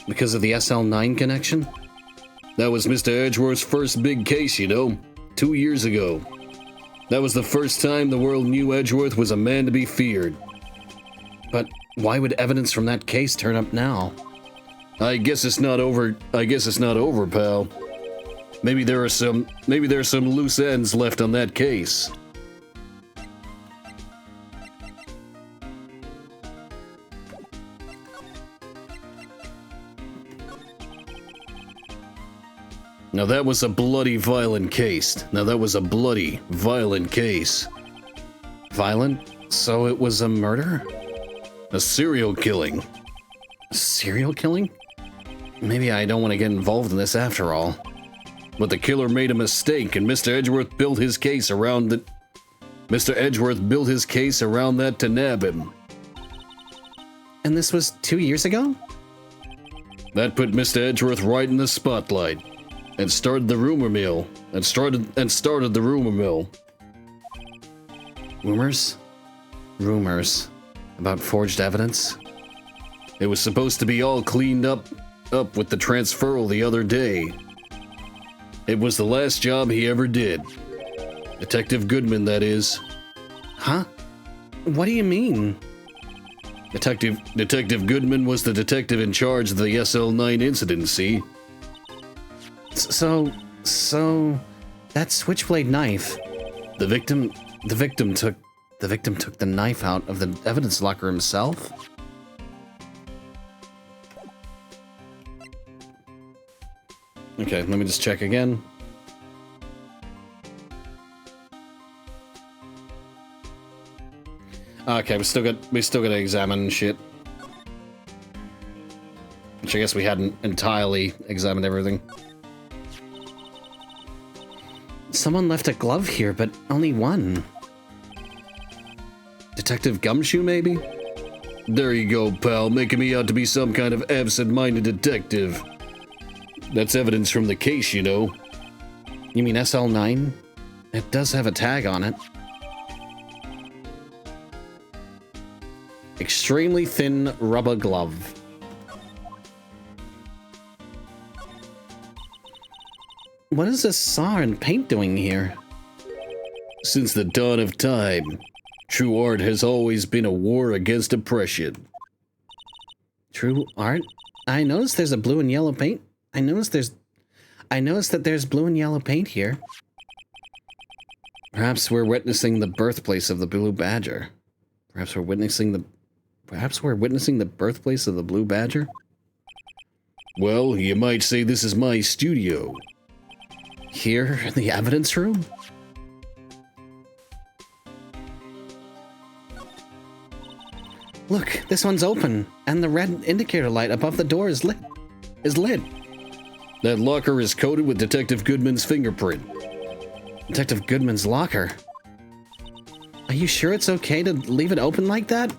Because of the SL9 connection? That was Mr. Edgeworth's first big case, you know, 2 years ago. That was the first time the world knew Edgeworth was a man to be feared. But why would evidence from that case turn up now? I guess it's not over, pal. Maybe there are some loose ends left on that case. Now that was a bloody, violent case. Violent? So it was a murder? A serial killing. A serial killing? Maybe I don't want to get involved in this after all. But the killer made a mistake, and Mr. Edgeworth built his case around that to nab him. And this was 2 years ago? That put Mr. Edgeworth right in the spotlight, and started the rumor mill. Rumors? Rumors. About forged evidence? It was supposed to be all cleaned up with the transferal the other day. It was the last job he ever did. Detective Goodman, that is. Huh? What do you mean? Detective Goodman was the detective in charge of the SL9 incident, see? So that switchblade knife. The victim took the knife out of the evidence locker himself? Okay, let me just check again. Okay, we still gotta examine shit. Which I guess we hadn't entirely examined everything. Someone left a glove here, but only one. Detective Gumshoe, maybe? There you go, pal, making me out to be some kind of absent-minded detective. That's evidence from the case, you know. You mean SL9? It does have a tag on it. Extremely thin rubber glove. What is this saw and paint doing here? Since the dawn of time, true art has always been a war against oppression. True art? I noticed there's a blue and yellow paint. I noticed that there's blue and yellow paint here. Perhaps we're witnessing the birthplace of the Blue Badger. Perhaps we're witnessing the birthplace of the Blue Badger? Well, you might say this is my studio. Here in the evidence room? Look, this one's open, and the red indicator light above the door is lit. That locker is coated with Detective Goodman's fingerprint. Detective Goodman's locker? Are you sure it's okay to leave it open like that?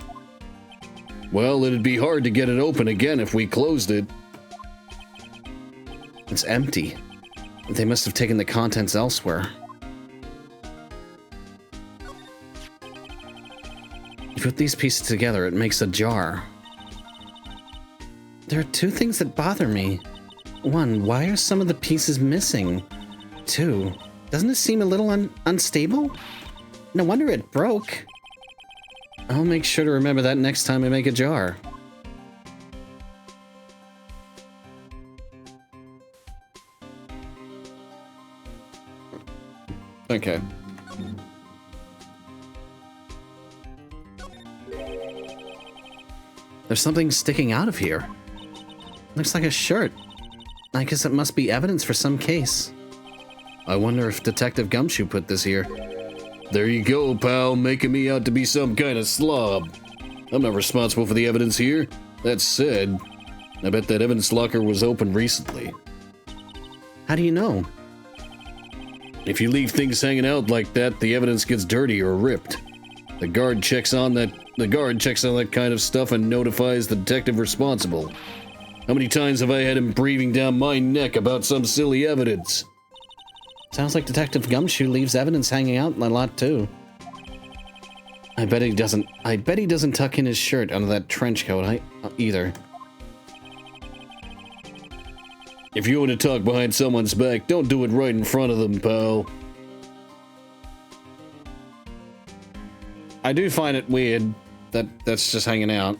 Well, it'd be hard to get it open again if we closed it. It's empty. They must have taken the contents elsewhere. You put these pieces together, it makes a jar. There are two things that bother me. One, why are some of the pieces missing? Two, doesn't it seem a little unstable? No wonder it broke. I'll make sure to remember that next time I make a jar. Okay. There's something sticking out of here. Looks like a shirt. I guess it must be evidence for some case. I wonder if Detective Gumshoe put this here. There you go, pal, making me out to be some kind of slob. I'm not responsible for the evidence here. That said, I bet that evidence locker was opened recently. How do you know? If you leave things hanging out like that, the evidence gets dirty or ripped. The guard checks on that kind of stuff and notifies the detective responsible. How many times have I had him breathing down my neck about some silly evidence? Sounds like Detective Gumshoe leaves evidence hanging out a lot too. I bet he doesn't tuck in his shirt under that trench coat either. If you want to talk behind someone's back, don't do it right in front of them, pal. I do find it weird that that's just hanging out.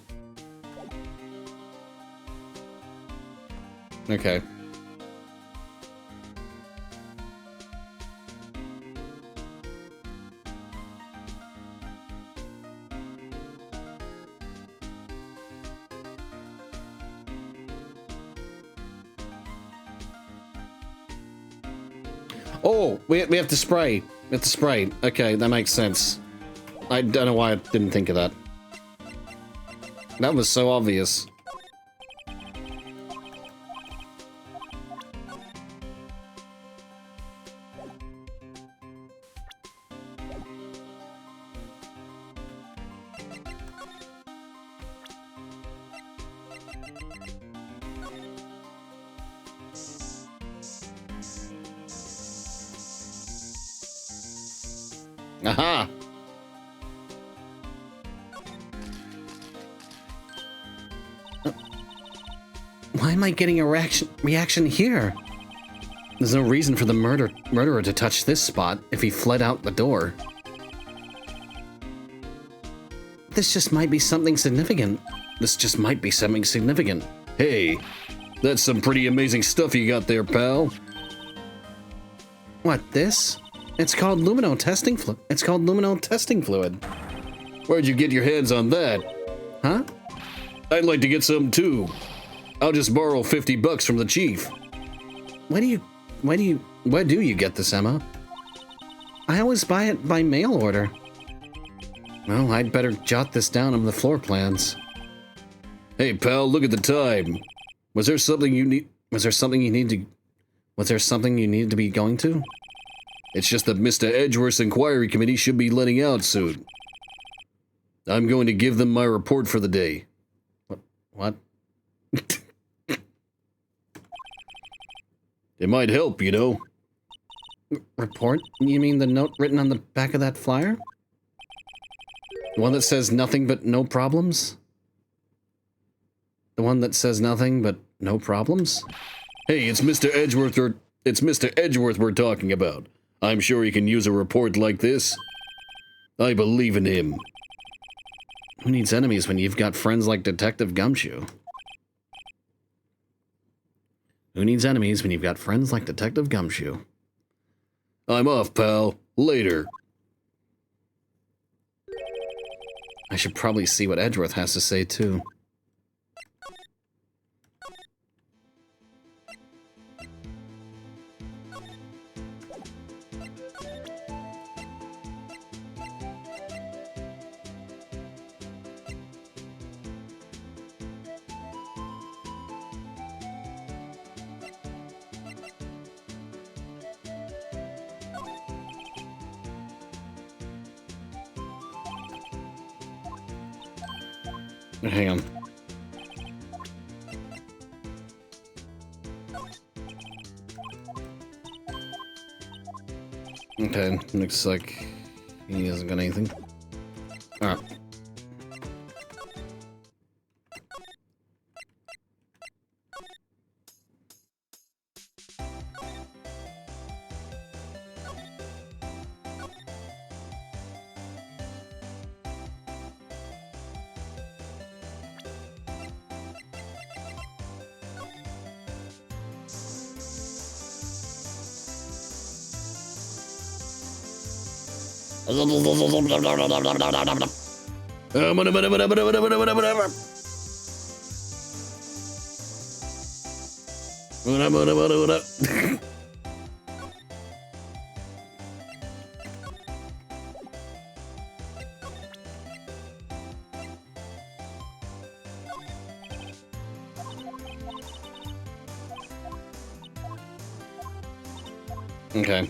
Okay. Oh, we have to spray. We have to spray. Okay, that makes sense. I don't know why I didn't think of that. That was so obvious. Aha! Why am I getting a reaction here? There's no reason for the murderer to touch this spot if he fled out the door. This just might be something significant. This just might be something significant. Hey, that's some pretty amazing stuff you got there, pal. What, this? It's called lumino testing fluid. It's called lumino testing fluid. Where'd you get your hands on that? Huh? I'd like to get some too. I'll just borrow $50 from the chief. Where do you get this, Emma? I always buy it by mail order. Well, I'd better jot this down on the floor plans. Hey, pal, look at the time. Was there something you needed to be going to? It's just that Mr. Edgeworth's inquiry committee should be letting out soon. I'm going to give them my report for the day. What? It might help, you know. Report? You mean the note written on the back of that flyer? The one that says nothing but no problems? The one that says nothing but no problems? Hey, it's Mr. Edgeworth we're talking about. I'm sure he can use a report like this. I believe in him. Who needs enemies when you've got friends like Detective Gumshoe? Who needs enemies when you've got friends like Detective Gumshoe? I'm off, pal. Later. I should probably see what Edgeworth has to say, too. Hang on. Okay, looks like he hasn't got anything. Alright. Okay.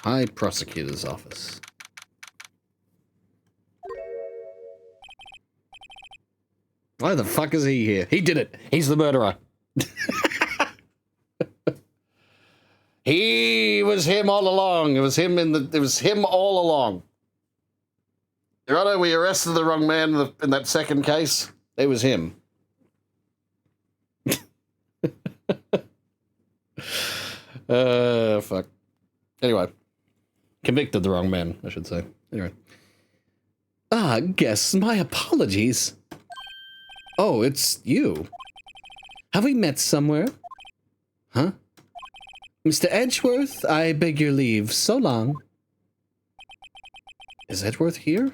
High Prosecutor's Office. Why the fuck is he here? He did it. He's the murderer. He was him all along. It was him all along. Your Honor, we arrested the wrong man in that second case. It was him. Fuck. Anyway. Convicted the wrong man, I should say. Anyway. Ah, guess my apologies. Oh, it's you. Have we met somewhere? Huh? Mr. Edgeworth, I beg your leave. So long. Is Edgeworth here?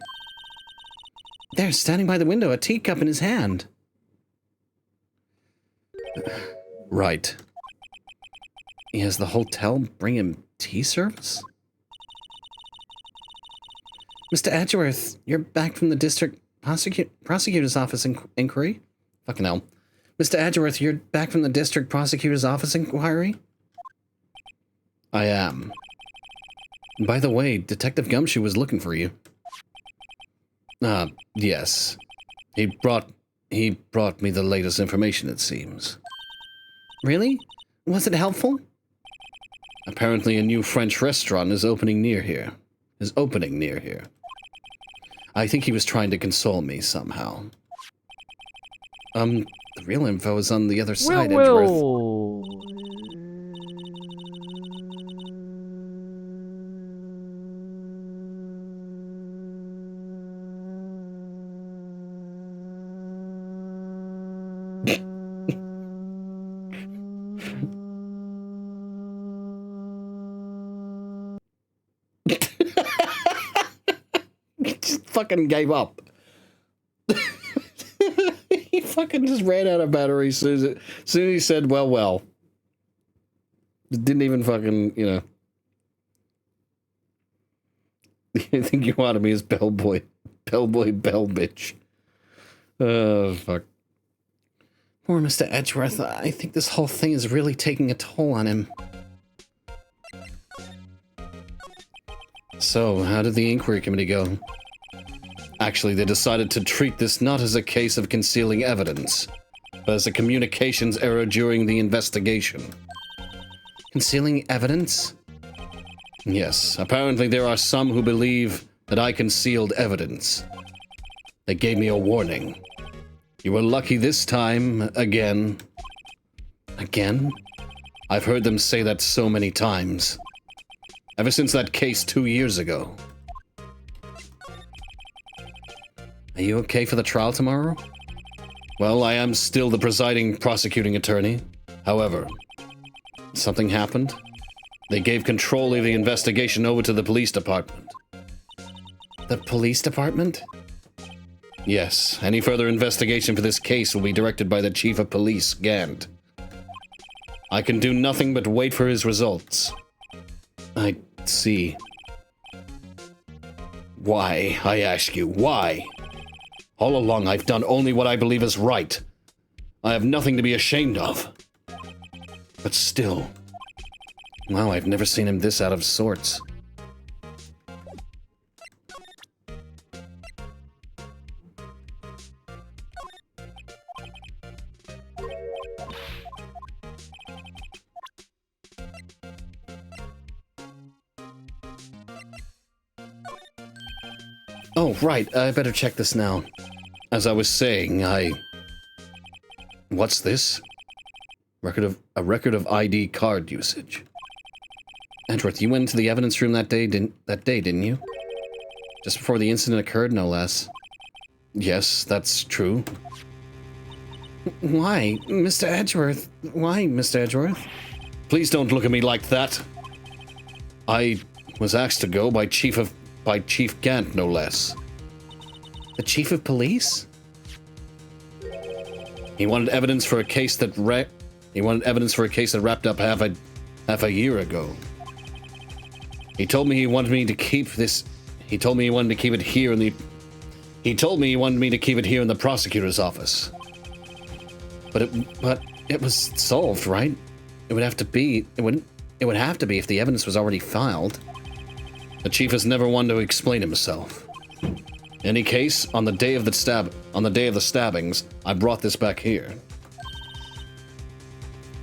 There, standing by the window, a teacup in his hand. Right. He has the hotel bring him tea service? Mr. Edgeworth, you're back from the district prosecutor's office inquiry? Fucking hell. Mr. Edgeworth, you're back from the district prosecutor's office inquiry? I am. By the way, Detective Gumshoe was looking for you. Yes. He brought me the latest information, it seems. Really? Was it helpful? Apparently a new French restaurant is opening near here. I think he was trying to console me somehow. The real info is on the other side, Edgeworth. Well. He just fucking gave up. He fucking just ran out of battery as soon as he said, well. Didn't even fucking, you know. You think you wanted me as bellboy, bell bitch. Oh, fuck. Poor Mr. Edgeworth, I think this whole thing is really taking a toll on him. So, how did the inquiry committee go? Actually, they decided to treat this not as a case of concealing evidence, but as a communications error during the investigation. Concealing evidence? Yes, apparently there are some who believe that I concealed evidence. They gave me a warning. You were lucky this time, again. Again? I've heard them say that so many times. Ever since that case 2 years ago. Are you okay for the trial tomorrow? Well, I am still the presiding prosecuting attorney. However, Something happened? they gave control of the investigation over to the police department. The police department? Yes, any further investigation for this case will be directed by the chief of police, Gant. I can do nothing but wait for his results. I see. Why, I ask you, why? All along, I've done only what I believe is right. I have nothing to be ashamed of. But still... Wow, I've never seen him this out of sorts. Oh, right, I better check this now. As I was saying, What's this? A record of ID card usage. Edgeworth, you went into the evidence room that day, didn't you? Just before the incident occurred, no less. Yes, that's true. Why, Mr. Edgeworth? Why, Mr. Edgeworth? Please don't look at me like that. I was asked to go by Chief Gant, no less. The chief of police? He wanted evidence for a case that wrapped up half a year ago. He told me he wanted me to keep this. He told me he wanted to keep it here in the. He told me he wanted me to keep it here in the prosecutor's office. But it was solved, right? It would have to be. It would have to be if the evidence was already filed. The chief has never wanted to explain himself. In any case, on the day of the stabbings, I brought this back here.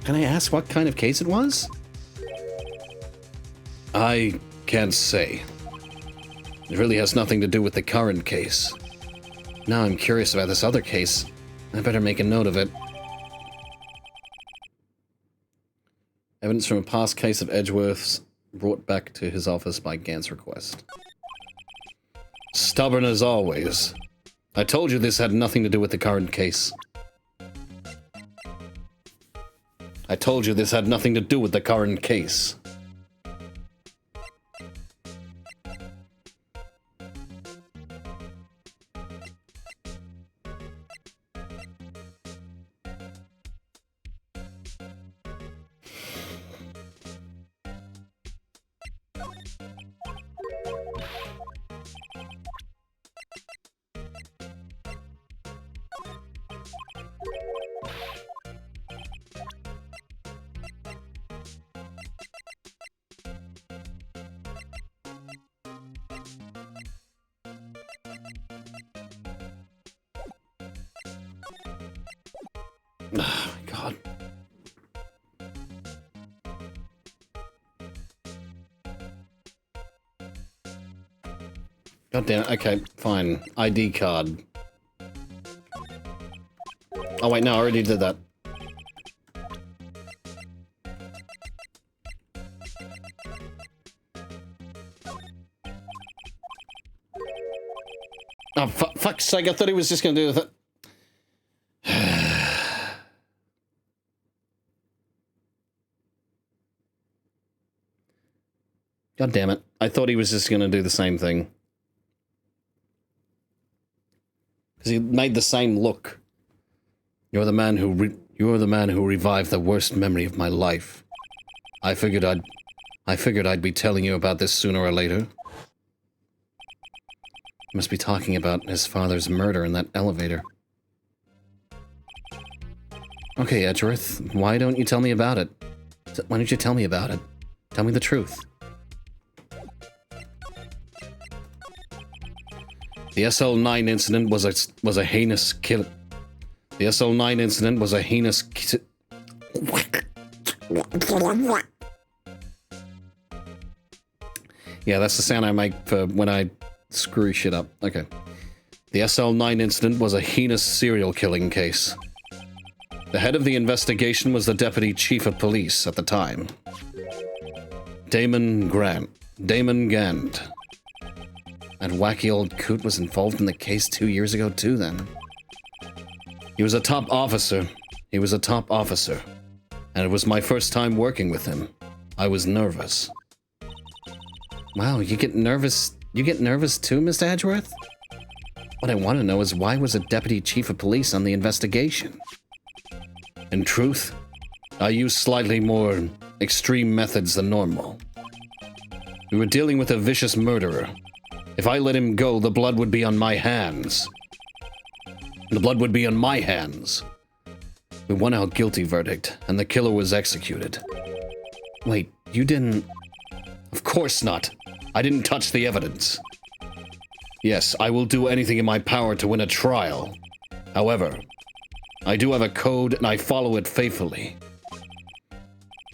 Can I ask what kind of case it was? I can't say. It really has nothing to do with the current case. Now I'm curious about this other case. I better make a note of it. Evidence from a past case of Edgeworth's brought back to his office by Gant's request. Stubborn as always. I told you this had nothing to do with the current case. I told you this had nothing to do with the current case. Oh, my God. God damn it. Okay, fine. ID card. Oh, wait, no, I already did that. Oh, fuck's sake, I thought he was just gonna do that. God damn it. I thought he was just gonna do the same thing. Because he made the same look. You're the man who revived the worst memory of my life. I figured I'd be telling you about this sooner or later. He must be talking about his father's murder in that elevator. Okay, Edgeworth, why don't you tell me about it? Why don't you tell me about it? Tell me the truth. The SL9 incident was a heinous kill. The SL9 incident was a heinous. Yeah, that's the sound I make for when I screw shit up. Okay. The SL9 incident was a heinous serial killing case. The head of the investigation was the deputy chief of police at the time, Damon Gand. That wacky old coot was involved in the case 2 years ago too, then. He was a top officer. And it was my first time working with him. I was nervous. Wow, you get nervous? You get nervous too, Mr. Edgeworth? What I want to know is why was a deputy chief of police on the investigation? In truth, I used slightly more extreme methods than normal. We were dealing with a vicious murderer. If I let him go, the blood would be on my hands. The blood would be on my hands. We won our guilty verdict, and the killer was executed. Wait, you didn't... Of course not. I didn't touch the evidence. Yes, I will do anything in my power to win a trial. However, I do have a code, and I follow it faithfully.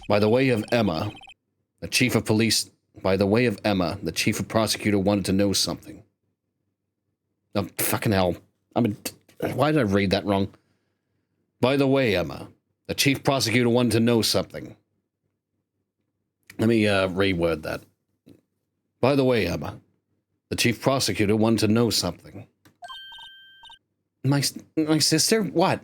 By the way of Emma, the chief of police... By the way of Emma, the chief of prosecutor wanted to know something. Oh, fucking hell. Why did I read that wrong? By the way, Emma, the chief prosecutor wanted to know something. Let me reword that. By the way, Emma, the chief prosecutor wanted to know something. My sister? What?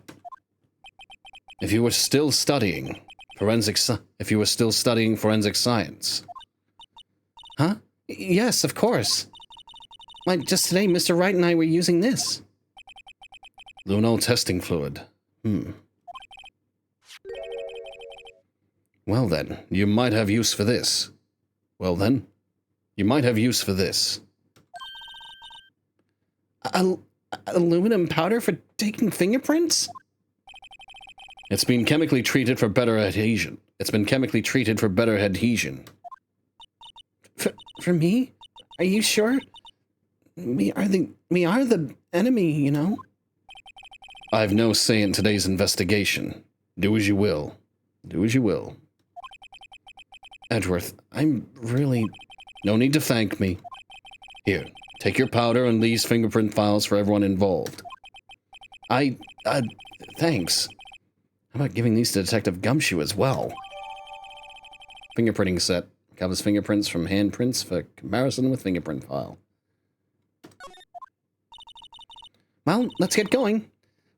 If you were still studying forensic science. Huh? Yes, of course. Why, just today, Mr. Wright and I were using this. Luno testing fluid. Well then, you might have use for this. Aluminum powder for taking fingerprints? It's been chemically treated for better adhesion. For me? Are you sure? We are the enemy, you know? I've no say in today's investigation. Do as you will. Edgeworth, I'm really... No need to thank me. Here, take your powder and these fingerprint files for everyone involved. Thanks. How about giving these to Detective Gumshoe as well? Fingerprinting set. Covers fingerprints from handprints for comparison with fingerprint file. Well, let's get going.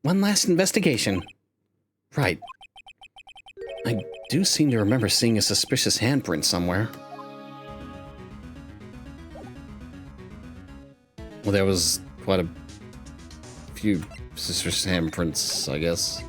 One last investigation. Right. I do seem to remember seeing a suspicious handprint somewhere. Well, there was quite a few suspicious handprints, I guess.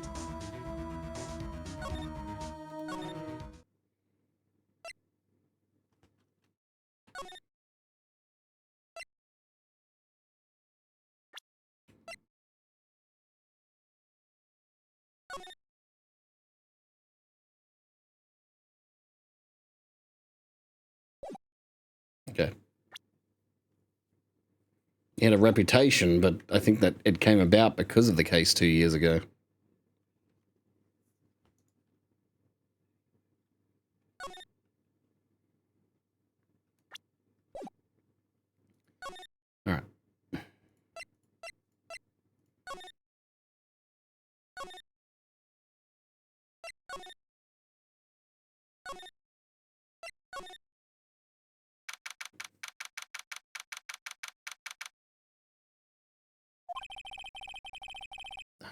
Okay. He had a reputation, but I think that it came about because of the case 2 years ago.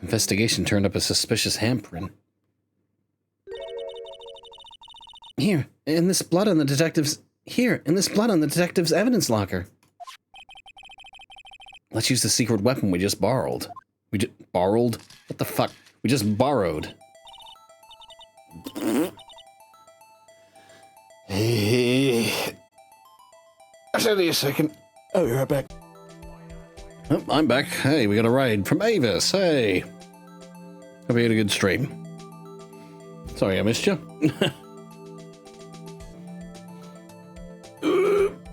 Investigation turned up a suspicious handprint. Here, in this blood on the detective's evidence locker. Let's use the secret weapon we just borrowed. Borrowed? What the fuck? We just borrowed. Hey. I'll send you a second. I'll be right back. Oh, I'm back. Hey, we got a raid from Avis. Hey. Hope you had a good stream. Sorry I missed you.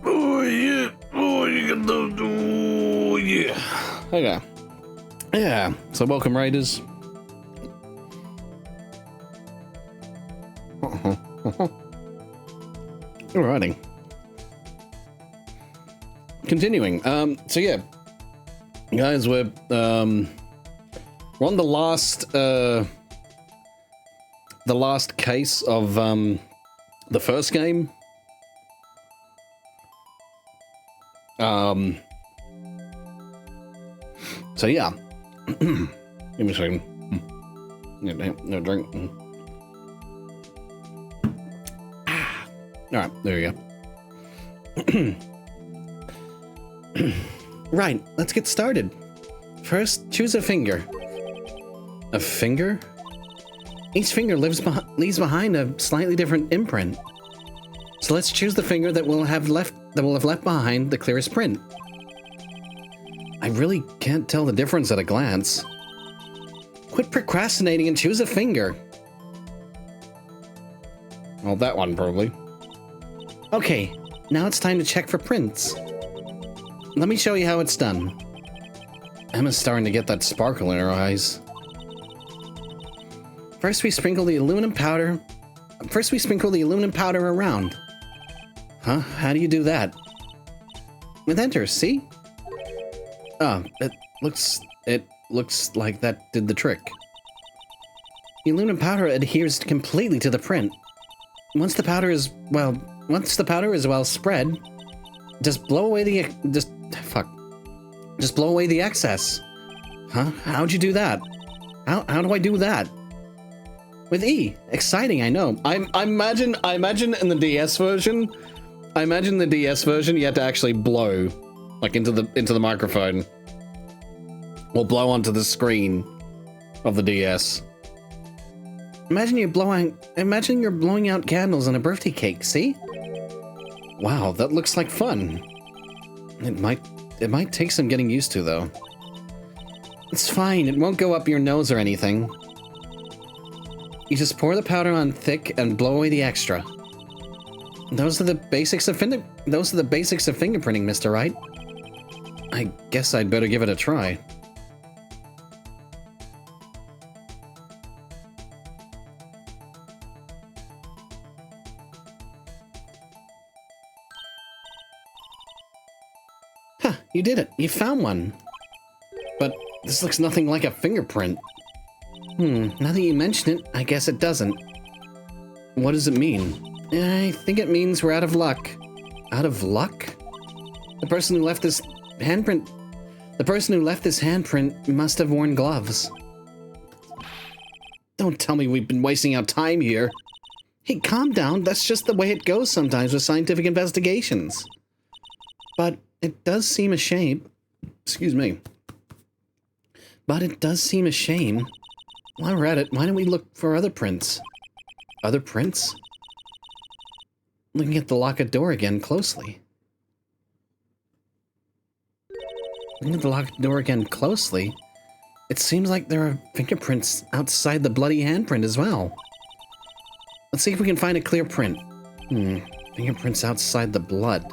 Oh yeah. Oh, you got those. Oh yeah. Okay. Yeah. So welcome, Raiders. Alrighty. Continuing. So yeah, guys, we're on the last case of the first game. So yeah. Give me a second. No drink. All right, there you go. Right, let's get started. First, choose a finger. A finger? Each finger leaves behind a slightly different imprint. So let's choose the finger that will have left behind the clearest print. I really can't tell the difference at a glance. Quit procrastinating and choose a finger. Well, that one probably. Okay, now it's time to check for prints. Let me show you how it's done. Emma's starting to get that sparkle in her eyes. First we sprinkle the aluminum powder around. Huh? How do you do that? With enter, see? Oh, it looks like that did the trick. The aluminum powder adheres completely to the print. Once the powder is well spread, just blow away the excess. Huh? How'd you do that? How do I do that? With E. Exciting, I know. I imagine in the DS version, you had to actually blow, like into the microphone, or blow onto the screen of the DS. Imagine you're blowing out candles on a birthday cake. See? Wow, that looks like fun. It might take some getting used to, though. It's fine. It won't go up your nose or anything. You just pour the powder on thick and blow away the extra. Those are the basics of fingerprinting, Mr. Wright. I guess I'd better give it a try. Huh, you did it. You found one. But this looks nothing like a fingerprint. Now that you mention it, I guess it doesn't. What does it mean? I think it means we're out of luck. Out of luck? The person who left this handprint must have worn gloves. Don't tell me we've been wasting our time here. Hey, calm down. That's just the way it goes sometimes with scientific investigations. But it does seem a shame. Excuse me. But it does seem a shame. While we're at it, why don't we look for other prints? Other prints? Looking at the locked door again closely. Looking at the locked door again closely, it seems like there are fingerprints outside the bloody handprint as well. Let's see if we can find a clear print. Fingerprints outside the blood.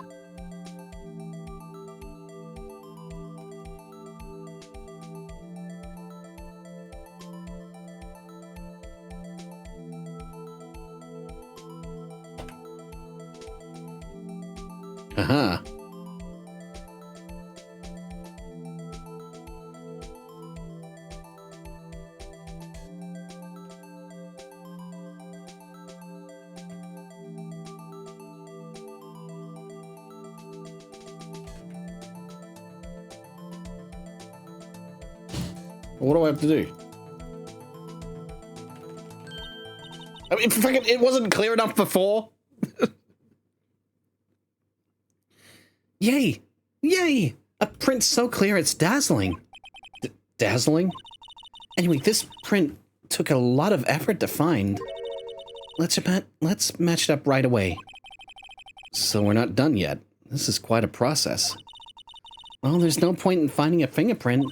Aha. What do I have to do? I mean, fucking, it wasn't clear enough before. Yay! Yay! A print so clear it's dazzling. Dazzling? Anyway, this print took a lot of effort to find. Let's match it up right away. So we're not done yet. This is quite a process. Well, there's no point in finding a fingerprint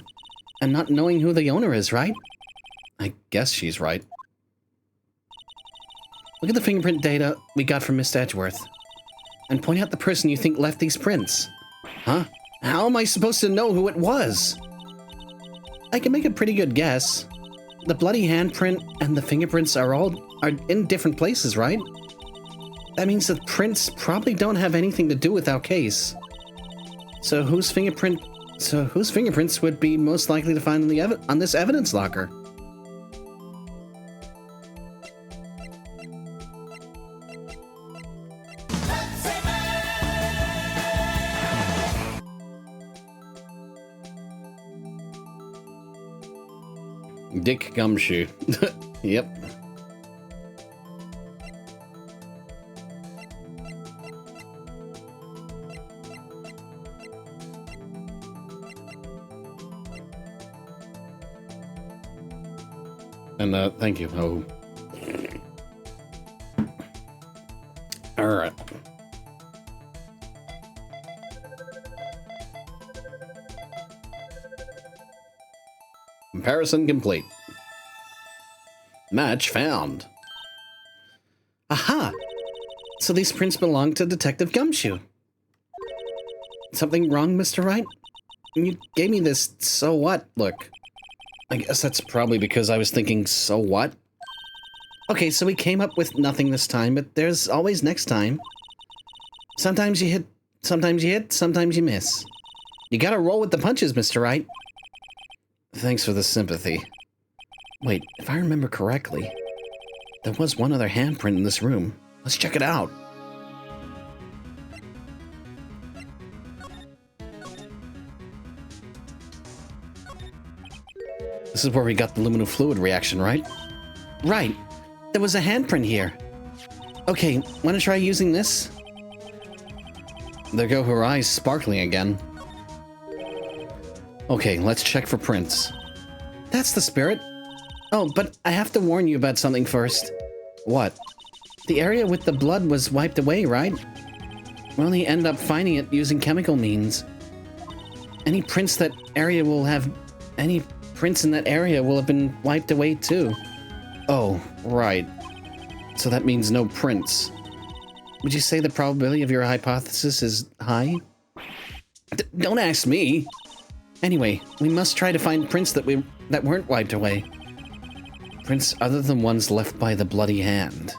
and not knowing who the owner is, right? I guess she's right. Look at the fingerprint data we got from Miss Edgeworth. And point out the person you think left these prints. Huh? How am I supposed to know who it was? I can make a pretty good guess. The bloody handprint and the fingerprints are in different places, right? That means the prints probably don't have anything to do with our case. So whose fingerprints would be most likely to find on this evidence locker? Dick Gumshoe. Yep. And thank you. Oh. All right. Comparison complete. Match found. Aha! So these prints belong to Detective Gumshoe. Something wrong, Mr. Wright? You gave me this so what look. I guess that's probably because I was thinking, so what? Okay, so we came up with nothing this time, but there's always next time. Sometimes you hit, sometimes you miss. You gotta roll with the punches, Mr. Wright. Thanks for the sympathy. Wait, if I remember correctly, there was one other handprint in this room. Let's check it out. This is where we got the luminal fluid reaction, right? Right. There was a handprint here. Okay, wanna try using this? There go her eyes sparkling again. Okay, let's check for prints. That's the spirit. Oh, but I have to warn you about something first. What? The area with the blood was wiped away, right? We only end up finding it using chemical means. Any prints in that area will have been wiped away too. Oh, right. So that means no prints. Would you say the probability of your hypothesis is high? Don't ask me. Anyway, we must try to find prints that weren't wiped away. Prints other than ones left by the bloody hand.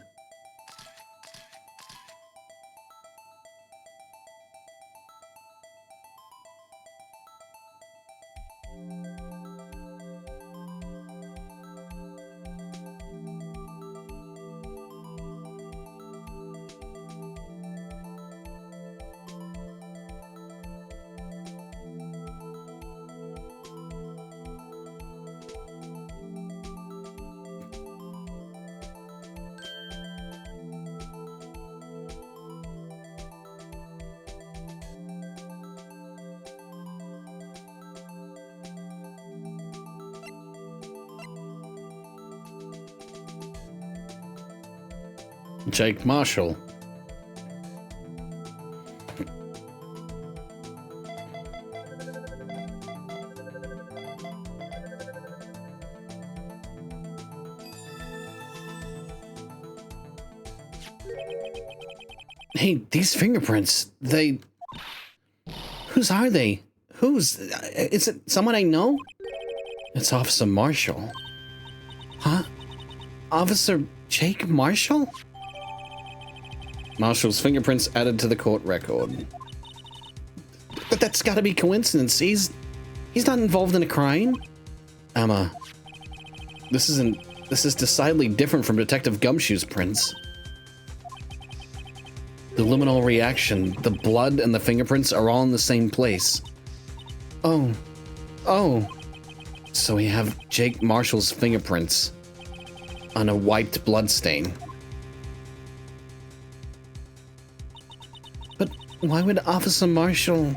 Jake Marshall. Hey, these fingerprints, whose are they? Is it someone I know? It's Officer Marshall. Huh? Officer Jake Marshall? Marshall's fingerprints added to the court record. But that's gotta be coincidence. He's not involved in a crime. Emma, this is decidedly different from Detective Gumshoe's prints. The luminol reaction, the blood, and the fingerprints are all in the same place. Oh. So we have Jake Marshall's fingerprints on a wiped bloodstain. Why would Officer Marshall...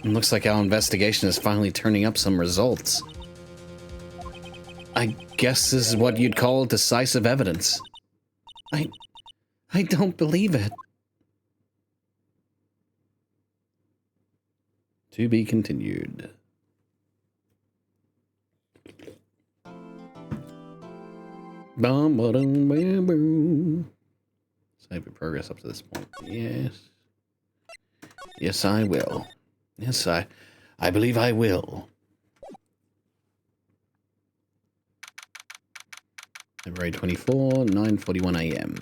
It looks like our investigation is finally turning up some results. I guess this is what you'd call decisive evidence. I don't believe it. To be continued. Bum, ba-dum, bam, boom. Save your progress up to this point. Yes. Yes, I will. Yes, I believe I will. February 24, 9:41 a.m.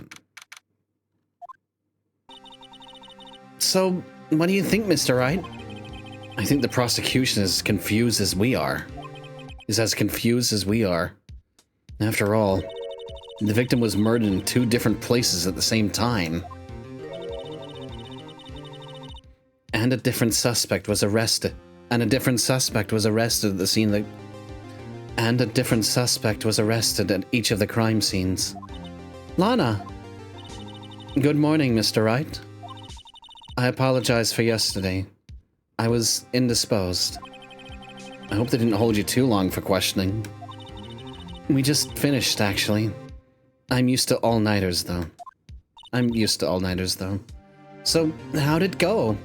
So, what do you think, Mr. Wright? I think the prosecution is confused as we are. Is as confused as we are. After all, the victim was murdered in 2 different places at the same time. And a different suspect was arrested. And a different suspect was arrested at the scene that... And a different suspect was arrested at each of the crime scenes. Lana! Good morning, Mr. Wright. I apologize for yesterday. I was indisposed. I hope they didn't hold you too long for questioning. We just finished, actually. I'm used to all-nighters, though. So, how'd it go?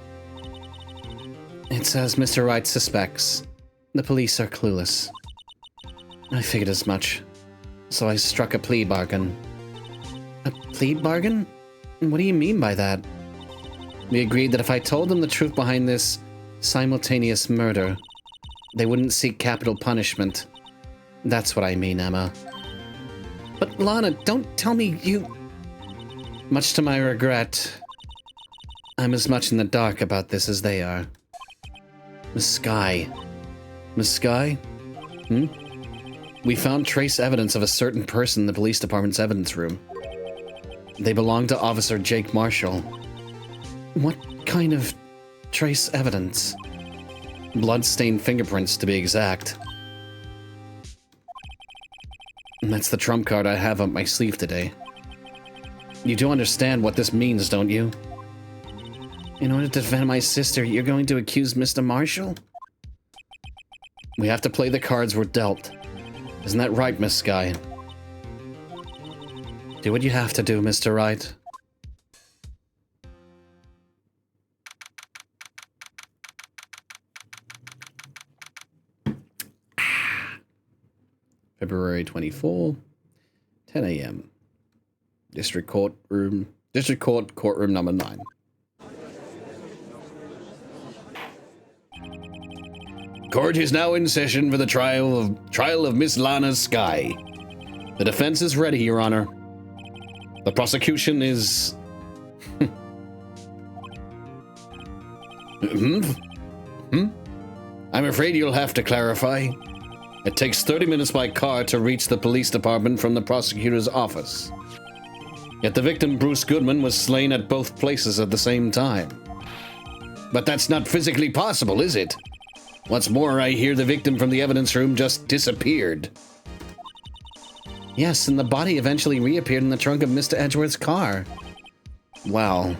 It's as Mr. Wright suspects. The police are clueless. I figured as much. So I struck a plea bargain. A plea bargain? What do you mean by that? We agreed that if I told them the truth behind this simultaneous murder, they wouldn't seek capital punishment. That's what I mean, Emma. But Lana, don't tell me you... Much to my regret, I'm as much in the dark about this as they are. Miss Skye. Miss Skye? We found trace evidence of a certain person in the police department's evidence room. They belong to Officer Jake Marshall. What kind of trace evidence? Blood-stained fingerprints, to be exact. And that's the trump card I have up my sleeve today. You do understand what this means, don't you? In order to defend my sister, you're going to accuse Mr. Marshall? We have to play the cards we're dealt. Isn't that right, Miss Skye? Do what you have to do, Mr. Wright. February 24, 10 a.m. District Court, courtroom number 9. Court is now in session for the trial of Miss Lana Skye. The defense is ready, Your Honor. The prosecution is... I'm afraid you'll have to clarify. It takes 30 minutes by car to reach the police department from the prosecutor's office. Yet the victim, Bruce Goodman, was slain at both places at the same time. But that's not physically possible, is it? What's more, I hear the victim from the evidence room just disappeared. Yes, and the body eventually reappeared in the trunk of Mr. Edgeworth's car. Wow.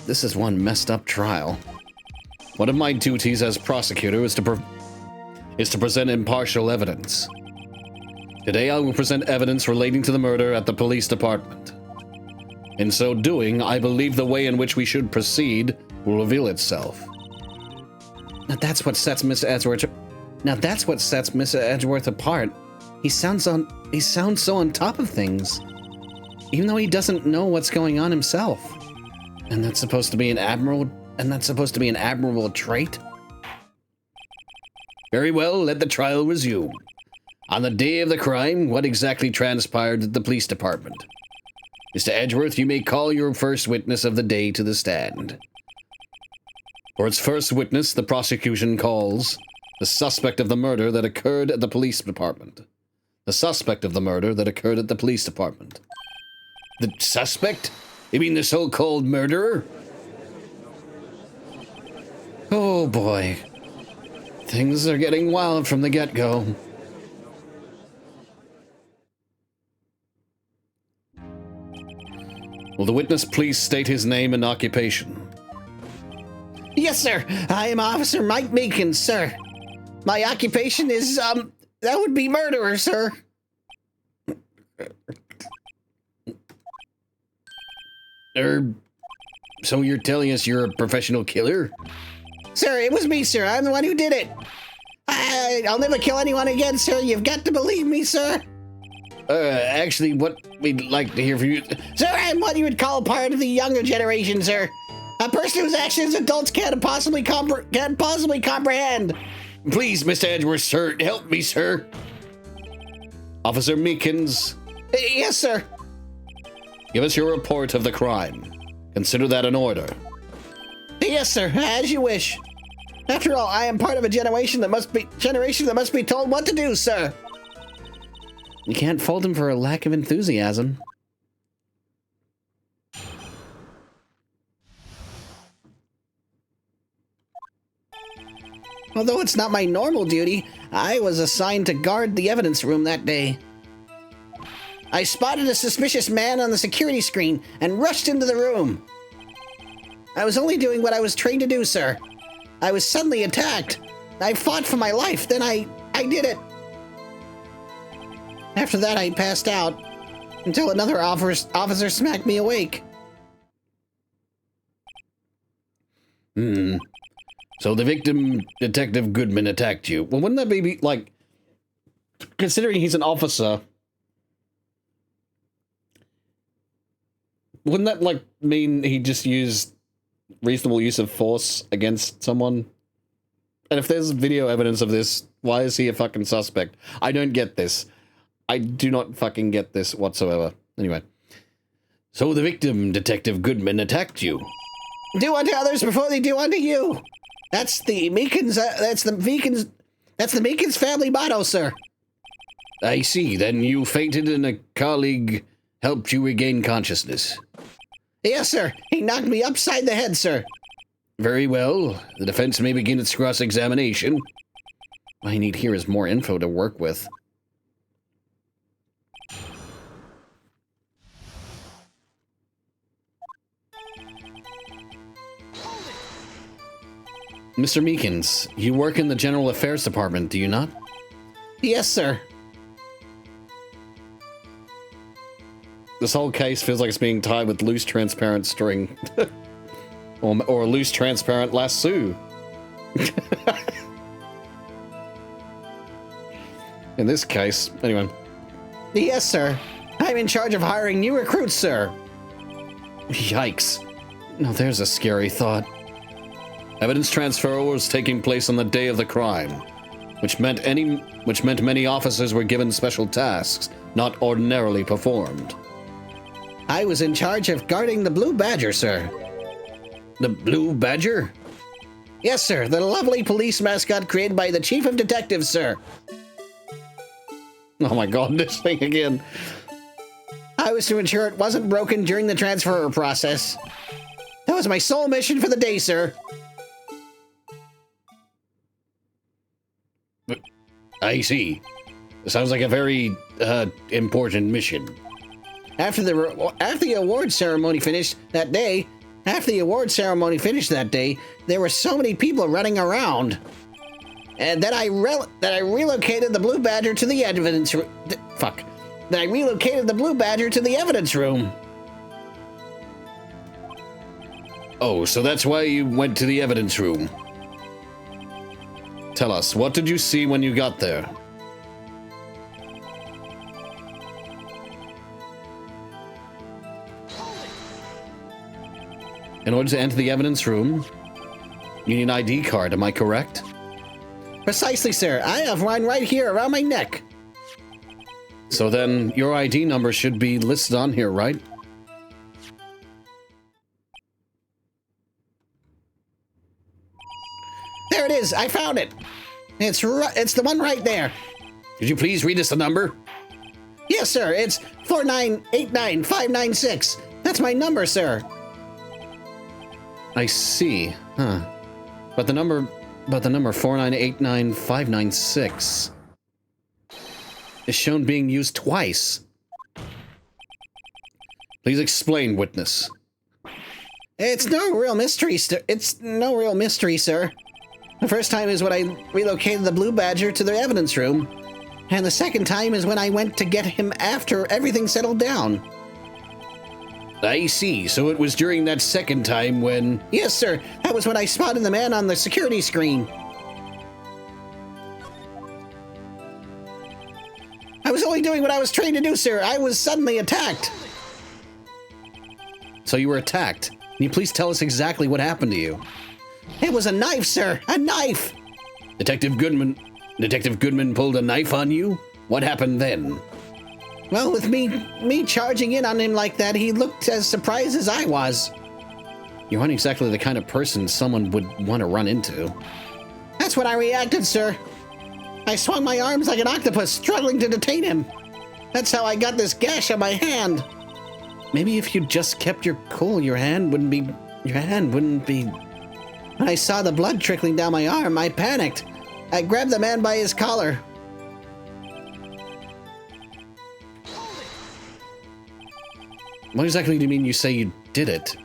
This is one messed up trial. One of my duties as prosecutor is to present impartial evidence. Today I will present evidence relating to the murder at the police department. In so doing, I believe the way in which we should proceed will reveal itself. Now that's what sets Mr. Edgeworth apart. He sounds so on top of things, even though he doesn't know what's going on himself. And that's supposed to be an admirable trait. Very well, let the trial resume. On the day of the crime, what exactly transpired at the police department? Mr. Edgeworth, you may call your first witness of the day to the stand. For its first witness, the prosecution calls the suspect of the murder that occurred at the police department. The suspect of the murder that occurred at the police department. The suspect? You mean the so-called murderer? Oh boy. Things are getting wild from the get-go. Will Will the witness please state his name and occupation? Yes, sir. I am Officer Mike Meekins, sir. My occupation is, that would be murderer, sir. So you're telling us you're a professional killer? Sir, it was me, sir. I'm the one who did it. I'll never kill anyone again, sir. You've got to believe me, sir. Actually, what we'd like to hear from you... Sir, I'm what you would call part of the younger generation, sir. A person whose actions adults can't possibly comprehend. Please, Mr. Edgeworth, sir, help me, sir. Officer Meekins. Yes, sir. Give us your report of the crime. Consider that an order. Yes, sir. As you wish. After all, I am part of a generation that must be told what to do, sir. You can't fault him for a lack of enthusiasm. Although it's not my normal duty, I was assigned to guard the evidence room that day. I spotted a suspicious man on the security screen and rushed into the room. I was only doing what I was trained to do, sir. I was suddenly attacked. I fought for my life, then I did it. After that, I passed out until another officer smacked me awake. So the victim, Detective Goodman, attacked you. Well, wouldn't that be, like, considering he's an officer, wouldn't that, like, mean he just used reasonable use of force against someone? And if there's video evidence of this, why is he a fucking suspect? I don't get this. I do not fucking get this whatsoever. Anyway. So the victim, Detective Goodman, attacked you. Do unto others before they do unto you. That's the Meekins, that's the Meekins family motto, sir. I see. Then you fainted and a colleague helped you regain consciousness. Yes, sir. He knocked me upside the head, sir. Very well. The defense may begin its cross-examination. What I need here is more info to work with. Mr. Meekins, you work in the General Affairs Department, do you not? Yes, sir. This whole case feels like it's being tied with loose, transparent string. or a loose, transparent lasso. In this case, anyway. Yes, sir. I'm in charge of hiring new recruits, sir. Yikes. Now there's a scary thought. Evidence transfer was taking place on the day of the crime, which meant many officers were given special tasks not ordinarily performed. I was in charge of guarding the Blue Badger, sir. The Blue Badger? Yes, sir. The lovely police mascot created by the Chief of Detectives, sir. Oh my god, this thing again. I was to ensure it wasn't broken during the transfer process. That was my sole mission for the day, sir. I see. Sounds like a very, important mission. After the award ceremony finished that day, there were so many people running around, and that I relocated the Blue Badger to the evidence room. That I relocated the Blue Badger to the evidence room. Oh, so that's why you went to the evidence room. Tell us, what did you see when you got there? In order to enter the evidence room, you need an ID card, am I correct? Precisely, sir. I have one right here around my neck. So then, your ID number should be listed on here, right? There it is. I found it. It's the one right there. Could you please read us the number? Yes, sir. It's 4989596. That's my number, sir. I see. Huh. But the number 4989596 is shown being used twice. Please explain, witness. It's no real mystery, sir. The first time is when I relocated the Blue Badger to the evidence room, and the second time is when I went to get him after everything settled down. I see. So it was during that second time when... Yes, sir. That was when I spotted the man on the security screen. I was only doing what I was trained to do, sir. I was suddenly attacked. So you were attacked. Can you please tell us exactly what happened to you? It was a knife, sir. A knife. Detective Goodman pulled a knife on you? What happened then? Well, with me charging in on him like that, he looked as surprised as I was. You aren't exactly the kind of person someone would want to run into. That's when I reacted, sir. I swung my arms like an octopus, struggling to detain him. That's how I got this gash on my hand. Maybe if you just kept your cool, your hand wouldn't be... When I saw the blood trickling down my arm, I panicked. I grabbed the man by his collar. What exactly do you mean you say you did it?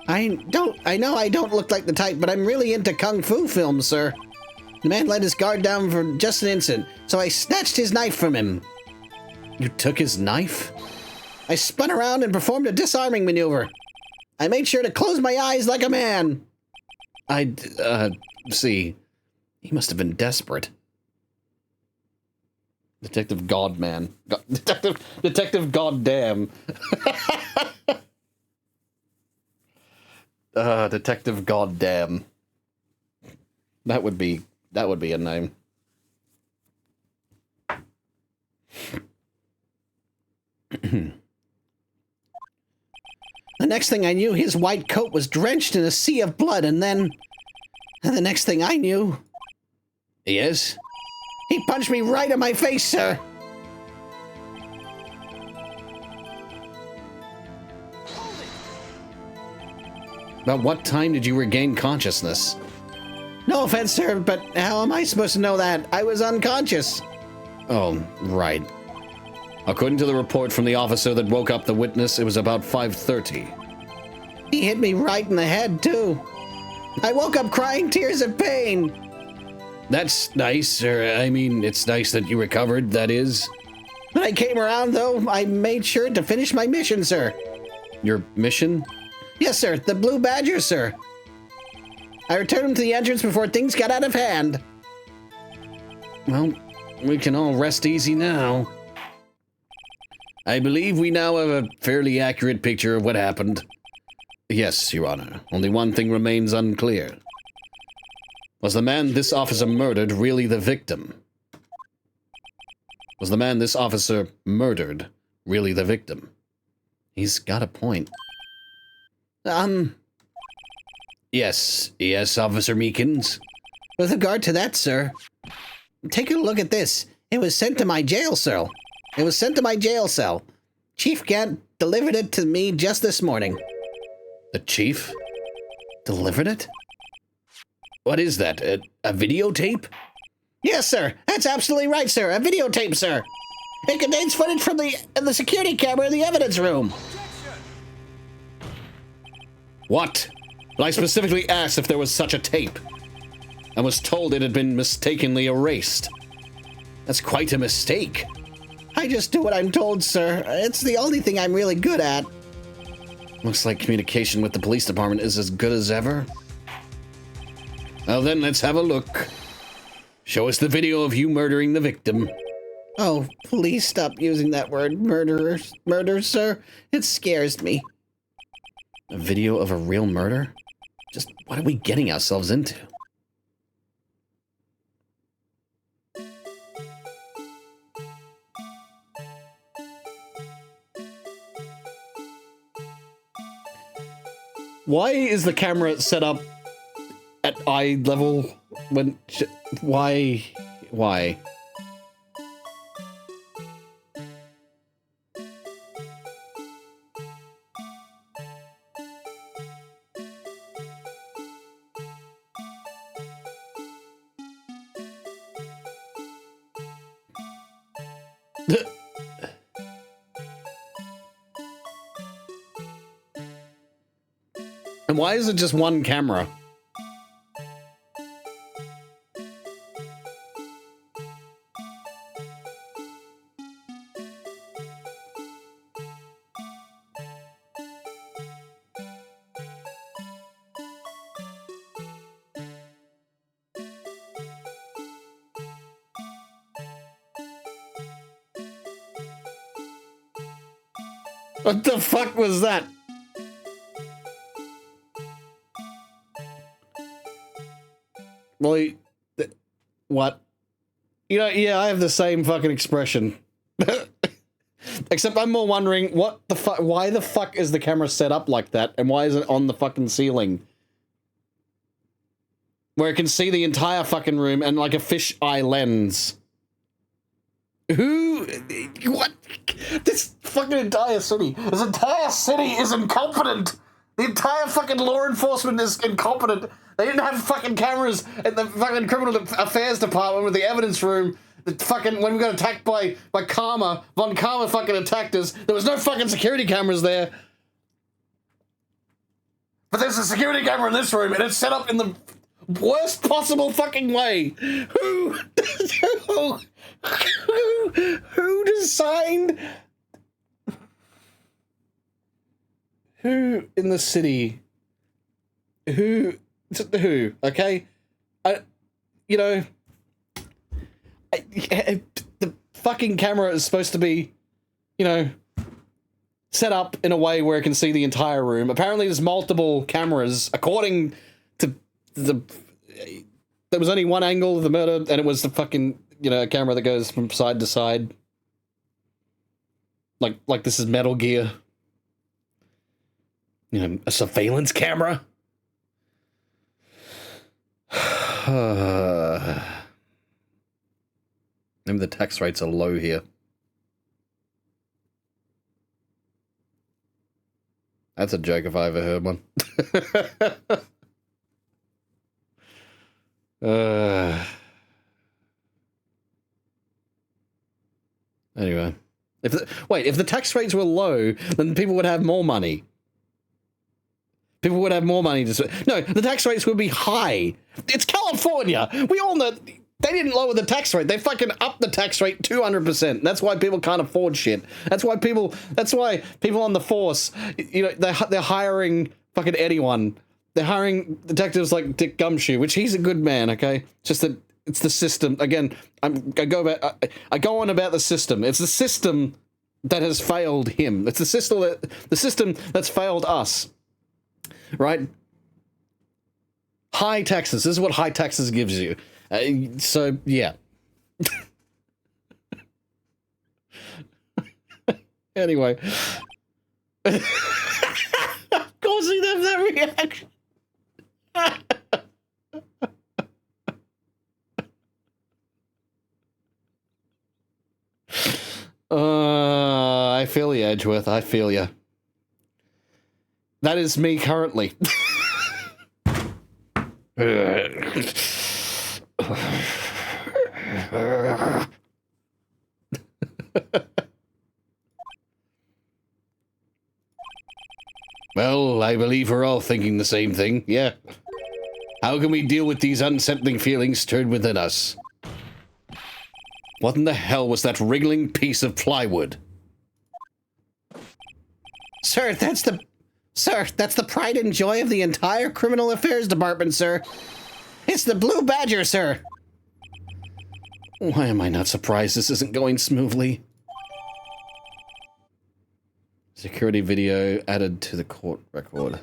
I know I don't look like the type, but I'm really into kung fu films, sir. The man let his guard down for just an instant, so I snatched his knife from him. You took his knife? I spun around and performed a disarming maneuver. I made sure to close my eyes like a man. See. He must have been desperate. Detective Godman. Detective Goddamn. Detective Goddamn. That would be a name. The next thing I knew, his white coat was drenched in a sea of blood, and then... the next thing I knew... Yes? He punched me right in my face, sir! About what time did you regain consciousness? No offense, sir, but how am I supposed to know that? I was unconscious. Oh, right. According to the report from the officer that woke up the witness, it was about 5:30. He hit me right in the head, too. I woke up crying tears of pain. That's nice, sir. I mean, it's nice that you recovered, that is. When I came around, though, I made sure to finish my mission, sir. Your mission? Yes, sir. The Blue Badger, sir. I returned him to the entrance before things got out of hand. Well, we can all rest easy now. I believe we now have a fairly accurate picture of what happened. Yes, Your Honor. Only one thing remains unclear. Was the man this officer murdered really the victim? Was the man this officer murdered really the victim? He's got a point. Yes, Officer Meekins. With regard to that, sir, take a look at this. It was sent to my jail cell. Chief Gant delivered it to me just this morning. The chief delivered it? What is that, a videotape? Yes, sir. That's absolutely right, sir. A videotape, sir. It contains footage from the security camera in the evidence room. What? Well, I specifically asked if there was such a tape, and was told it had been mistakenly erased. That's quite a mistake. I just do what I'm told, sir. It's the only thing I'm really good at. Looks like communication with the police department is as good as ever. Well then, let's have a look. Show us the video of you murdering the victim. Oh, please stop using that word, murder, sir. It scares me. A video of a real murder? Just what are we getting ourselves into? Why is the camera set up at eye level when... Why? And why is it just one camera? What the fuck was that? Well, what? You know, yeah, I have the same fucking expression. Except I'm more wondering, what the fuck, why the fuck is the camera set up like that, and why is it on the fucking ceiling? Where it can see the entire fucking room and like a fisheye lens. Who? What? This fucking entire city. This entire city is incompetent. The entire fucking law enforcement is incompetent. They didn't have fucking cameras in the fucking criminal affairs department with the evidence room. The fucking, when we got attacked by Karma, Von Karma fucking attacked us, there was no fucking security cameras there. But there's a security camera in this room, and it's set up in the worst possible fucking way. Who designed? Who in the city? Who? Okay, the fucking camera is supposed to be, set up in a way where it can see the entire room. Apparently, there's multiple cameras. According to there was only one angle of the murder, and it was the fucking a camera that goes from side to side, like this is Metal Gear. A surveillance camera. Maybe the tax rates are low here. That's a joke if I ever heard one. Anyway, if the tax rates were low, then people would have more money. People would have more money to... No, the tax rates would be high. It's California. We all know... They didn't lower the tax rate. They fucking upped the tax rate 200%. That's why people can't afford shit. That's why people on the force, they're hiring fucking anyone. They're hiring detectives like Dick Gumshoe, which he's a good man, okay? Just that it's the system. Again, I go on about the system. It's the system that has failed him. It's the system that's failed us. Right? High taxes. This is what high taxes gives you. So, yeah. Anyway. Of course he'd have that reaction. I feel you, Edgeworth. I feel you. That is me currently. Well, I believe we're all thinking the same thing, yeah. How can we deal with these unsettling feelings stirred within us? What in the hell was that wriggling piece of plywood? Sir, that's the pride and joy of the entire criminal affairs department, sir. It's the Blue Badger, sir. Why am I not surprised this isn't going smoothly? Security video added to the court record.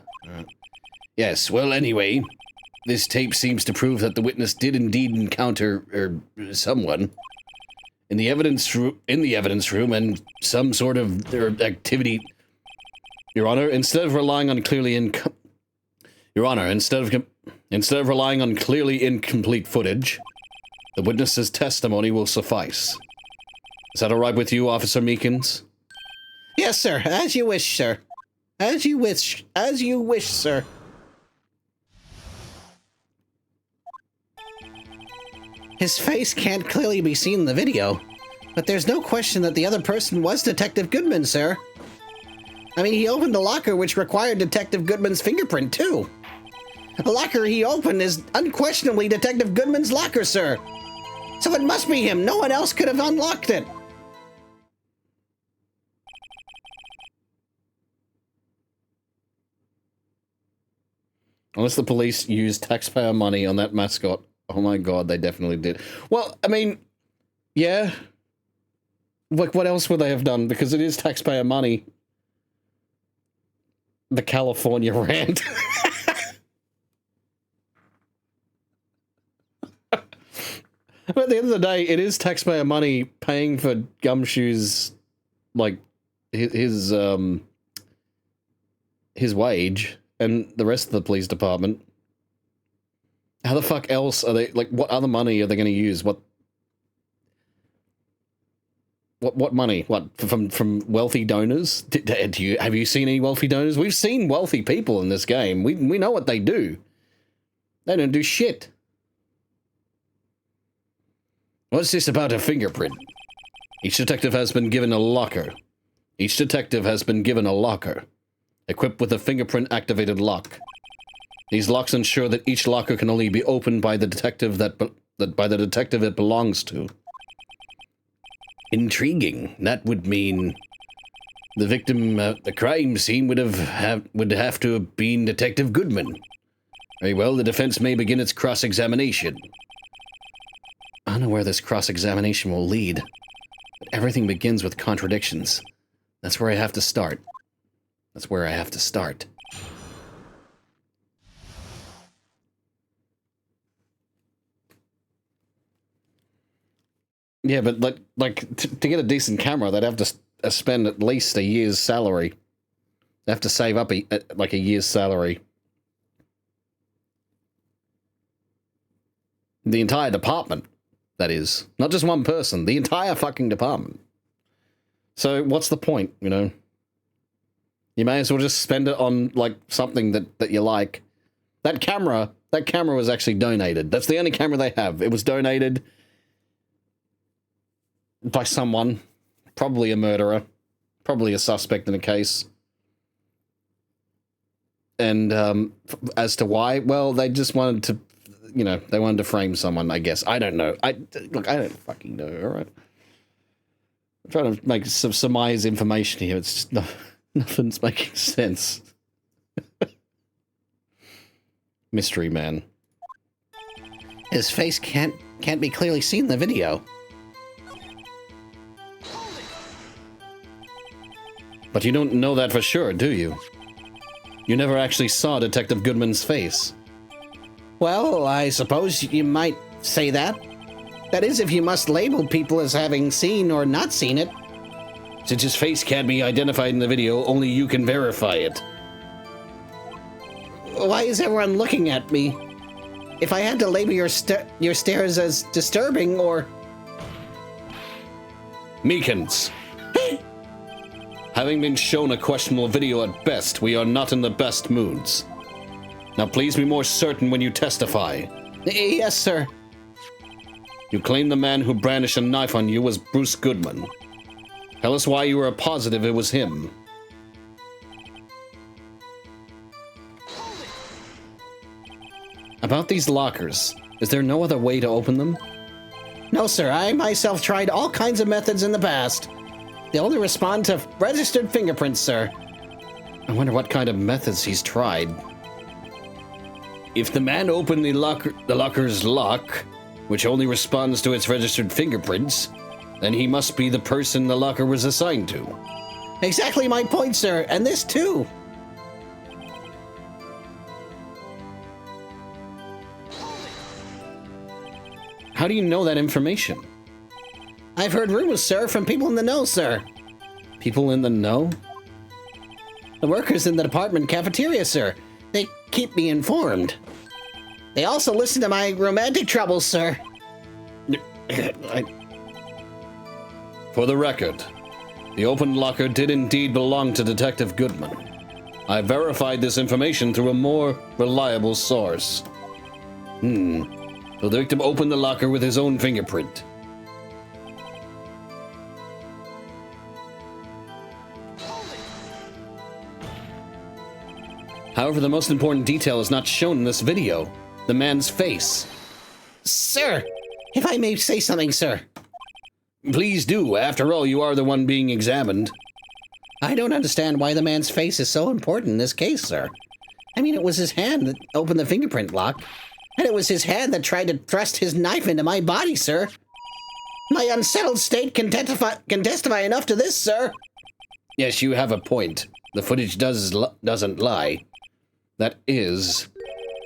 Yes, well, anyway, this tape seems to prove that the witness did indeed encounter someone in the evidence room and some sort of activity. Your Honor, instead of relying on clearly incomplete footage, the witness's testimony will suffice. Is that all right with you, Officer Meekins? Yes, sir. As you wish, sir. As you wish. As you wish, sir. His face can't clearly be seen in the video, but there's no question that the other person was Detective Goodman, sir. I mean, he opened a locker which required Detective Goodman's fingerprint, too. The locker he opened is unquestionably Detective Goodman's locker, sir. So it must be him. No one else could have unlocked it. Unless the police used taxpayer money on that mascot. Oh my god, they definitely did. Well, I mean, yeah. Like, what else would they have done? Because it is taxpayer money. The California rant. But at the end of the day, it is taxpayer money paying for Gumshoe's, like, his wage and the rest of the police department. How the fuck else are they, like, what other money are they going to use? What money? What, from wealthy donors? Have you seen any wealthy donors? We've seen wealthy people in this game. We know what they do. They don't do shit. What's this about a fingerprint? Each detective has been given a locker. Each detective has been given a locker, equipped with a fingerprint-activated lock. These locks ensure that each locker can only be opened by the detective by the detective it belongs to. Intriguing. That would mean the victim at the crime scene would have to have been Detective Goodman. Very well, the defense may begin its cross-examination. I don't know where this cross-examination will lead, but everything begins with contradictions. That's where I have to start. That's where I have to start. Yeah, but to get a decent camera, they'd have to spend at least a year's salary. They have to save up a year's salary. The entire department, that is. Not just one person, the entire fucking department. So what's the point, you know? You may as well just spend it on, like, something that you like. That camera was actually donated. That's the only camera they have. It was donated by someone, probably a murderer, probably a suspect in a case. And as to why, well, they just wanted to, you know, they wanted to frame someone, I guess. I don't know. Look, I don't fucking know, all right? I'm trying to make some surmise information here. It's just nothing's making sense. Mystery man. His face can't be clearly seen in the video. But you don't know that for sure, do you? You never actually saw Detective Goodman's face. Well, I suppose you might say that. That is, if you must label people as having seen or not seen it. Since his face can't be identified in the video, only you can verify it. Why is everyone looking at me? If I had to label your stares as disturbing or... Meekins. Having been shown a questionable video at best, we are not in the best moods. Now please be more certain when you testify. Yes, sir. You claim the man who brandished a knife on you was Bruce Goodman. Tell us why you are positive it was him. About these lockers, is there no other way to open them? No, sir. I myself tried all kinds of methods in the past. They only respond to registered fingerprints, sir. I wonder what kind of methods he's tried. If the man opened the locker's lock, which only responds to its registered fingerprints, then he must be the person the locker was assigned to. Exactly my point, sir, and this too. How do you know that information? I've heard rumors, sir, from people in the know, sir. People in the know? The workers in the department cafeteria, sir. They keep me informed. They also listen to my romantic troubles, sir. For the record, the open locker did indeed belong to Detective Goodman. I verified this information through a more reliable source. So the victim opened the locker with his own fingerprint. However, the most important detail is not shown in this video. The man's face. Sir, if I may say something, sir. Please do. After all, you are the one being examined. I don't understand why the man's face is so important in this case, sir. I mean, it was his hand that opened the fingerprint lock, and it was his hand that tried to thrust his knife into my body, sir. My unsettled state can testify enough to this, sir. Yes, you have a point. The footage doesn't lie. That is,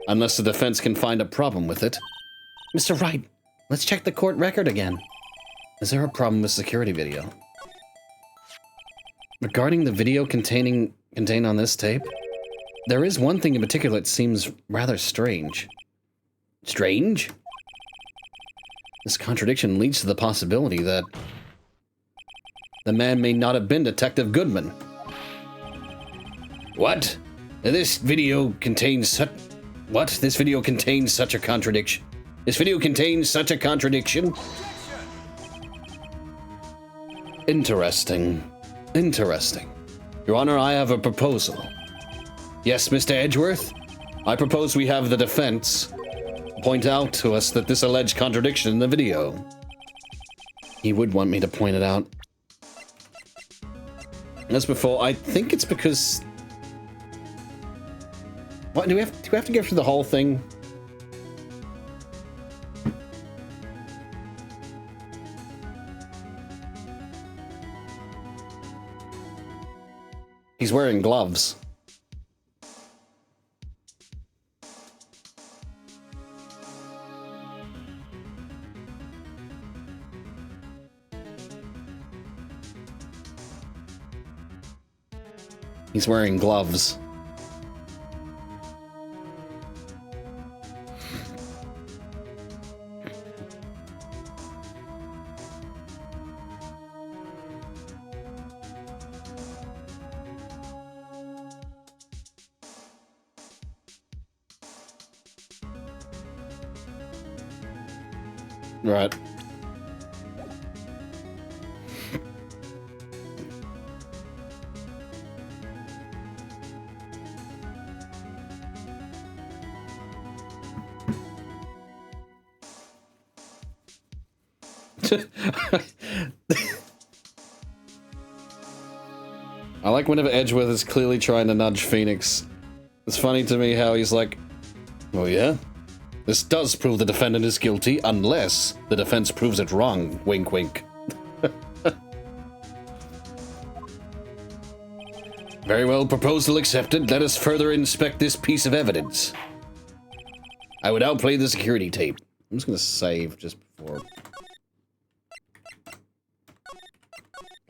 unless the defense can find a problem with it. Mr. Wright, let's check the court record again. Is there a problem with security video? Regarding the video contained on this tape, there is one thing in particular that seems rather strange. Strange? This contradiction leads to the possibility that the man may not have been Detective Goodman. What? This video contains such... What? This video contains such a contradiction. This video contains such a contradiction? Interesting. Interesting. Your Honor, I have a proposal. Yes, Mr. Edgeworth? I propose we have the defense point out to us that this alleged contradiction in the video. He would want me to point it out. As before, I think it's because... What, do we have to go through the whole thing? He's wearing gloves. He's wearing gloves. Right. I like whenever Edgeworth is clearly trying to nudge Phoenix. It's funny to me how he's like, oh yeah? This does prove the defendant is guilty, unless the defense proves it wrong. Wink, wink. Very well, proposal accepted. Let us further inspect this piece of evidence. I would now play the security tape. I'm just going to save just before.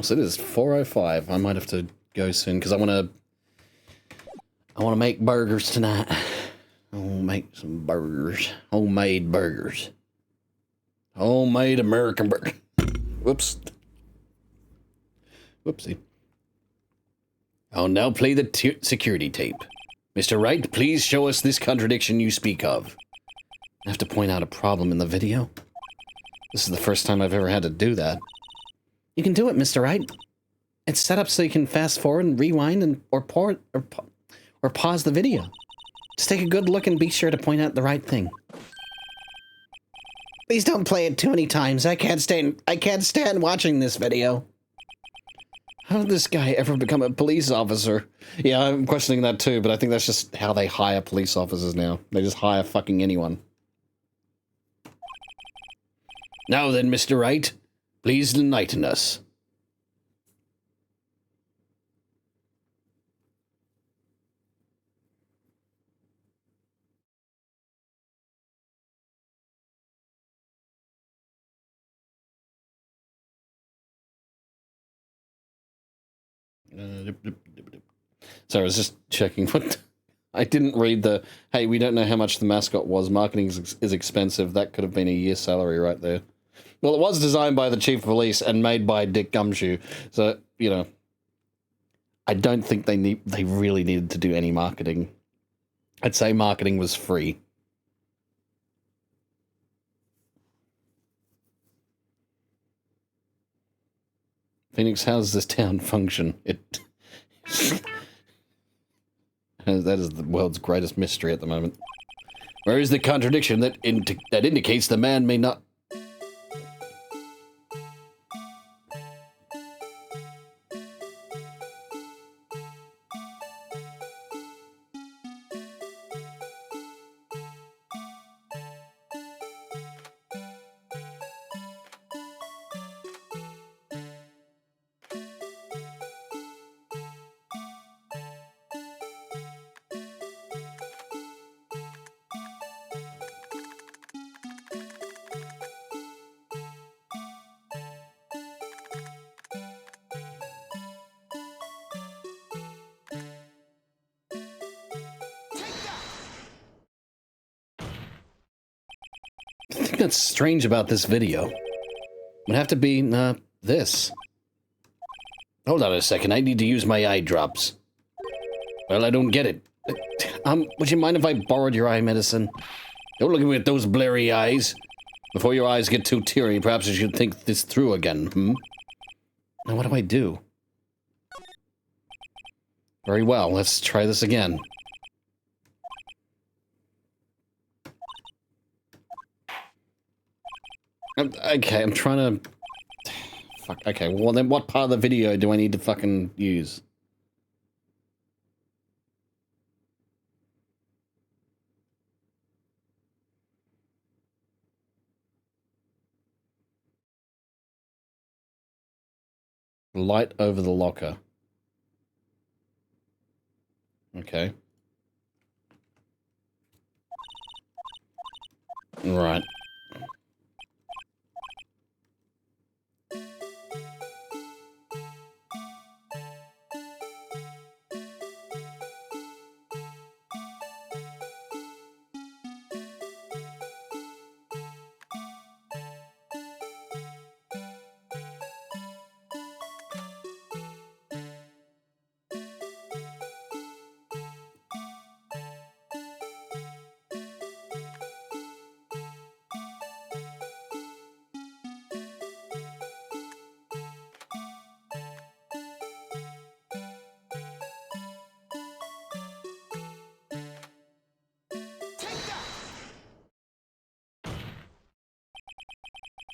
So it is 4:05. I might have to go soon because I want to make burgers tonight. I'll make some burgers. Homemade burgers. Homemade American burger. Whoops. Whoopsie. I'll now play the security tape. Mr. Wright, please show us this contradiction you speak of. I have to point out a problem in the video. This is the first time I've ever had to do that. You can do it, Mr. Wright. It's set up so you can fast forward and rewind or pause the video. Just take a good look and be sure to point out the right thing. Please don't play it too many times. I can't stand watching this video. How did this guy ever become a police officer? Yeah, I'm questioning that too, but I think that's just how they hire police officers now. They just hire fucking anyone. Now then, Mr. Wright, please enlighten us. So I was just checking what... I didn't read the, hey, we don't know how much the mascot was. Marketing is expensive. That could have been a year's salary right there. Well, it was designed by the chief of police and made by Dick Gumshoe. So, you know, I don't think they really needed to do any marketing. I'd say marketing was free. Phoenix, how does this town function? That is the world's greatest mystery at the moment. Where is the contradiction that indicates the man may not... The thing that's strange about this video would have to be, this. Hold on a second, I need to use my eye drops. Well, I don't get it. Would you mind if I borrowed your eye medicine? Don't look at me with those blurry eyes. Before your eyes get too teary, perhaps you should think this through again, Now what do I do? Very well, let's try this again. Okay, I'm trying to... Fuck, okay, well then what part of the video do I need to fucking use? Light over the locker. Okay. Right.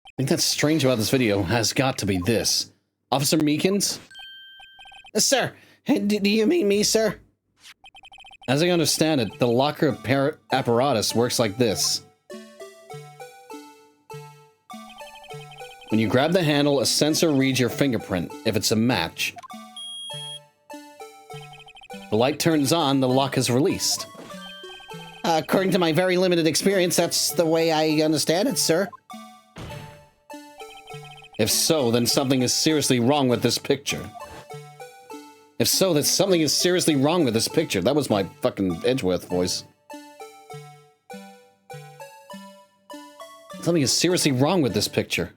I think that's strange about this video has got to be this. Officer Meekins? Sir, do you mean me, sir? As I understand it, the locker apparatus works like this. When you grab the handle, a sensor reads your fingerprint, if it's a match. The light turns on, the lock is released. According to my very limited experience, that's the way I understand it, sir. If so, then something is seriously wrong with this picture. If so, then something is seriously wrong with this picture. That was my fucking Edgeworth voice. Something is seriously wrong with this picture.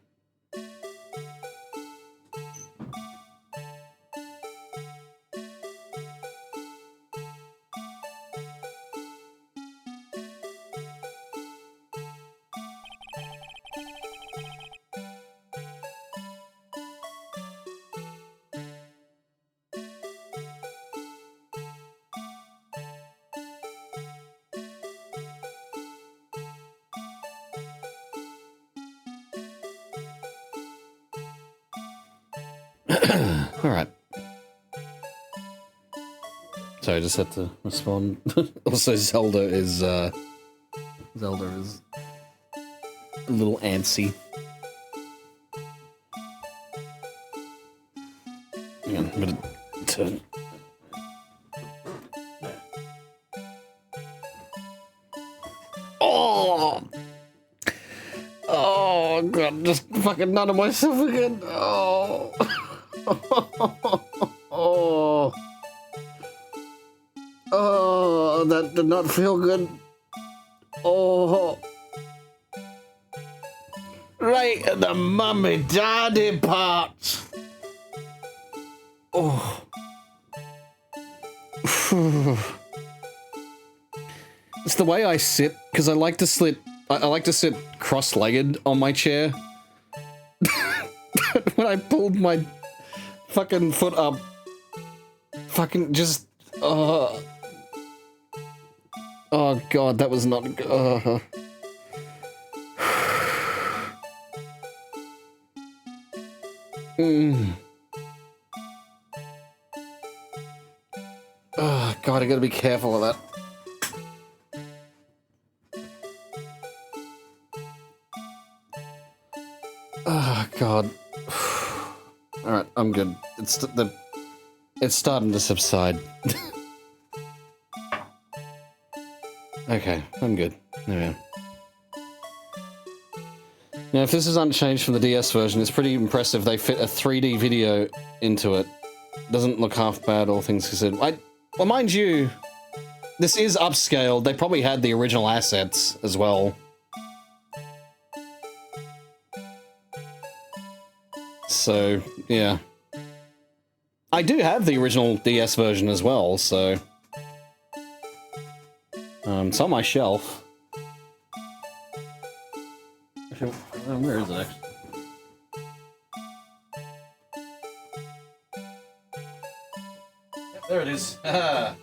Alright. Sorry, I just had to respond. Also, Zelda is a little antsy. Hang on, I'm gonna turn. Oh! Oh, God, just fucking none of myself again. Oh. Oh. Oh, that did not feel good. Oh. Right at the mummy daddy parts. Oh. It's the way I sit, because I like to sit cross-legged on my chair. When I pulled my fucking foot up, fucking just, Oh god, that was not... Oh god, I gotta be careful of that. Oh god. Alright, I'm good. It's starting to subside. Okay, I'm good. There we are. Now, if this is unchanged from the DS version, it's pretty impressive they fit a 3D video into it. Doesn't look half bad, all things considered. Well, mind you, this is upscaled. They probably had the original assets as well. So, yeah. I do have the original DS version as well, so... it's on my shelf. Actually, where is it actually? Yep, there it is. Yep,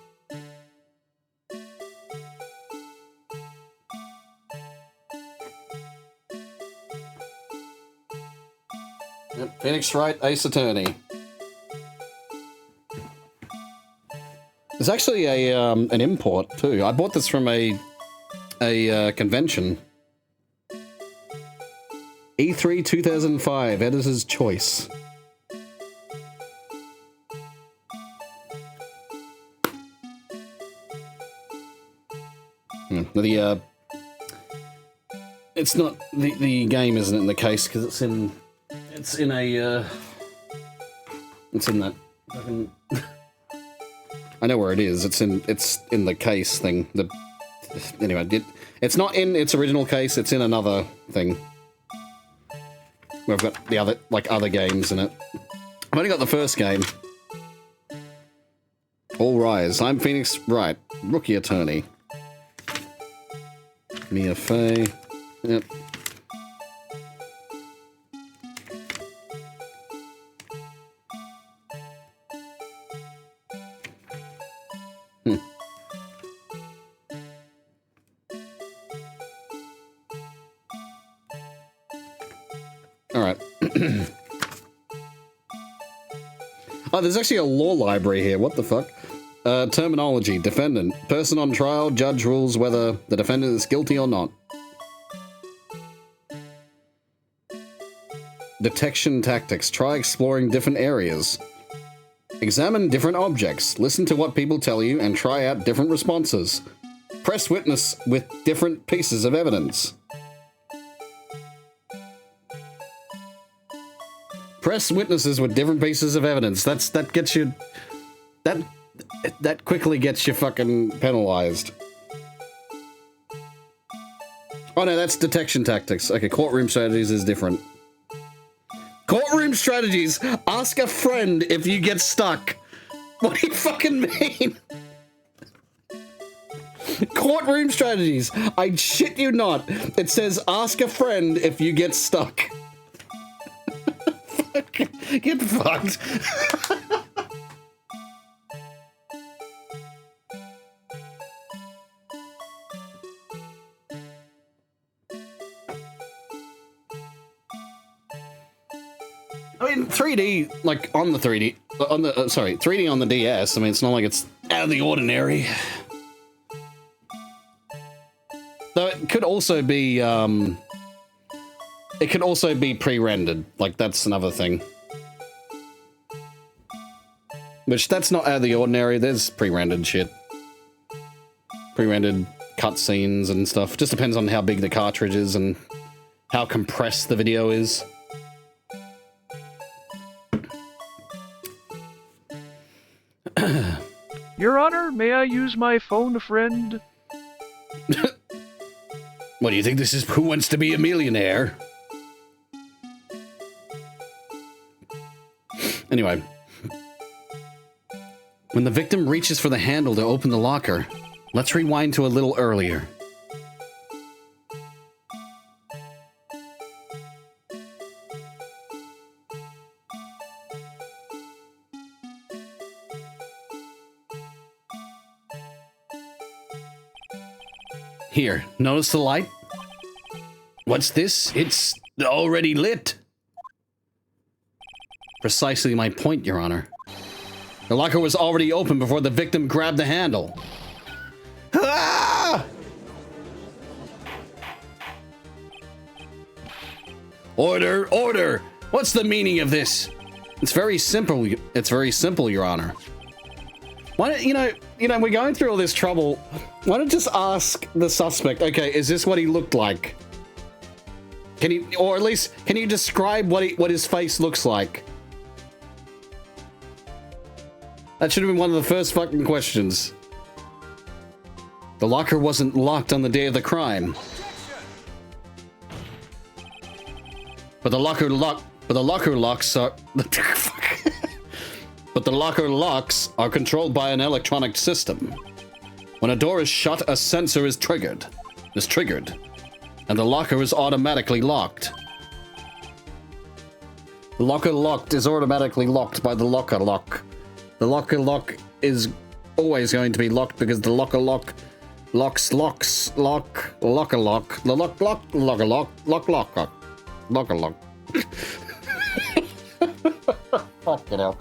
Phoenix Wright, Ace Attorney. There's actually a an import too. I bought this from a convention. E3 2005, Editor's Choice. It's not the game isn't in the case because it's in that fucking I know where it is. It's in the case thing. Anyway, it's not in its original case. It's in another thing. We've got the other games in it. I've only got the first game. All Rise. I'm Phoenix Wright, rookie attorney. Mia Fey. Yep. Alright. Oh, there's actually a law library here. What the fuck? Terminology. Defendant. Person on trial. Judge rules whether the defendant is guilty or not. Detection tactics. Try exploring different areas. Examine different objects. Listen to what people tell you and try out different responses. Press witness with different pieces of evidence. Press witnesses with different pieces of evidence. That gets you... That quickly gets you fucking penalized. Oh no, that's detection tactics. Okay, courtroom strategies is different. Courtroom strategies! Ask a friend if you get stuck. What do you fucking mean? Courtroom strategies. I shit you not. It says ask a friend if you get stuck. Get fucked. I mean, 3D, like, on the 3D, on the, sorry, 3D on the DS, I mean, it's not like it's out of the ordinary. Though it could also be, pre-rendered, like, that's another thing. Which, that's not out of the ordinary, there's pre-rendered shit. Pre-rendered cutscenes and stuff, just depends on how big the cartridge is and how compressed the video is. Your Honor, may I use my phone a friend? What do you think this is? Who Wants to Be a Millionaire? Anyway. When the victim reaches for the handle to open the locker, let's rewind to a little earlier. Here, notice the light? What's this? It's already lit. Precisely my point, Your Honor. The locker was already open before the victim grabbed the handle. Ah! Order, order! What's the meaning of this? It's very simple. It's very simple, Your Honor. Why don't, you know, we're going through all this trouble. Why don't just ask the suspect, okay, is this what he looked like? Can you, or at least, can you describe what his face looks like? That should have been one of the first fucking questions. The locker wasn't locked on the day of the crime. But the locker locks are But the locker locks are controlled by an electronic system. When a door is shut, a sensor is triggered, and the locker is automatically locked. The locker locked is automatically locked by the locker lock. The locker lock is always going to be locked because the locker lock locks locker lock the locker lock. Fucking hell.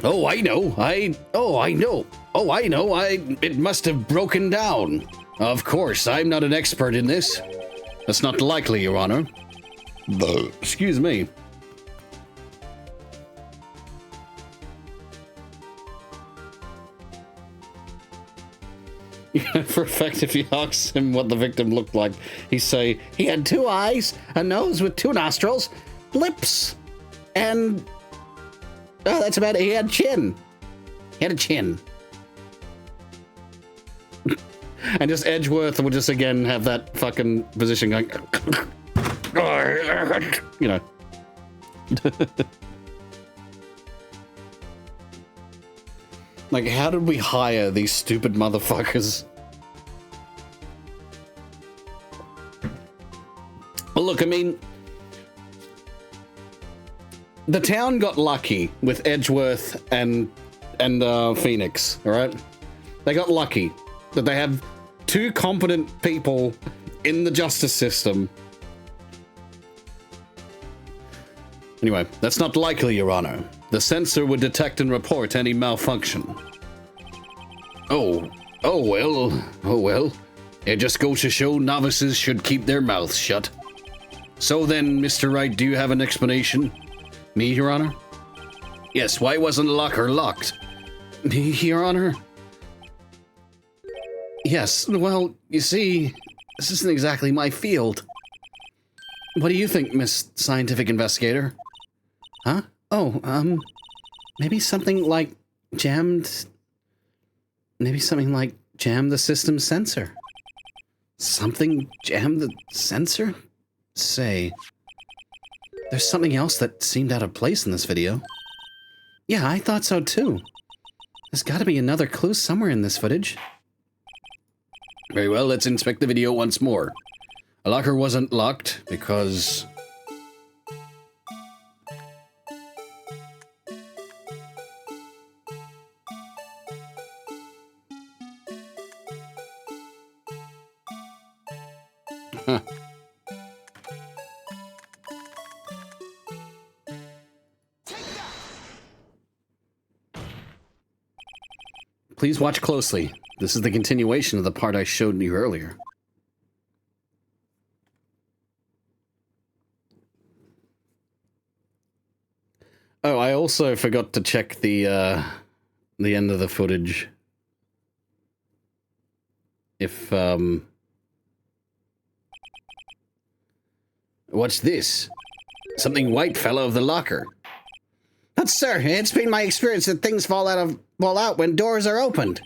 Oh, I know. It must have broken down. Of course, I'm not an expert in this. That's not likely, Your Honor. Excuse me. For a fact, if you ask him what the victim looked like, he'd say he had 2 eyes, a nose with 2 nostrils, lips, and oh, that's about it. He had a chin. And just Edgeworth would just again have that fucking position going, you know. Like, how did we hire these stupid motherfuckers? Well, look, I mean, the town got lucky with Edgeworth and Phoenix, all right? They got lucky that they have 2 competent people in the justice system. Anyway, that's not likely, Your Honor. The sensor would detect and report any malfunction. Oh well. It just goes to show novices should keep their mouths shut. So then, Mr. Wright, do you have an explanation? Me, Your Honor? Yes, why wasn't the locker locked? Me, Your Honor? Yes, well, you see, this isn't exactly my field. What do you think, Miss Scientific Investigator? Huh? Oh, maybe something like jammed... Maybe something like jam the system sensor. Something jammed the sensor? Say... There's something else that seemed out of place in this video. Yeah, I thought so too. There's gotta be another clue somewhere in this footage. Very well, let's inspect the video once more. A locker wasn't locked because... Huh. Please watch closely. This is the continuation of the part I showed you earlier. Oh, I also forgot to check the end of the footage. If, What's this? Something white fell out of the locker. But sir, it's been my experience that things fall out when doors are opened.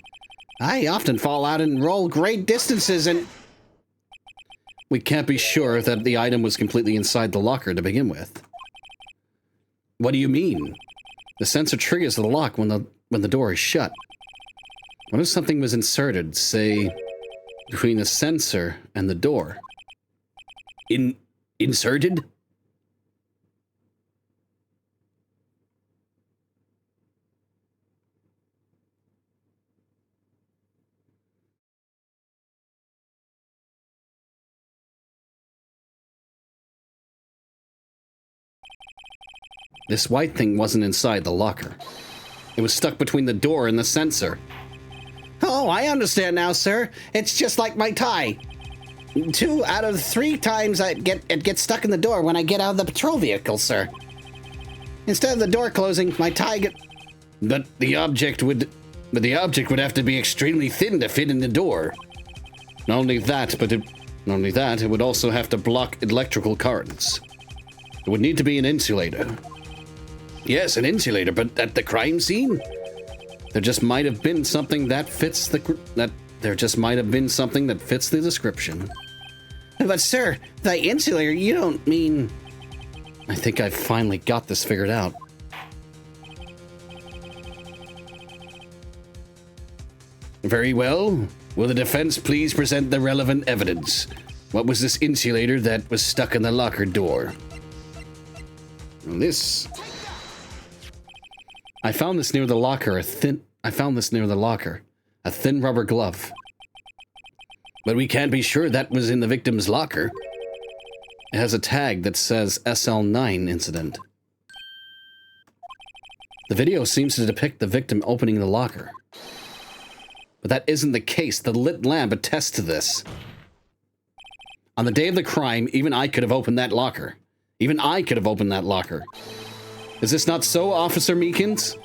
I often fall out and roll great distances and... We can't be sure that the item was completely inside the locker to begin with. What do you mean? The sensor triggers the lock when the door is shut. What if something was inserted, say, between the sensor and the door? Inserted? This white thing wasn't inside the locker. It was stuck between the door and the sensor. Oh, I understand now, sir. It's just like my tie. 2 out of 3 times it gets stuck in the door when I get out of the patrol vehicle, sir. Instead of the door closing, my tie get... But the object would have to be extremely thin to fit in the door. Not only that, it would also have to block electrical currents. It would need to be an insulator. Yes, an insulator, but at the crime scene? There just might have been something that fits the description. But, sir, the insulator, you don't mean... I think I've finally got this figured out. Very well. Will the defense please present the relevant evidence? What was this insulator that was stuck in the locker door? This... I found this near the locker, a thin rubber glove. But we can't be sure that was in the victim's locker. It has a tag that says SL9 incident. The video seems to depict the victim opening the locker. But that isn't the case. The lit lamp attests to this. On the day of the crime, even I could have opened that locker. Is this not so, Officer Meekins?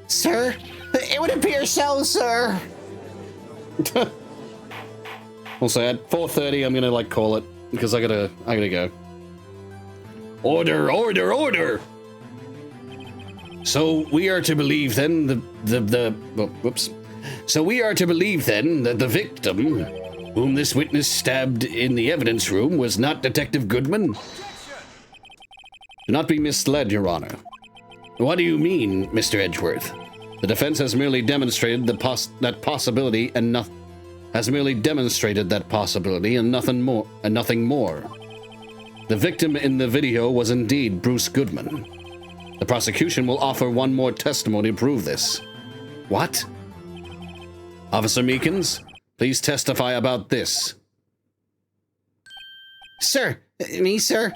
Sir, it would appear so, sir. Also, at 4:30, I'm gonna call it because I gotta go. Order! So we are to believe then So we are to believe then that the victim, whom this witness stabbed in the evidence room, was not Detective Goodman? Do not be misled, Your Honor. What do you mean, Mr. Edgeworth? The defense has merely demonstrated that possibility and nothing more. The victim in the video was indeed Bruce Goodman. The prosecution will offer one more testimony to prove this. What? Officer Meekins, please testify about this. Sir, me, sir?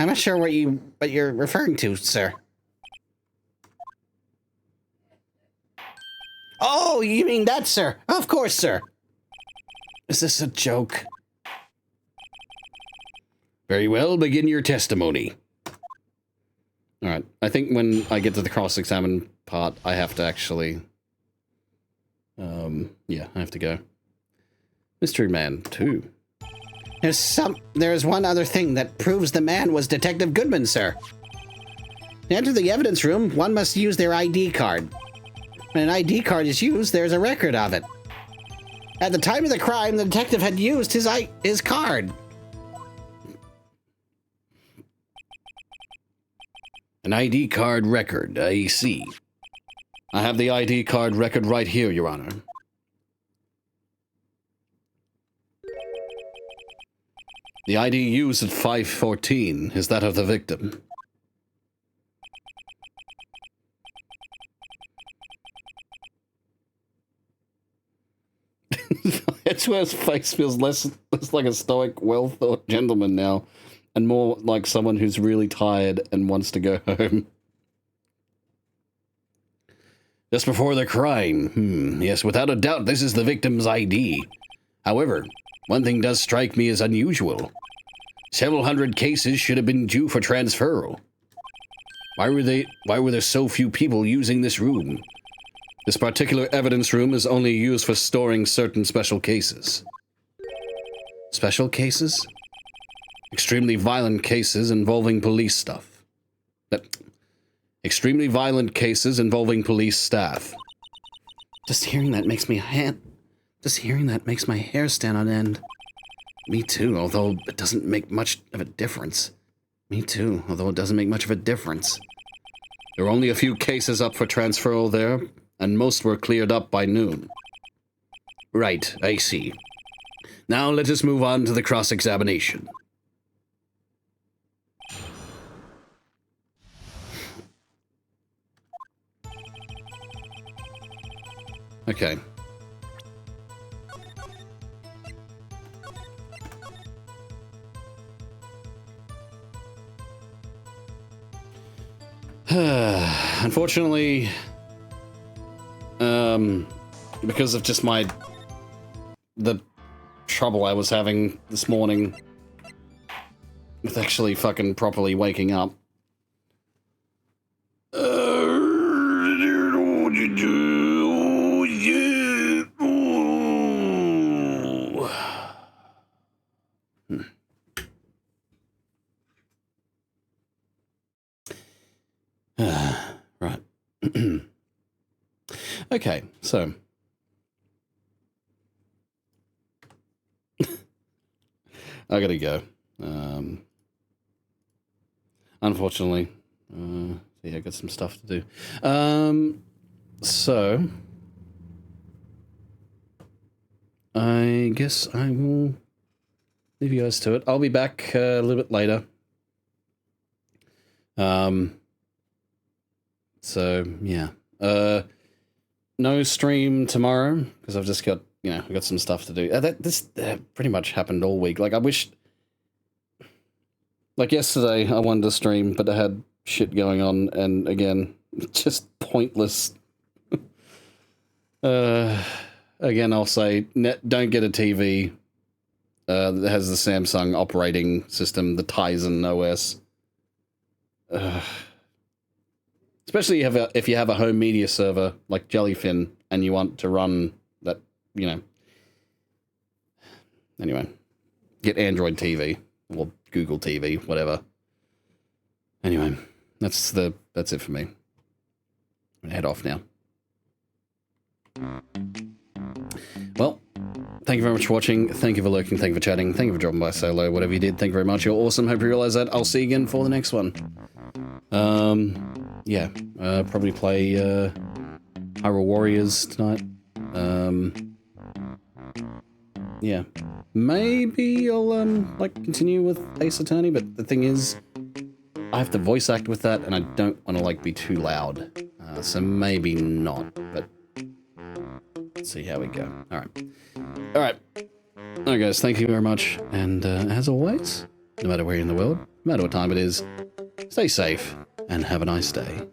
I'm not sure what you're referring to, sir. Oh, you mean that, sir? Of course, sir. Is this a joke? Very well, begin your testimony. Alright, I think when I get to the cross-examine part, I have to actually... yeah, I have to go. Mystery Man 2. There's one other thing that proves the man was Detective Goodman, sir. To enter the evidence room, one must use their ID card. When an ID card is used, there's a record of it. At the time of the crime, the detective had used his card. An ID card record, I see. I have the ID card record right here, Your Honor. The ID used at 5:14 is that of the victim. Edgeworth's face feels less like a stoic, well-thought gentleman now, and more like someone who's really tired and wants to go home. Just before the crime. Yes, without a doubt, this is the victim's ID. However, one thing does strike me as unusual. Several hundred cases should have been due for transferal. Why were there so few people using this room? This particular evidence room is only used for storing certain special cases. Special cases? Extremely violent cases involving police stuff. Extremely violent cases involving police staff. Just hearing that makes my hair stand on end. Me too, although it doesn't make much of a difference. There were only a few cases up for transferal there, and most were cleared up by noon. Right, I see. Now let us move on to the cross-examination. Okay. Unfortunately, because of just the trouble I was having this morning with actually fucking properly waking up. Right. Okay, so I gotta go. Unfortunately, yeah, I got some stuff to do. So I guess I will leave you guys to it. I'll be back a little bit later. So yeah, no stream tomorrow because I've just got, you know, I got some stuff to do. This pretty much happened all week. Like I wish, like yesterday I wanted to stream, but I had shit going on, and again, just pointless. Again, I'll say, don't get a TV that has the Samsung operating system, the Tizen OS. Especially if you have a home media server like Jellyfin and you want to run that, you know. Anyway, get Android TV or Google TV, whatever. Anyway, that's it for me. I'm gonna head off now. Well, thank you very much for watching. Thank you for lurking. Thank you for chatting. Thank you for dropping by solo. Whatever you did, thank you very much. You're awesome. Hope you realize that. I'll see you again for the next one. Yeah, probably play Hyrule Warriors tonight. Yeah, maybe I'll like continue with Ace Attorney, but the thing is, I have to voice act with that, and I don't want to like be too loud. So maybe not, but let's see how we go. All right, guys. Thank you very much, and as always, no matter where you're in the world, no matter what time it is, stay safe and have a nice day.